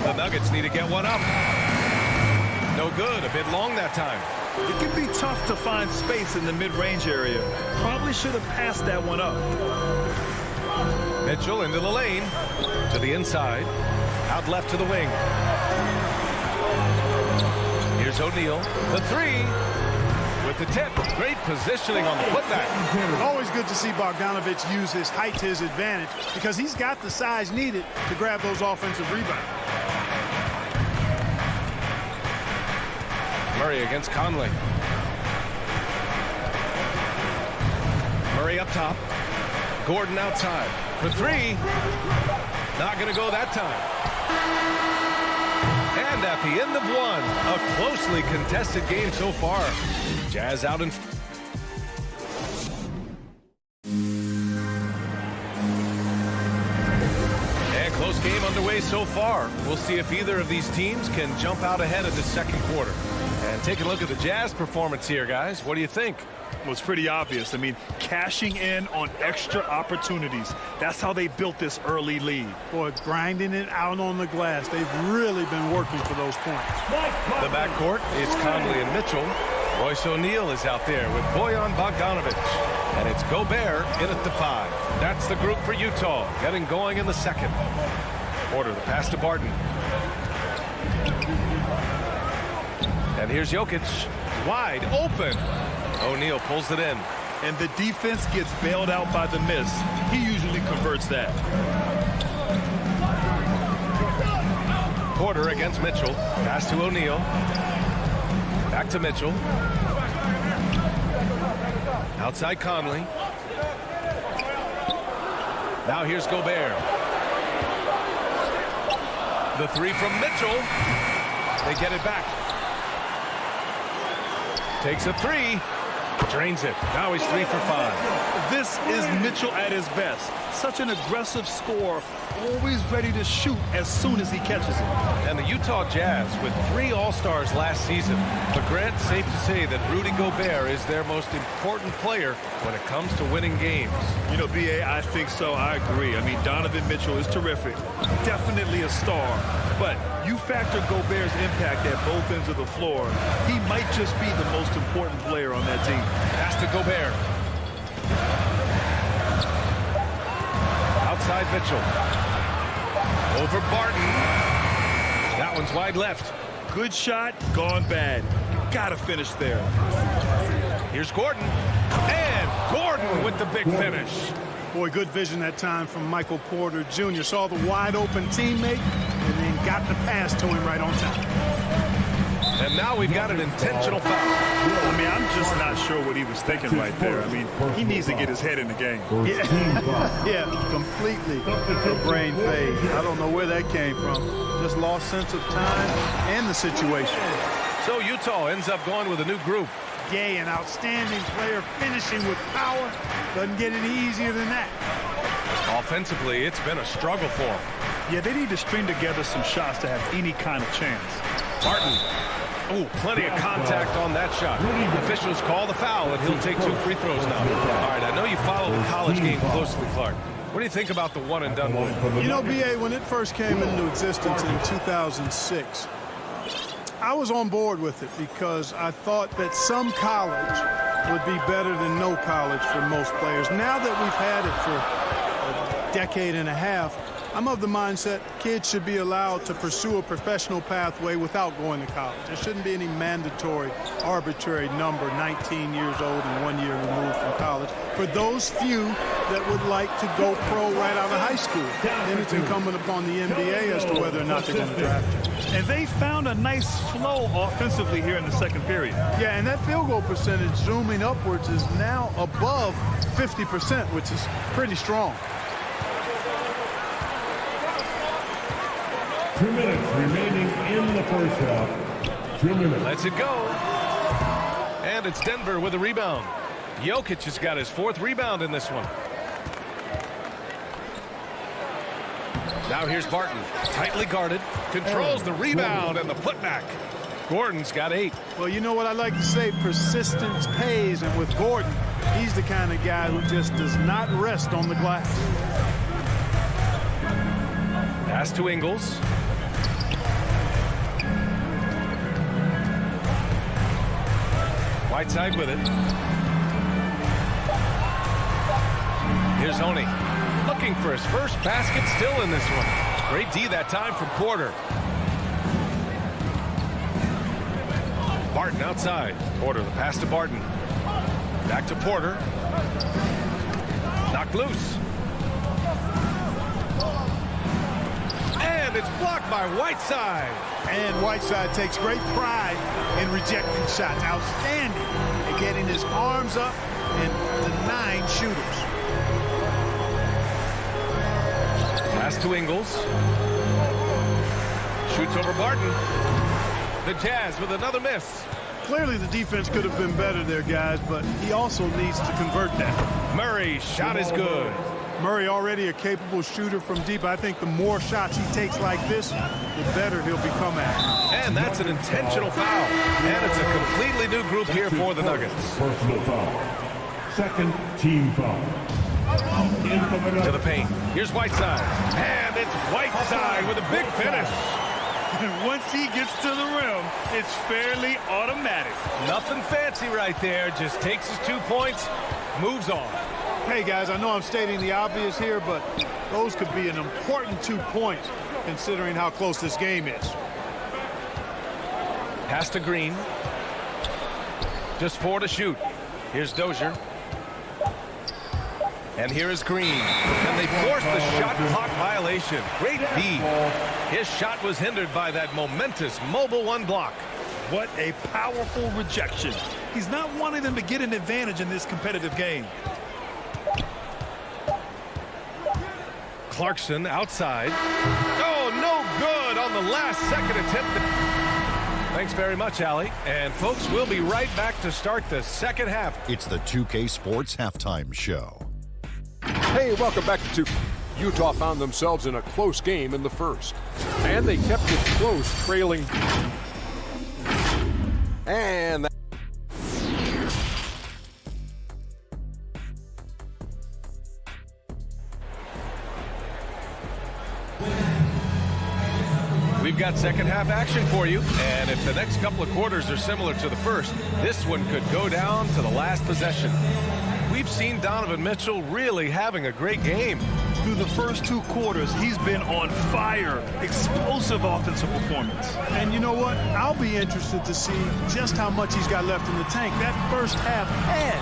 A: The Nuggets need to get one up. No good. A bit long that time.
C: It can be tough to find space in the mid-range area. Probably should have passed that one up.
A: Mitchell into the lane. To the inside. Out left to the wing. Here's O'Neal. The three. With the tip. Great positioning on the putback.
B: Always good to see Bogdanovic use his height to his advantage because he's got the size needed to grab those offensive rebounds.
A: Murray against Conley. Murray up top. Gordon outside. For three. Not going to go that time. And at the end of one, a closely contested game so far. Jazz out in... And close game underway so far. We'll see if either of these teams can jump out ahead of the second quarter. And take a look at the Jazz performance here, guys. What do you think?
C: Well, it's pretty obvious. I mean, cashing in on extra opportunities. That's how they built this early lead.
B: Boy, grinding it out on the glass. They've really been working for those points.
A: The backcourt is Conley and Mitchell. Royce O'Neal is out there with Bojan Bogdanovic. And it's Gobert in at the 5. That's the group for Utah, getting going in the second. Porter, the pass to Barton. And here's Jokic, wide open. O'Neal pulls it in.
C: And the defense gets bailed out by the miss. He usually converts that.
A: Porter against Mitchell. Pass to O'Neal. Back to Mitchell. Outside Conley. Now here's Gobert. The three from Mitchell. They get it back. Takes a three. Drains it. Now he's 3 for 5.
C: This is Mitchell at his best. Such an aggressive scorer, always ready to shoot as soon as he catches it.
A: And the Utah Jazz with 3 All-Stars last season. But Grant, safe to say that Rudy Gobert is their most important player when it comes to winning games.
C: You know, B.A., I think so. I agree. I mean, Donovan Mitchell is terrific. Definitely a star. But you factor Gobert's impact at both ends of the floor, he might just be the most important player on that team.
A: Pass to Gobert. Outside Mitchell. Over Barton. That one's wide left.
C: Good shot, gone bad. Gotta finish there.
A: Here's Gordon. And Gordon with the big finish.
B: Boy, good vision that time from Michael Porter Jr. Saw the wide open teammate and then got the pass to him right on time.
A: And now we've got an intentional foul.
C: I mean, I'm just not sure what he was thinking right there. I mean, he needs to get his head in the game.
B: Yeah, completely a brain phase. I don't know where that came from. Just lost sense of time and the situation.
A: So Utah ends up going with a new group.
B: Gay, an outstanding player, finishing with power. Doesn't get any easier than that.
A: Offensively, it's been a struggle for them.
C: Yeah, they need to string together some shots to have any kind of chance.
A: Barton. Oh, plenty of contact on that shot. Officials call the foul, and he'll take 2 free throws now. All right, I know you follow the college game closely, Clark. What do you think about the one-and-done rule?
B: You know, B.A., when it first came into existence in 2006, I was on board with it because I thought that some college would be better than no college for most players. Now that we've had it for a decade and a half, I'm of the mindset kids should be allowed to pursue a professional pathway without going to college. There shouldn't be any mandatory, arbitrary number, 19 years old and 1 year removed from college. For those few that would like to go pro right out of high school, then it's incumbent upon the NBA as to whether or not they're going to draft you.
C: And they found a nice flow offensively here in the second period.
B: Yeah, and that field goal percentage zooming upwards is now above 50%, which is pretty strong.
D: 2 minutes remaining in the first half. 2 minutes.
A: Lets it go. And it's Denver with a rebound. Jokic has got his 4th rebound in this one. Now here's Barton. Tightly guarded. Controls the rebound and the putback. Gordon's got 8.
B: Well, you know what I like to say? Persistence pays. And with Gordon, he's the kind of guy who just does not rest on the glass. Pass
A: to Ingles. Whiteside with it. Here's Honey. Looking for his first basket, still in this one. Great D that time from Porter. Barton outside. Porter, the pass to Barton. Back to Porter. Knocked loose. And it's blocked by Whiteside.
B: And Whiteside takes great pride in rejecting shots. Outstanding at getting his arms up and denying shooters.
A: Pass to Ingles. Shoots over Barton. The Jazz with another miss.
B: Clearly the defense could have been better there, guys, but he also needs to convert that.
A: Murray's shot is good.
B: Murray already a capable shooter from deep. I think the more shots he takes like this, the better he'll become at it.
A: And that's an intentional foul. And it's a completely new group here for the Nuggets.
D: Personal foul. Second team foul.
A: To the paint. Here's Whiteside. And it's Whiteside with a big finish.
C: And once he gets to the rim, it's fairly automatic.
A: Nothing fancy right there. Just takes his 2 points, moves on.
B: Hey, guys, I know I'm stating the obvious here, but those could be an important 2 points considering how close this game is.
A: Pass to Green. Just 4 to shoot. Here's Dozier. And here is Green. And they forced the shot clock violation. Great D. His shot was hindered by that momentous mobile 1 block.
C: What a powerful rejection. He's not wanting them to get an advantage in this competitive game.
A: Clarkson outside. Oh, no good on the last second attempt. Thanks very much, Allie. And folks, we'll be right back to start the second half.
E: It's the 2K Sports Halftime Show.
F: Hey, welcome back to 2K. Utah found themselves in a close game in the first. And they kept it close, trailing. And that
A: We've got second half action for you, and if the next couple of quarters are similar to the first, this one could go down to the last possession. We've seen Donovan Mitchell really having a great game.
C: Through the first 2 quarters, he's been on fire. Explosive offensive performance.
B: And you know what? I'll be interested to see just how much he's got left in the tank. That first half had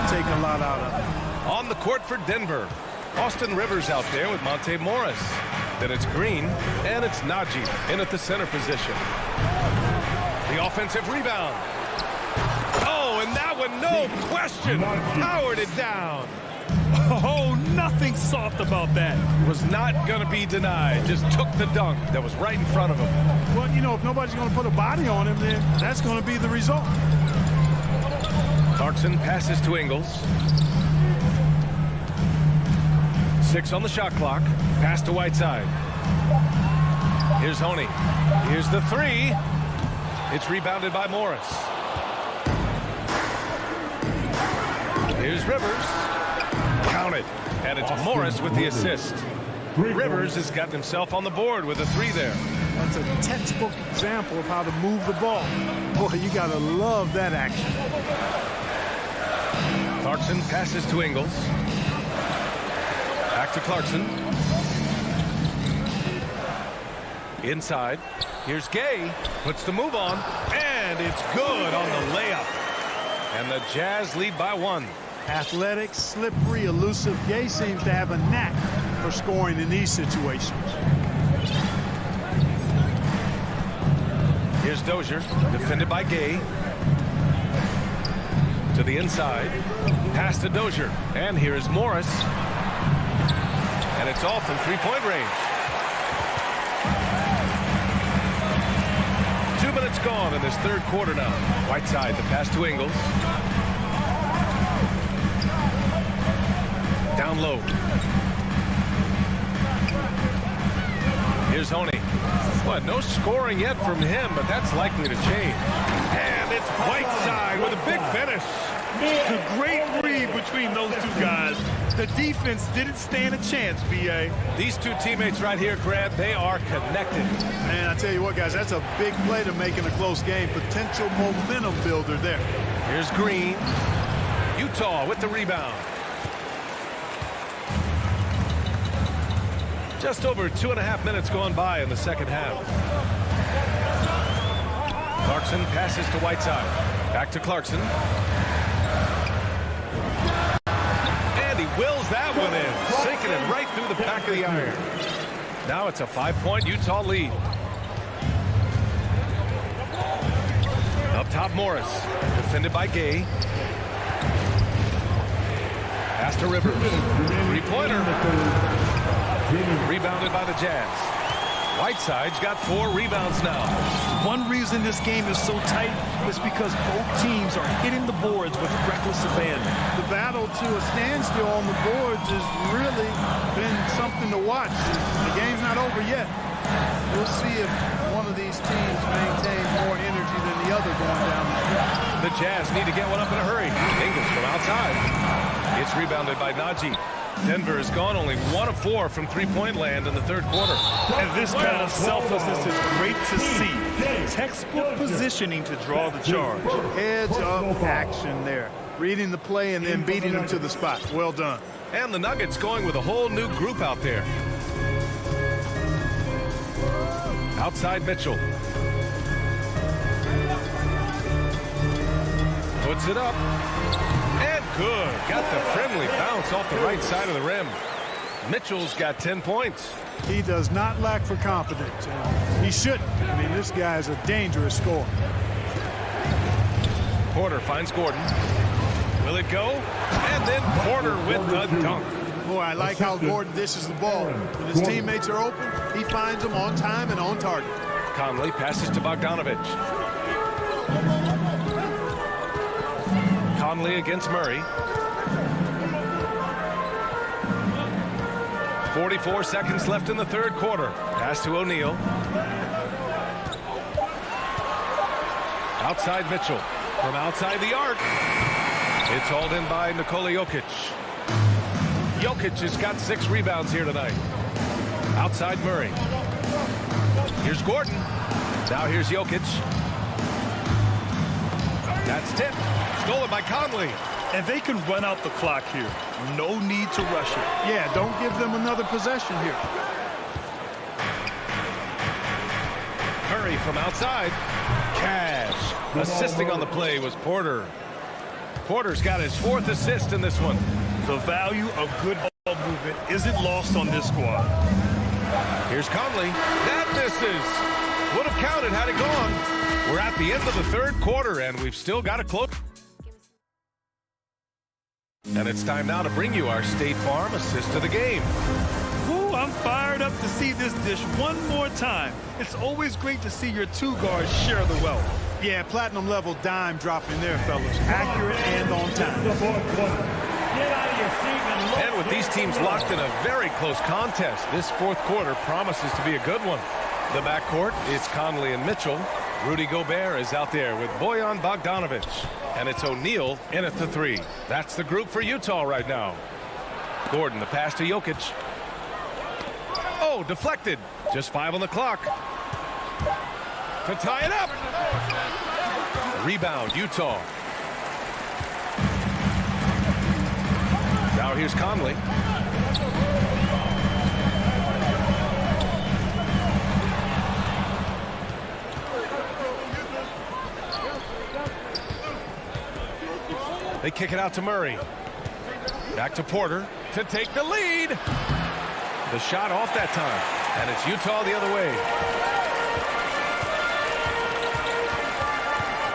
B: to take a lot out of it.
A: On the court for Denver, Austin Rivers out there with Monte Morris. Then it's Green, and it's Najee in at the center position. The offensive rebound. Oh, and that one, no question, powered it down.
C: Oh, nothing soft about that.
A: Was not going to be denied. Just took the dunk that was right in front of him.
B: Well, you know, if nobody's going to put a body on him, then that's going to be the result.
A: Clarkson passes to Ingles. 6 on the shot clock. Pass to Whiteside. Here's Honey. Here's the 3. It's rebounded by Morris. Here's Rivers. Counted. And it's Morris with the assist. Rivers has gotten himself on the board with a 3 there.
B: That's a textbook example of how to move the ball. Boy, you got to love that action.
A: Clarkson passes to Ingles. Back to Clarkson. Inside. Here's Gay. Puts the move on. And it's good on the layup. And the Jazz lead by 1.
B: Athletic, slippery, elusive. Gay seems to have a knack for scoring in these situations.
A: Here's Dozier. Defended by Gay. To the inside. Pass to Dozier. And here is Morris. And it's off from 3-point range. 2 minutes gone in this third quarter now. Whiteside, the pass to Ingles. Down low. Here's Honey. What, no scoring yet from him, but that's likely to change. And it's Whiteside with a big finish.
C: A great read between those 2 guys. The defense didn't stand a chance, B.A.
A: These 2 teammates right here, Grant, they are connected.
B: Man, I tell you what, guys, that's a big play to make in a close game. Potential momentum builder there.
A: Here's Green. Utah with the rebound. Just over 2.5 minutes gone by in the second half. Clarkson passes to Whiteside. Back to Clarkson. And he wills that one in, sinking it right through the back of the iron. Now it's a 5-point Utah lead. Up top, Morris. Defended by Gay. Pass to Rivers. Three-pointer. Rebounded by the Jazz. Whiteside's got 4 rebounds now.
C: One reason this game is so tight is because both teams are hitting the boards with reckless abandon.
B: The battle to a standstill on the boards has really been something to watch. The game's not over yet. We'll see if one of these teams maintains more energy than the other going down the stretch.
A: The Jazz need to get one up in a hurry. Ingles from outside. It's rebounded by Najee. Denver has gone only 1 of 4 from three-point land in the third quarter.
C: And this kind of selflessness is great to see. Textbook positioning to draw the charge.
B: Heads-up action there. Reading the play and then beating them to the spot. Well done.
A: And the Nuggets going with a whole new group out there. Outside Mitchell. Puts it up. And good. Got the friendly bounce off the right side of the rim. Mitchell's got 10 points.
B: He does not lack for confidence. He shouldn't. I mean, this guy's a dangerous scorer.
A: Porter finds Gordon. Will it go? And then Porter with the dunk.
B: Boy, I like how Gordon dishes the ball. When his teammates are open, he finds them on time and on target.
A: Conley passes to Bogdanovich. Conley against Murray. 44 seconds left in the third quarter. Pass to O'Neal. Outside Mitchell. From outside the arc. It's hauled in by Nikola Jokic. Jokic has got 6 rebounds here tonight. Outside Murray. Here's Gordon. Now here's Jokic. That's tipped. Stolen by Conley.
C: And they can run out the clock here. No need to rush it.
B: Yeah, don't give them another possession here.
A: Murray from outside. Cash. Assisting on the play was Porter. Porter's got his 4th assist in this one.
C: The value of good ball movement isn't lost on this squad.
A: Here's Conley. That misses. Would have counted had it gone. We're at the end of the third quarter, and we've still got a close. And it's time now to bring you our State Farm assist of the game.
C: Ooh, I'm fired up to see this dish one more time. It's always great to see your 2 guards share the wealth.
B: Yeah, platinum level dime dropping there, fellas. Accurate and on time.
A: And with these teams locked in a very close contest, this fourth quarter promises to be a good one. The backcourt, it's Conley and Mitchell. Rudy Gobert is out there with Bojan Bogdanovich. And it's O'Neal in at the 3. That's the group for Utah right now. Gordon, the pass to Jokic. Oh, deflected. Just 5 on the clock. To tie it up. Rebound, Utah. Now here's Conley. They kick it out to Murray. Back to Porter to take the lead. The shot off that time. And it's Utah the other way.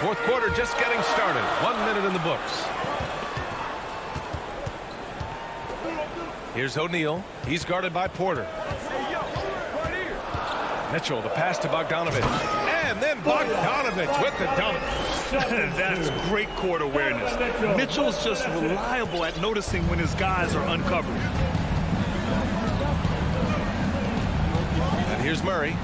A: Fourth quarter just getting started. 1 minute in the books. Here's O'Neal. He's guarded by Porter. Mitchell, the pass to Bogdanovich. And then Bogdanovich with the dunk.
C: That's great court awareness. Mitchell's just reliable at noticing when his guys are uncovered.
A: And here's Murray.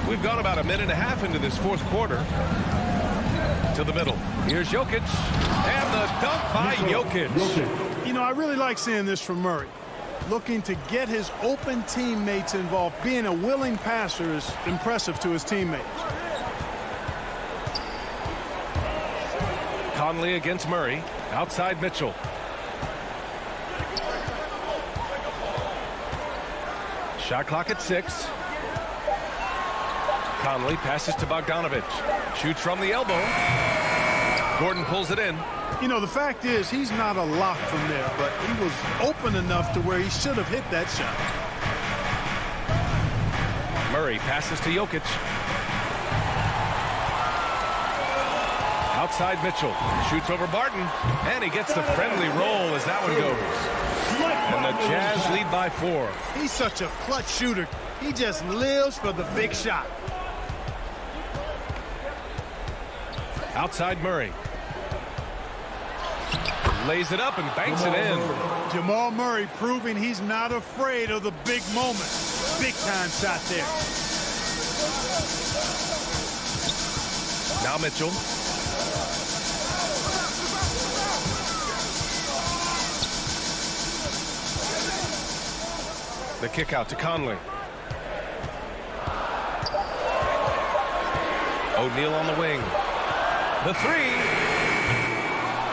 A: We've gone about 1.5 minutes into this fourth quarter. To the middle. Here's Jokic. And the dunk by Jokic.
B: You know, I really like seeing this from Murray. Looking to get his open teammates involved. Being a willing passer is impressive to his teammates.
A: Conley against Murray. Outside Mitchell. Shot clock at 6. Conley passes to Bogdanovic. Shoots from the elbow. Gordon pulls it in.
B: You know, the fact is he's not a lock from there, but he was open enough to where he should have hit that shot.
A: Murray passes to Jokic. Outside Mitchell. Shoots over Barton. And he gets the friendly roll as that one goes. And the Jazz lead by 4.
B: He's such a clutch shooter. He just lives for the big shot.
A: Outside Murray. Lays it up and banks it in.
B: Jamal Murray proving he's not afraid of the big moment. Big time shot there.
A: Now Mitchell. The kick out to Conley. O'Neal on the wing. The 3.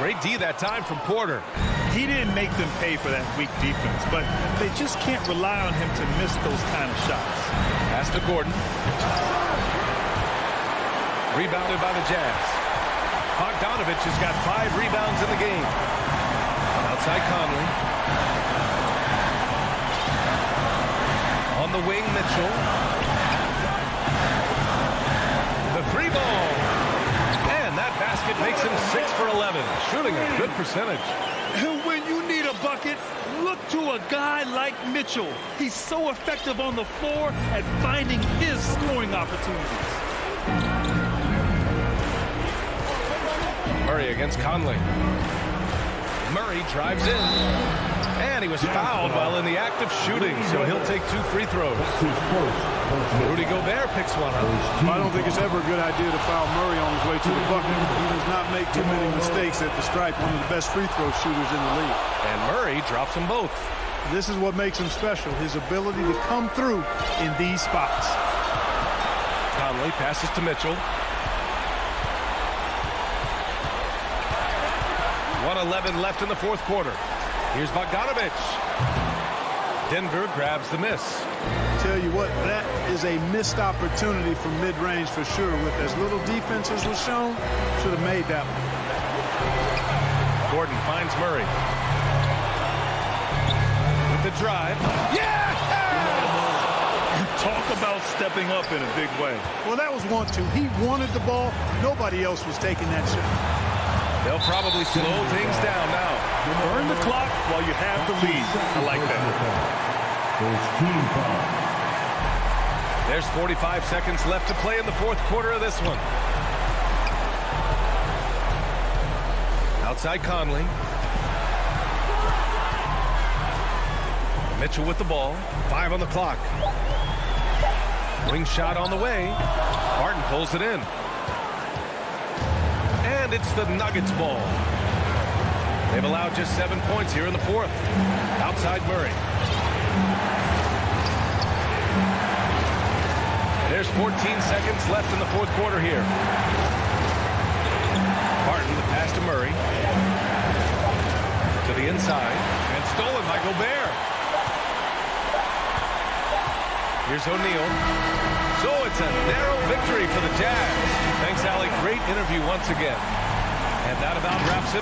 A: Great D that time from Porter.
C: He didn't make them pay for that weak defense, but they just can't rely on him to miss those kind of shots.
A: Pass to Gordon. Rebounded by the Jazz. Bogdanovic has got 5 rebounds in the game. Outside Conley. On the wing, Mitchell. The 3 ball. And that basket makes him 6 for 11. Shooting a good percentage.
C: And when you need a bucket, look to a guy like Mitchell. He's so effective on the floor at finding his scoring opportunities.
A: Murray against Conley. Murray drives in. And he was fouled while in the act of shooting, so he'll take 2 free throws. Rudy Gobert picks one up.
B: I don't think it's ever a good idea to foul Murray on his way to the bucket. He does not make too many mistakes at the stripe, one of the best free throw shooters in the league.
A: And Murray drops them both.
B: This is what makes him special, his ability to come through in these spots.
A: Conley passes to Mitchell. 1:11 left in the 4th quarter. Here's Bogdanovic. Denver grabs the miss.
B: Tell you what, that is a missed opportunity from mid-range for sure. With as little defense as was shown, should have made that one.
A: Gordon finds Murray. With the drive. Yeah!
C: Talk about stepping up in a big way.
B: Well, that was 1-2. He wanted the ball. Nobody else was taking that shot.
A: They'll probably slow things down now.
C: Burn the clock while you have the lead. I like that.
A: There's 45 seconds left to play in the 4th quarter of this one. Outside Conley. Mitchell with the ball. 5 on the clock. Wing shot on the way. Barton pulls it in. And it's the Nuggets ball. They've allowed just 7 points here in the 4th. Outside Murray. There's 14 seconds left in the 4th quarter here. Barton, the pass to Murray. To the inside. And stolen by Gobert. Here's O'Neal. So it's a narrow victory for the Jazz. Thanks, Allie. Great interview once again. And that about wraps it.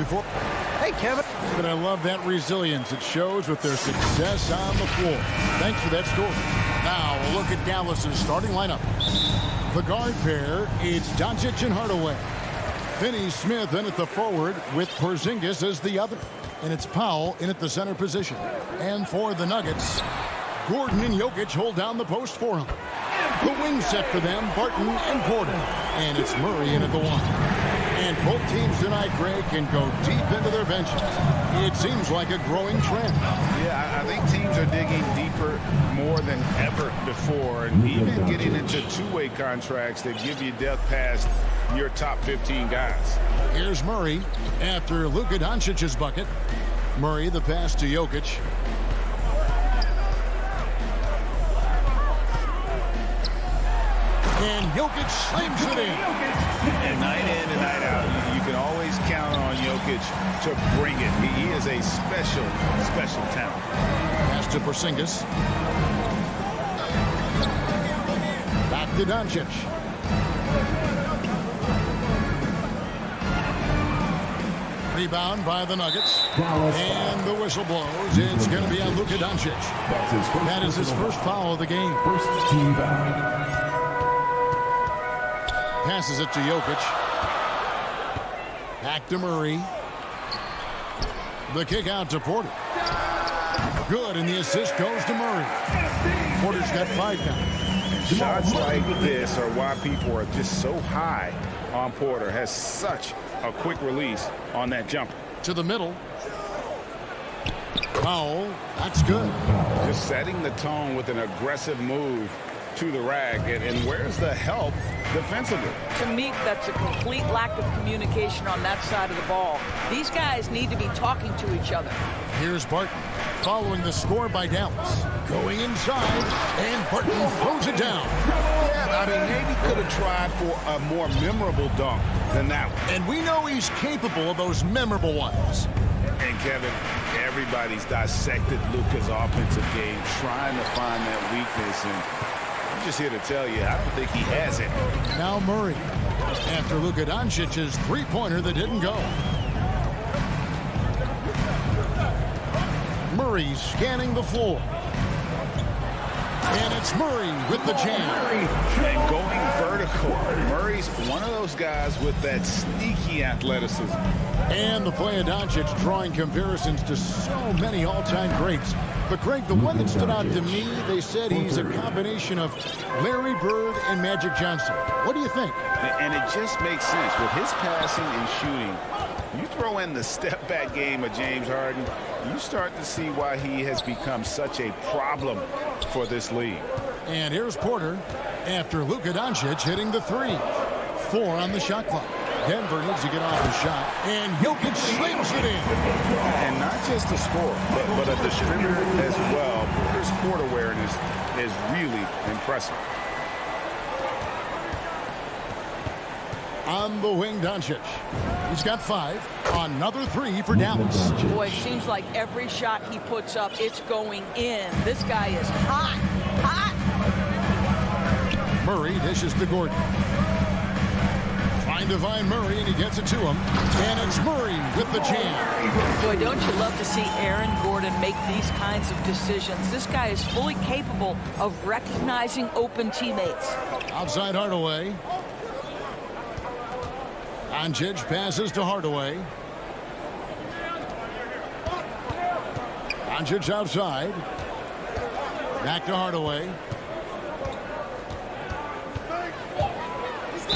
G: before.
K: Hey, Kevin.
G: But I love that resilience. It shows with their success on the floor. Thanks for that story. Now, a look at Dallas's starting lineup. The guard pair, it's Doncic and Hardaway. Finney-Smith in at the forward with Porzingis as the other. And it's Powell in at the center position. And for the Nuggets, Gordon and Jokic hold down the post for him. The wing set for them, Barton and Porter. And it's Murray in at the one. And both teams tonight, Greg, can go deep into their benches. It seems like a growing trend.
I: Yeah, I think teams are digging deeper more than ever before, and even getting into two-way contracts that give you depth past your top 15 guys.
G: Here's Murray after Luka Doncic's bucket. Murray, the pass to Jokic. And Jokic slams it in.
I: And night in and night out, you can always count on Jokic to bring it. He is a special, special talent.
G: Pass to Porzingis. Back to Doncic. Rebound by the Nuggets. And the whistle blows. It's going to be on Luka Doncic. That is his first foul of the game.
D: First team foul.
G: Passes it to Jokic. Back to Murray. The kick out to Porter. Good, and the assist goes to Murray. Porter's got 5 now.
I: Shots like this are why people are just so high on Porter. Has such a quick release on that jumper.
G: To the middle. Powell, that's good.
I: Just setting the tone with an aggressive move to the rack. And where's the help defensively?
H: To me, that's a complete lack of communication on that side of the ball. These guys need to be talking to each other.
G: Here's Barton following the score by Dallas. Going inside, and Barton throws it down.
I: Yeah, I mean, maybe could have tried for a more memorable dunk than that one.
G: And we know he's capable of those memorable ones.
I: And Kevin, everybody's dissected Luka's offensive game, trying to find that weakness, and I'm just here to tell you, I don't think he has it.
G: Now Murray, after Luka Doncic's three-pointer that didn't go. Murray scanning the floor. And it's Murray with the jam.
I: And going vertical. Murray's one of those guys with that sneaky athleticism.
G: And the play of Doncic drawing comparisons to so many all-time greats. But, Greg, the one that stood out to me, they said he's a combination of Larry Bird and Magic Johnson. What do you think?
I: And it just makes sense. With his passing and shooting, you throw in the step-back game of James Harden, you start to see why he has become such a problem for this league.
G: And here's Porter after Luka Doncic hitting the three. 4 on the shot clock. Denver needs to get off the shot. And Jokic slams it in.
I: And not just a scorer, but a distributor as well. Porter's court awareness is really impressive.
G: On the wing, Doncic. He's got 5. Another 3 for Dallas.
H: Boy, it seems like every shot he puts up, it's going in. This guy is hot. Hot.
G: Murray dishes to Gordon. Trying to find Murray, and he gets it to him. And it's Murray with the jam.
H: Boy, don't you love to see Aaron Gordon make these kinds of decisions? This guy is fully capable of recognizing open teammates.
G: Outside Hardaway. Doncic passes to Hardaway. Doncic outside. Back to Hardaway.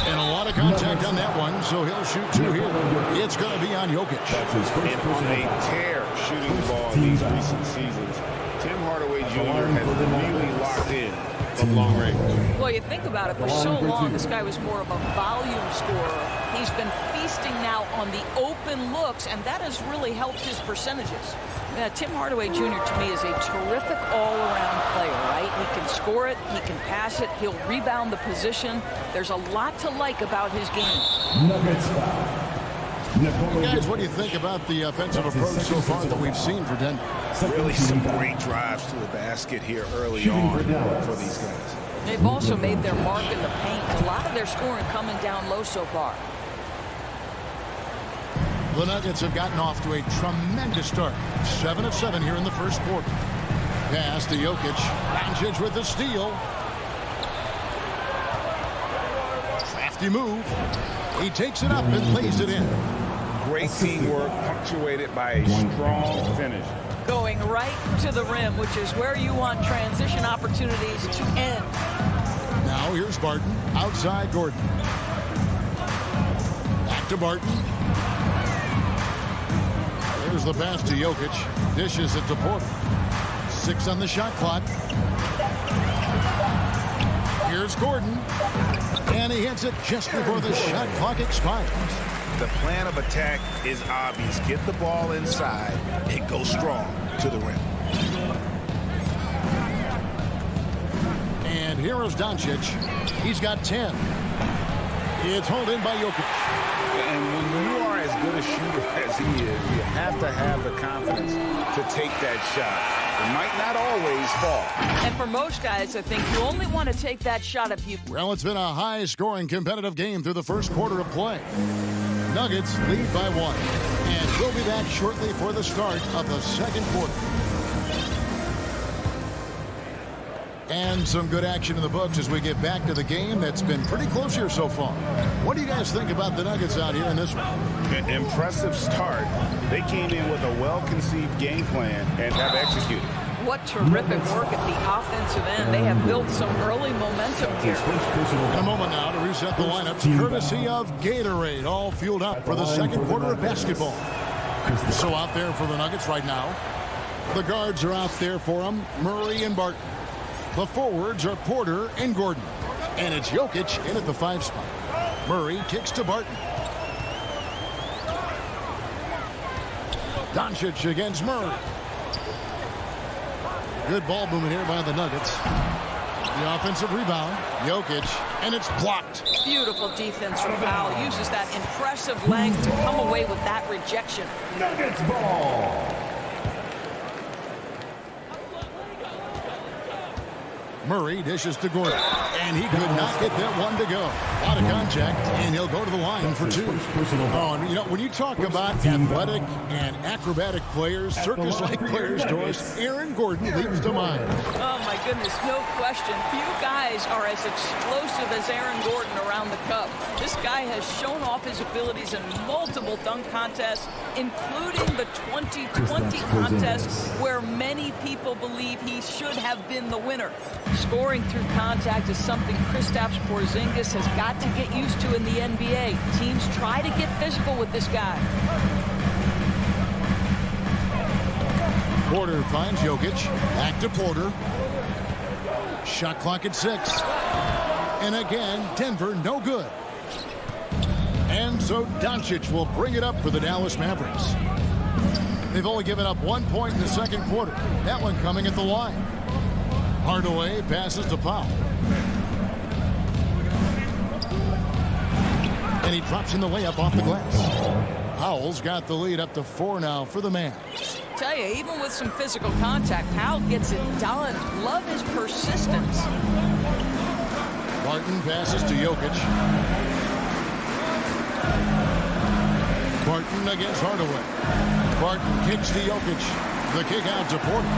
G: And a lot of contact on that one, so he'll shoot 2 here. It's going to be on Jokic.
I: And on a tear shooting the ball in these recent seasons, Tim Hardaway Jr. has really locked in from long range.
H: Well, you think about it, for so long, this guy was more of a volume scorer. He's been feasting now on the open looks, and that has really helped his percentages. Tim Hardaway Jr. to me is a terrific all-around player, right? He can score it, he can pass it, he'll rebound the position. There's a lot to like about his game.
G: Guys, what do you think about the offensive approach so far that we've seen for Denver?
I: Really some great drives to the basket here early on for these guys.
H: They've also made their mark in the paint. A lot of their scoring coming down low so far.
G: The Nuggets have gotten off to a tremendous start. 7 of 7 here in the first quarter. Pass to Jokic. Doncic with the steal. Crafty move. He takes it up and lays it in.
I: Great teamwork punctuated by a strong finish.
H: Going right to the rim, which is where you want transition opportunities to end.
G: Now here's Barton. Outside Gordon. Back to Barton. There's the pass to Jokic. Dishes it to Porter. 6 on the shot clock. Here's Gordon. And he hits it just before the shot clock expires.
I: The plan of attack is obvious. Get the ball inside and go strong to the rim.
G: And here is Doncic. He's got 10. It's hauled in by Jokic.
I: And when you are as good a shooter as he is, you have to have the confidence to take that shot. It might not always fall.
H: And for most guys, I think you only want to take that shot if you...
G: Well, it's been a high-scoring competitive game through the first quarter of play. Nuggets lead by 1. And we'll be back shortly for the start of the second quarter. And some good action in the books as we get back to the game that's been pretty close here so far. What do you guys think about the Nuggets out here in this one?
I: An impressive start. They came in with a well-conceived game plan and have executed.
H: What terrific work at the offensive end. They have built some early momentum here.
G: In a moment now to reset the lineups, courtesy of Gatorade, all fueled up for the second quarter of basketball. So out there for the Nuggets right now. The guards are out there for them, Murray and Barton. The forwards are Porter and Gordon. And it's Jokic in at the 5 spot. Murray kicks to Barton. Doncic against Murray. Good ball movement here by the Nuggets. The offensive rebound. Jokic. And it's blocked.
H: Beautiful defense from Powell. Uses that impressive length to come away with that rejection.
N: Nuggets ball.
G: Murray dishes to Gordon. And he could not get that one to go. Out of contact, and he'll go to the line for 2. Oh, and you know, when you talk about athletic and acrobatic players, circus-like players, Doris, Aaron Gordon leaps to mind.
H: Oh, my goodness, no question. Few guys are as explosive as Aaron Gordon around the cup. This guy has shown off his abilities in multiple dunk contests, including the 2020 contest, where many people believe he should have been the winner. Scoring through contact is something Kristaps Porzingis has got to get used to in the NBA. Teams try to get physical with this guy.
G: Porter finds Jokic. Back to Porter. Shot clock at 6. And again, Denver no good. And so Doncic will bring it up for the Dallas Mavericks. They've only given up 1 point in the second quarter. That one coming at the line. Hardaway passes to Powell. And he drops in the layup off the glass. Powell's got the lead up to 4 now for the Mavs.
H: Tell you, even with some physical contact, Powell gets it done. Love his persistence.
G: Barton passes to Jokic. Barton against Hardaway. Barton kicks to Jokic. The kick out to Porter.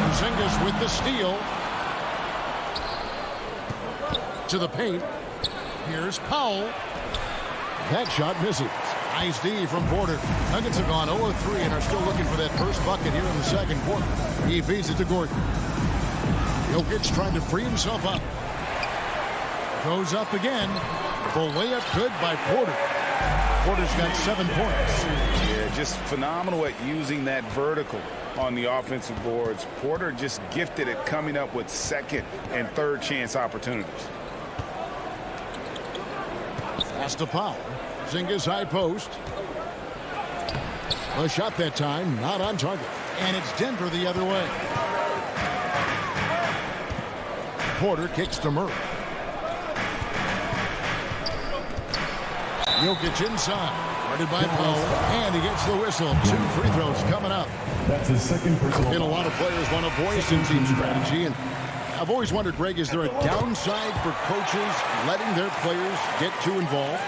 G: Porzingis with the steal. To the paint. Here's Powell. That shot misses. Nice D from Porter. Nuggets have gone 0-3 and are still looking for that first bucket here in the second quarter. He feeds it to Gordon. Jokic trying to free himself up. Goes up again. The layup good by Porter. Porter's got 7 points.
I: Yeah, just phenomenal at using that vertical on the offensive boards. Porter just gifted at coming up with second and third chance opportunities.
G: Pass to Powell. Porzingis high post. A shot that time, not on target. And it's Denver the other way. Porter kicks to Murray. Jokic inside. Guarded by Powell. And he gets the whistle. 2 free throws coming up.
D: That's his second personal.
G: And a lot of players want to voice in team strategy. And I've always wondered, Greg, is there a downside for coaches letting their players get too involved?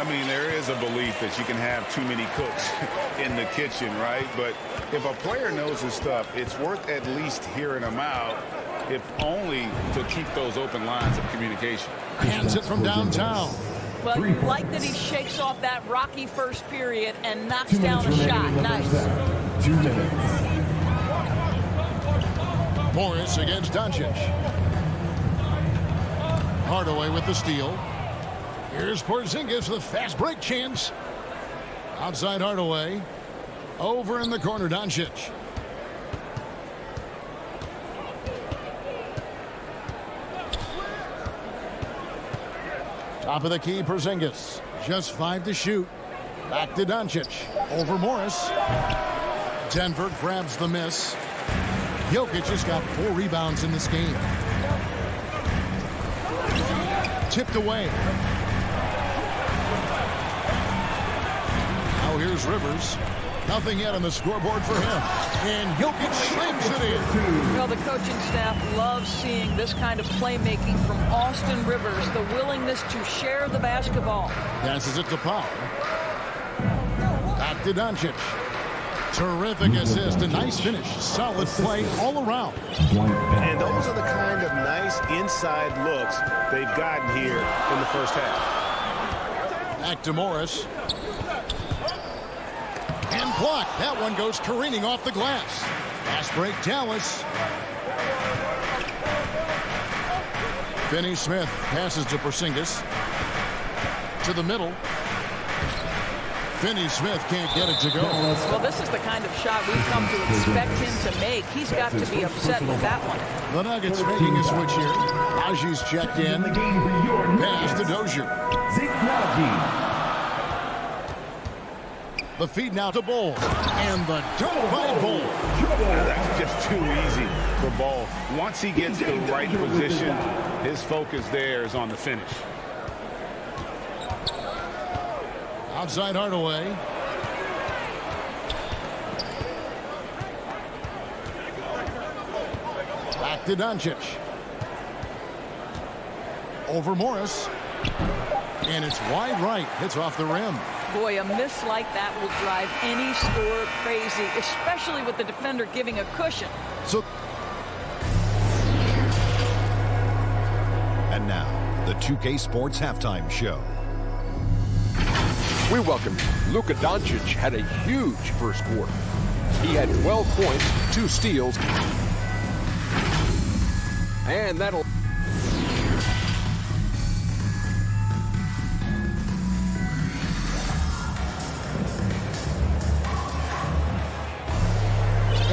I: I mean, there is a belief that you can have too many cooks in the kitchen, right? But if a player knows his stuff, it's worth at least hearing them out, if only to keep those open lines of communication.
G: Hands it from downtown.
H: Well, you like that he shakes off that rocky first period and knocks down a shot. Nice.
D: 2 minutes.
G: Morris against Doncic. Hardaway with the steal. Here's Porzingis with a fast break chance. Outside Hardaway. Over in the corner, Doncic. Top of the key, Porzingis. Just 5 to shoot. Back to Doncic. Over Morris. Denver grabs the miss. Jokic has got 4 rebounds in this game. Tipped away. Now here's Rivers. Nothing yet on the scoreboard for him. And Jokic slams it in.
H: Well, the coaching staff loves seeing this kind of playmaking from Austin Rivers, the willingness to share the basketball.
G: Passes it to Paul. Back to Doncic. Terrific assist, a nice finish. Solid play all around.
L: And those are the kind of nice inside looks they've gotten here in the first half.
G: Back to Morris. And blocked. That one goes careening off the glass. Fast break, Dallas. Finney-Smith passes to Porzingis. To the middle. Finney-Smith can't get it to go.
H: Well, this is the kind of shot we've come to expect him to make. He's got to be upset with that one.
G: The Nuggets making a switch here. Naji's checked in. Pass to Dozier. The feed now to Bol. And the double by Bol.
I: That's just too easy for Ball. Once he gets the right position, his focus there is on the finish.
G: Outside Hardaway. Back to Doncic. Over Morris. And it's wide right. It's off the rim.
H: Boy, a miss like that will drive any scorer crazy, especially with the defender giving a cushion.
G: So,
E: And now, the 2K Sports Halftime Show.
F: We welcome you. Luka Doncic had a huge first quarter. He had 12 points, 2 steals, and that'll...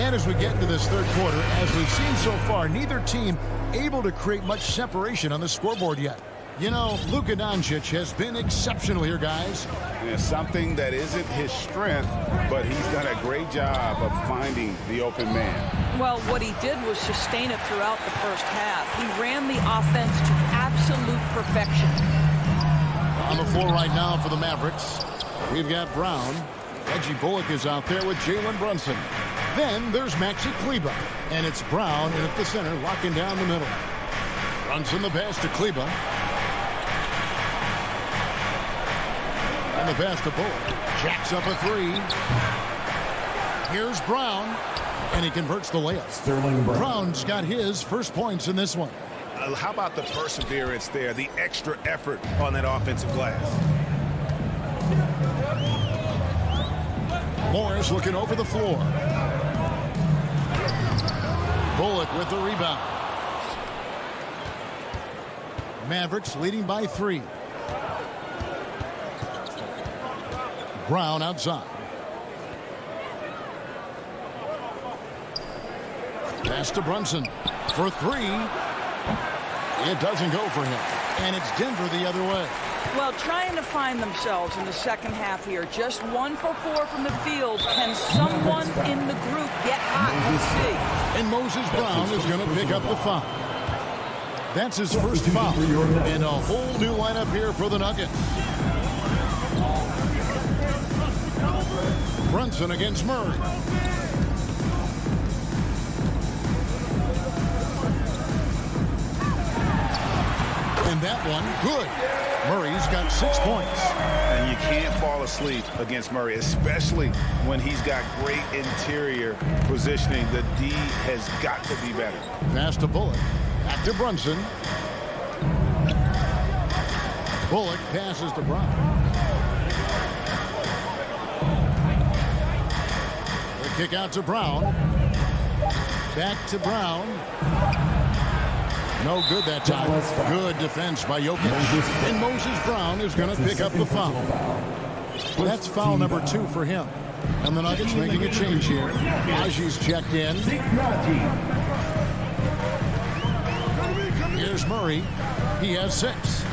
G: and as we get into this third quarter, as we've seen so far, neither team able to create much separation on the scoreboard yet. You know, Luka Doncic has been exceptional here, guys.
I: It's something that isn't his strength, but he's done a great job of finding the open man.
H: Well, what he did was sustain it throughout the first half. He ran the offense to absolute perfection.
G: On the floor right now for the Mavericks, we've got Brown. Reggie Bullock is out there with Jalen Brunson. Then there's Maxi Kleber, and it's Brown in at the center, locking down the middle. Brunson the pass to Kleber. And the pass to Bullock. Jacks up a 3. Here's Brown, and he converts the layup.
D: Sterling Brown.
G: Brown's got his first points in this one.
I: How about the perseverance there, the extra effort on that offensive glass?
G: Morris looking over the floor. Bullock with the rebound. Mavericks leading by 3. Brown outside. Pass to Brunson for 3. It doesn't go for him. And it's Denver the other way.
H: Well, trying to find themselves in the second half here. Just 1 for 4 from the field. Can someone in the group get hot? Let's see.
G: And Moses Brown is going to pick up the foul. That's his first foul. And a whole new lineup here for the Nuggets. Brunson against Murray. And that one, good. Murray's got 6 points.
I: And you can't fall asleep against Murray, especially when he's got great interior positioning. The D has got to be better.
G: Pass to Bullock. Back to Brunson. Bullock passes to Brown. The kick out to Brown. Back to Brown. No good that time. Good defense by Jokic. And Moses Brown is going to pick up the foul. That's foul number 2 for him. And the Nuggets making a change here. Naji's checked in. Here's Murray. He has 6.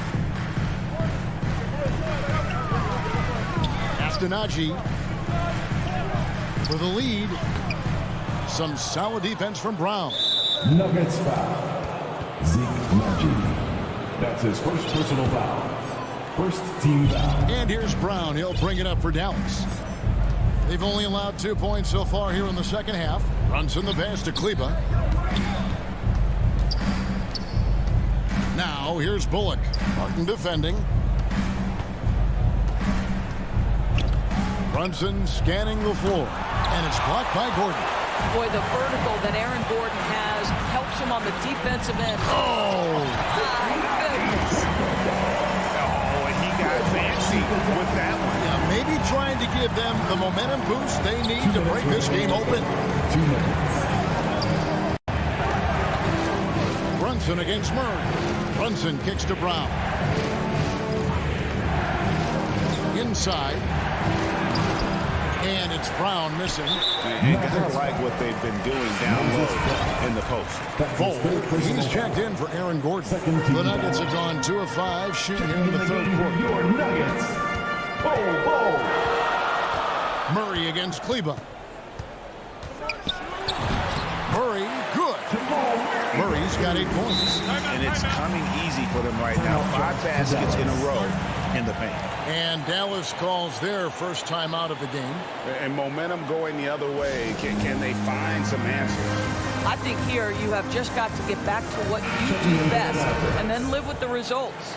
G: To Naji for the lead. Some solid defense from Brown.
D: Nuggets foul. Zeke Naji. That's his first personal foul. First team foul.
G: And here's Brown. He'll bring it up for Dallas. They've only allowed 2 points so far here in the second half. Runs in the pass to Kleber. Now here's Bullock. Martin defending. Brunson scanning the floor, and it's blocked by Gordon.
H: Boy, the vertical that Aaron Gordon has helps him on the defensive end.
G: Oh!
H: My goodness.
I: Oh, and he got fancy with that one.
G: Yeah, maybe trying to give them the momentum boost they need to break this game open.
D: 2 minutes.
G: Brunson against Murray. Brunson kicks to Brown. Inside. And it's Brown missing.
I: And kind of like what they've been doing down low in the post.
G: Fold. He's checked in for Aaron Gordon. The Nuggets have gone 2 of 5 shooting here in the third quarter.
D: Your Nuggets.
G: Murray against Kleber. Murray, good. Murray's got 8 points.
I: And it's coming easy for them right now. 5 baskets in a row in the paint.
G: And Dallas calls their first time out of the game.
I: And momentum going the other way. Can they find some answers?
H: I think here you have just got to get back to what you do best and then live with the results.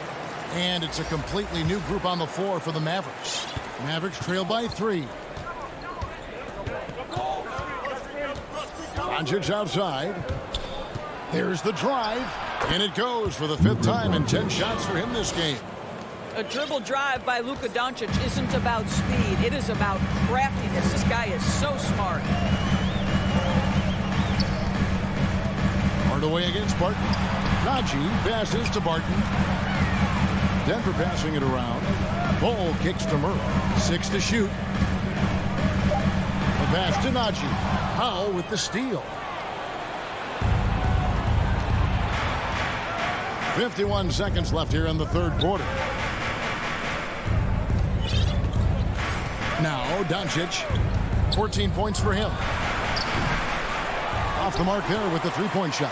G: And it's a completely new group on the floor for the Mavericks. Mavericks trail by 3. Doncic outside. There's the drive. And it goes for the 5th time and 10 shots for him this game.
H: A dribble drive by Luka Doncic isn't about speed. It is about craftiness. This guy is so smart.
G: Hardaway against Barton. Naji passes to Barton. Denver passing it around. Ball kicks to Murray. 6 to shoot. The pass to Naji. Powell with the steal. 51 seconds left here in the third quarter. Now, Doncic, 14 points for him. Off the mark there with the 3-point shot.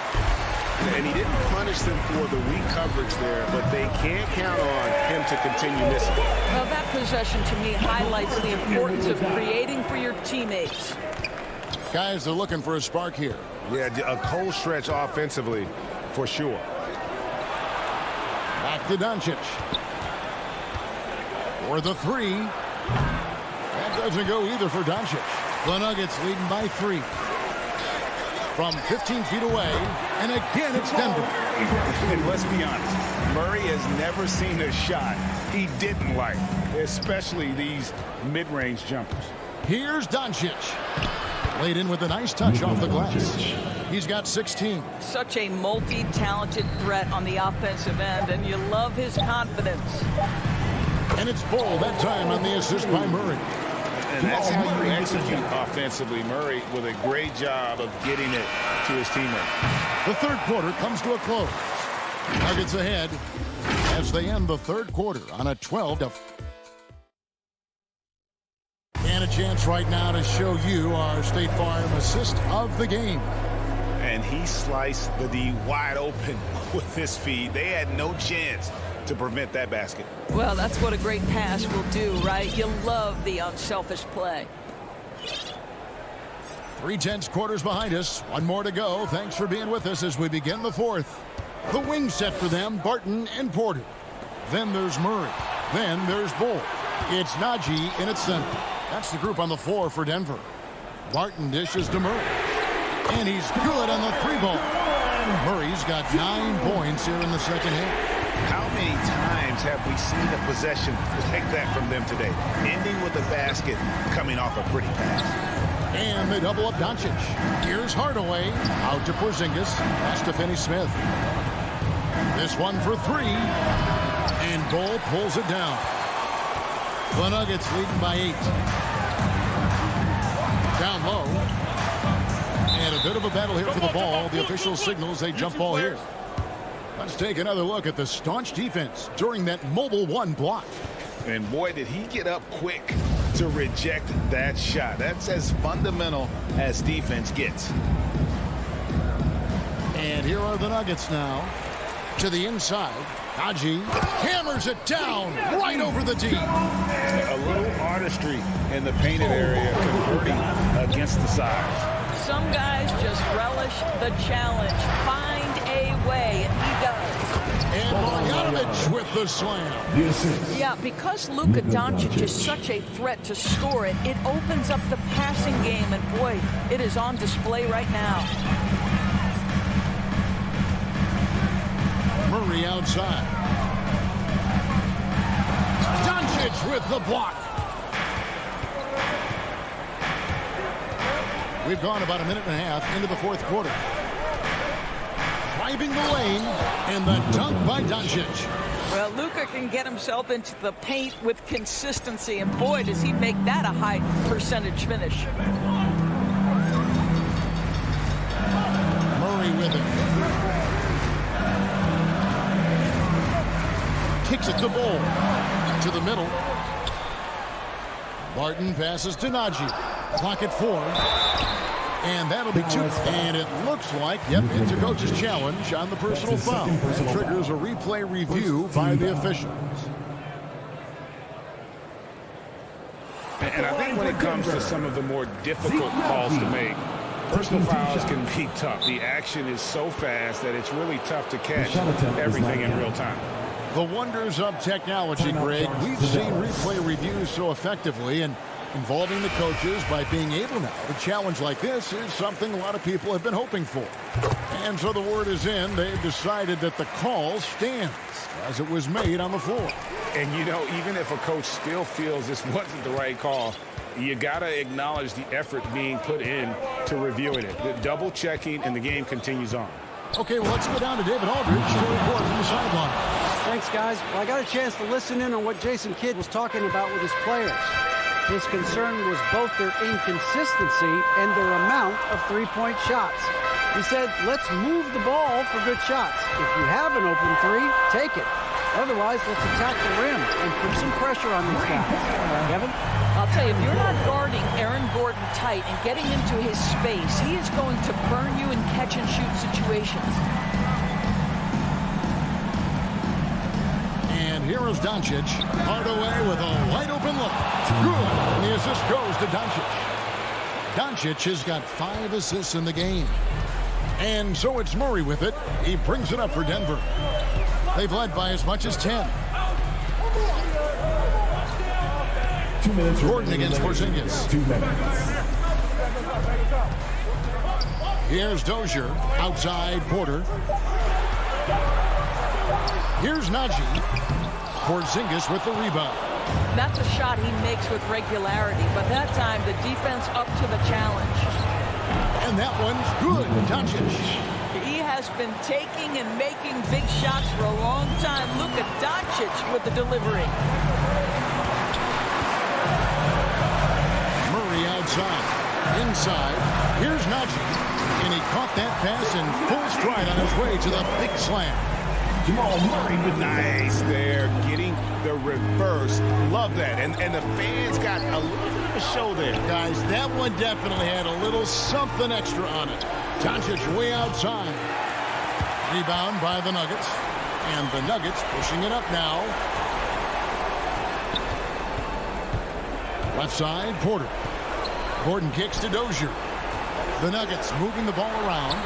L: And he didn't punish them for the weak coverage there, but they can't count on him to continue missing.
H: Well, that possession to me highlights the importance of creating for your teammates.
G: Guys are looking for a spark here.
L: Yeah, a cold stretch offensively, for sure.
G: Back to Doncic. For the 3. That doesn't go either for Doncic. The Nuggets leading by 3. From 15 feet away, and again it's Denver.
I: And let's be honest, Murray has never seen a shot he didn't like, especially these mid-range jumpers.
G: Here's Doncic. Laid in with a nice touch off the glass. He's got 16.
H: Such a multi-talented threat on the offensive end, and you love his confidence.
G: And it's Ball that time on the assist by Murray.
I: And that's how you execute offensively. Murray with a great job of getting it to his teammate.
G: The third quarter comes to a close. Nuggets ahead as they end the third quarter on a 12-. And a chance right now to show you our State Farm assist of the game.
I: And he sliced the D wide open with this feed. They had no chance to prevent that basket.
H: Well, that's what a great pass will do, right? You love the unselfish play.
G: 3/10 quarters behind us. One more to go. Thanks for being with us as we begin the fourth. The wing set for them, Barton and Porter. Then there's Murray. Then there's Bull. It's Najee in its center. That's the group on the floor for Denver. Barton dishes to Murray. And he's good on the 3-ball. Murray's got 9 points here in the second half.
I: How many times have we seen a possession like that from them today? Ending with a basket, coming off a pretty pass.
G: And they double up Doncic. Here's Hardaway. Out to Porzingis. Pass to Finney-Smith. This one for 3. And Bull pulls it down. The Nuggets leading by 8. Down low. And a bit of a battle here for the ball. The official signals a jump ball here. Let's take another look at the staunch defense during that mobile 1 block.
I: And boy, did he get up quick to reject that shot. That's as fundamental as defense gets.
G: And here are the Nuggets now. To the inside. Najee hammers it down right over the D.
I: A little artistry in the painted area, converting against the size.
H: Some guys just relish the challenge. Find a way, and he does.
G: And Marjanovic with the slam.
H: Yeah, because Luka Doncic is such a threat to score it, it opens up the passing game, and boy, it is on display right now.
G: Murray outside. Doncic with the block. We've gone about a minute and a half into the fourth quarter. Driving the lane, and the dunk by Doncic.
H: Well, Luka can get himself into the paint with consistency, and boy, does he make that a high percentage finish.
G: Murray with it. Kicks it to Bull. To the middle. Barton passes to Najee. Clock at 4. And that'll be 2. And it looks like, it's a coach's challenge on the personal foul. That triggers a replay review by the officials.
I: And I think when it comes to some of the more difficult calls to make, personal fouls can be tough. The action is so fast that it's really tough to catch everything in real time.
G: The wonders of technology, Greg. We've seen replay reviews so effectively, and involving the coaches by being able now to challenge like this is something a lot of people have been hoping for. And so the word is in. They've decided that the call stands as it was made on the floor.
I: And, you know, even if a coach still feels this wasn't the right call, you got to acknowledge the effort being put in to reviewing it. The double checking, and the game continues on.
G: Okay, well, let's go down to David Aldridge to report from the sideline.
K: Thanks, guys. Well, I got a chance to listen in on what Jason Kidd was talking about with his players. His concern was both their inconsistency and their amount of three-point shots. He said, let's move the ball for good shots. If you have an open 3, take it. Otherwise, let's attack the rim and put some pressure on these guys. Kevin?
H: I'll tell you, if you're not guarding Aaron Gordon tight and getting into his space, he is going to burn you in catch-and-shoot situations.
G: And here is Doncic. Hardaway with a wide-open look. Good. And the assist goes to Doncic. Doncic has got 5 assists in the game. And so it's Murray with it. He brings it up for Denver. They've led by as much as 10.
D: 2 minutes.
G: Gordon against Porzingis.
D: 2 minutes.
G: Here's Dozier. Outside Porter. Here's Najee. Porzingis with the rebound.
H: That's a shot he makes with regularity, but that time the defense up to the challenge.
G: And that one's good. Doncic.
H: He has been taking and making big shots for a long time. Luka Doncic with the delivery.
G: Murray outside. Inside. Here's Najee. And he caught that pass in full stride on his way to the big slam.
I: Jamal Murray with nice there, getting the reverse. Love that. And the fans got a little bit of a show there.
G: Guys, that one definitely had a little something extra on it. Doncic way outside. Rebound by the Nuggets. And the Nuggets pushing it up now. Left side, Porter. Gordon kicks to Dozier. The Nuggets moving the ball around.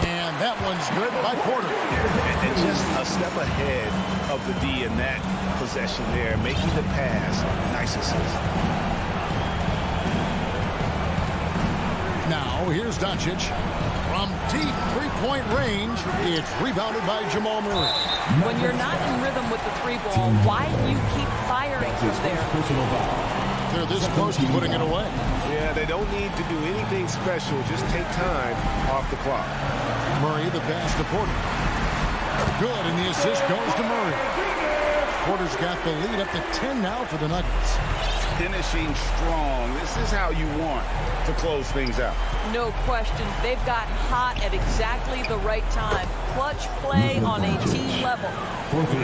G: And that one's good by Porter.
I: And just a step ahead of the D in that possession there, making the pass. Nice assist.
G: Now, here's Doncic. From deep three-point range, it's rebounded by Jamal Murray.
H: When you're not in rhythm with the three ball, why do you keep firing from there?
G: They're this close to putting it away.
L: Yeah, they don't need to do anything special. Just take time off the clock.
G: Murray, the pass to Porter. Good, and the assist goes to Murray. Porter's got the lead up to 10 now for the Nuggets.
I: Finishing strong. This is how you want to close things out.
H: No question. They've gotten hot at exactly the right time. Clutch play on a team level.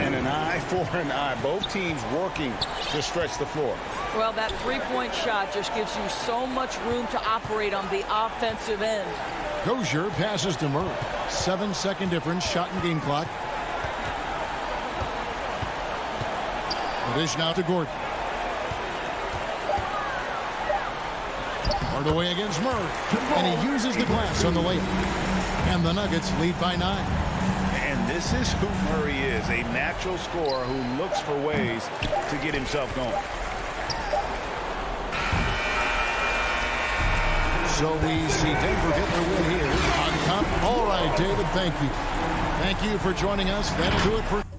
I: And an eye for an eye. Both teams working to stretch the floor.
H: Well, that three-point shot just gives you so much room to operate on the offensive end.
G: Dozier passes to Murray. 7-second difference, shot and game clock. Dish now to Gordon. Hardaway against Murray. And he uses the glass on the layup. And the Nuggets lead by 9.
I: And this is who Murray is, a natural scorer who looks for ways to get himself going.
G: So we see Denver get their win here on top. All right, David, thank you. Thank you for joining us. That'll do it for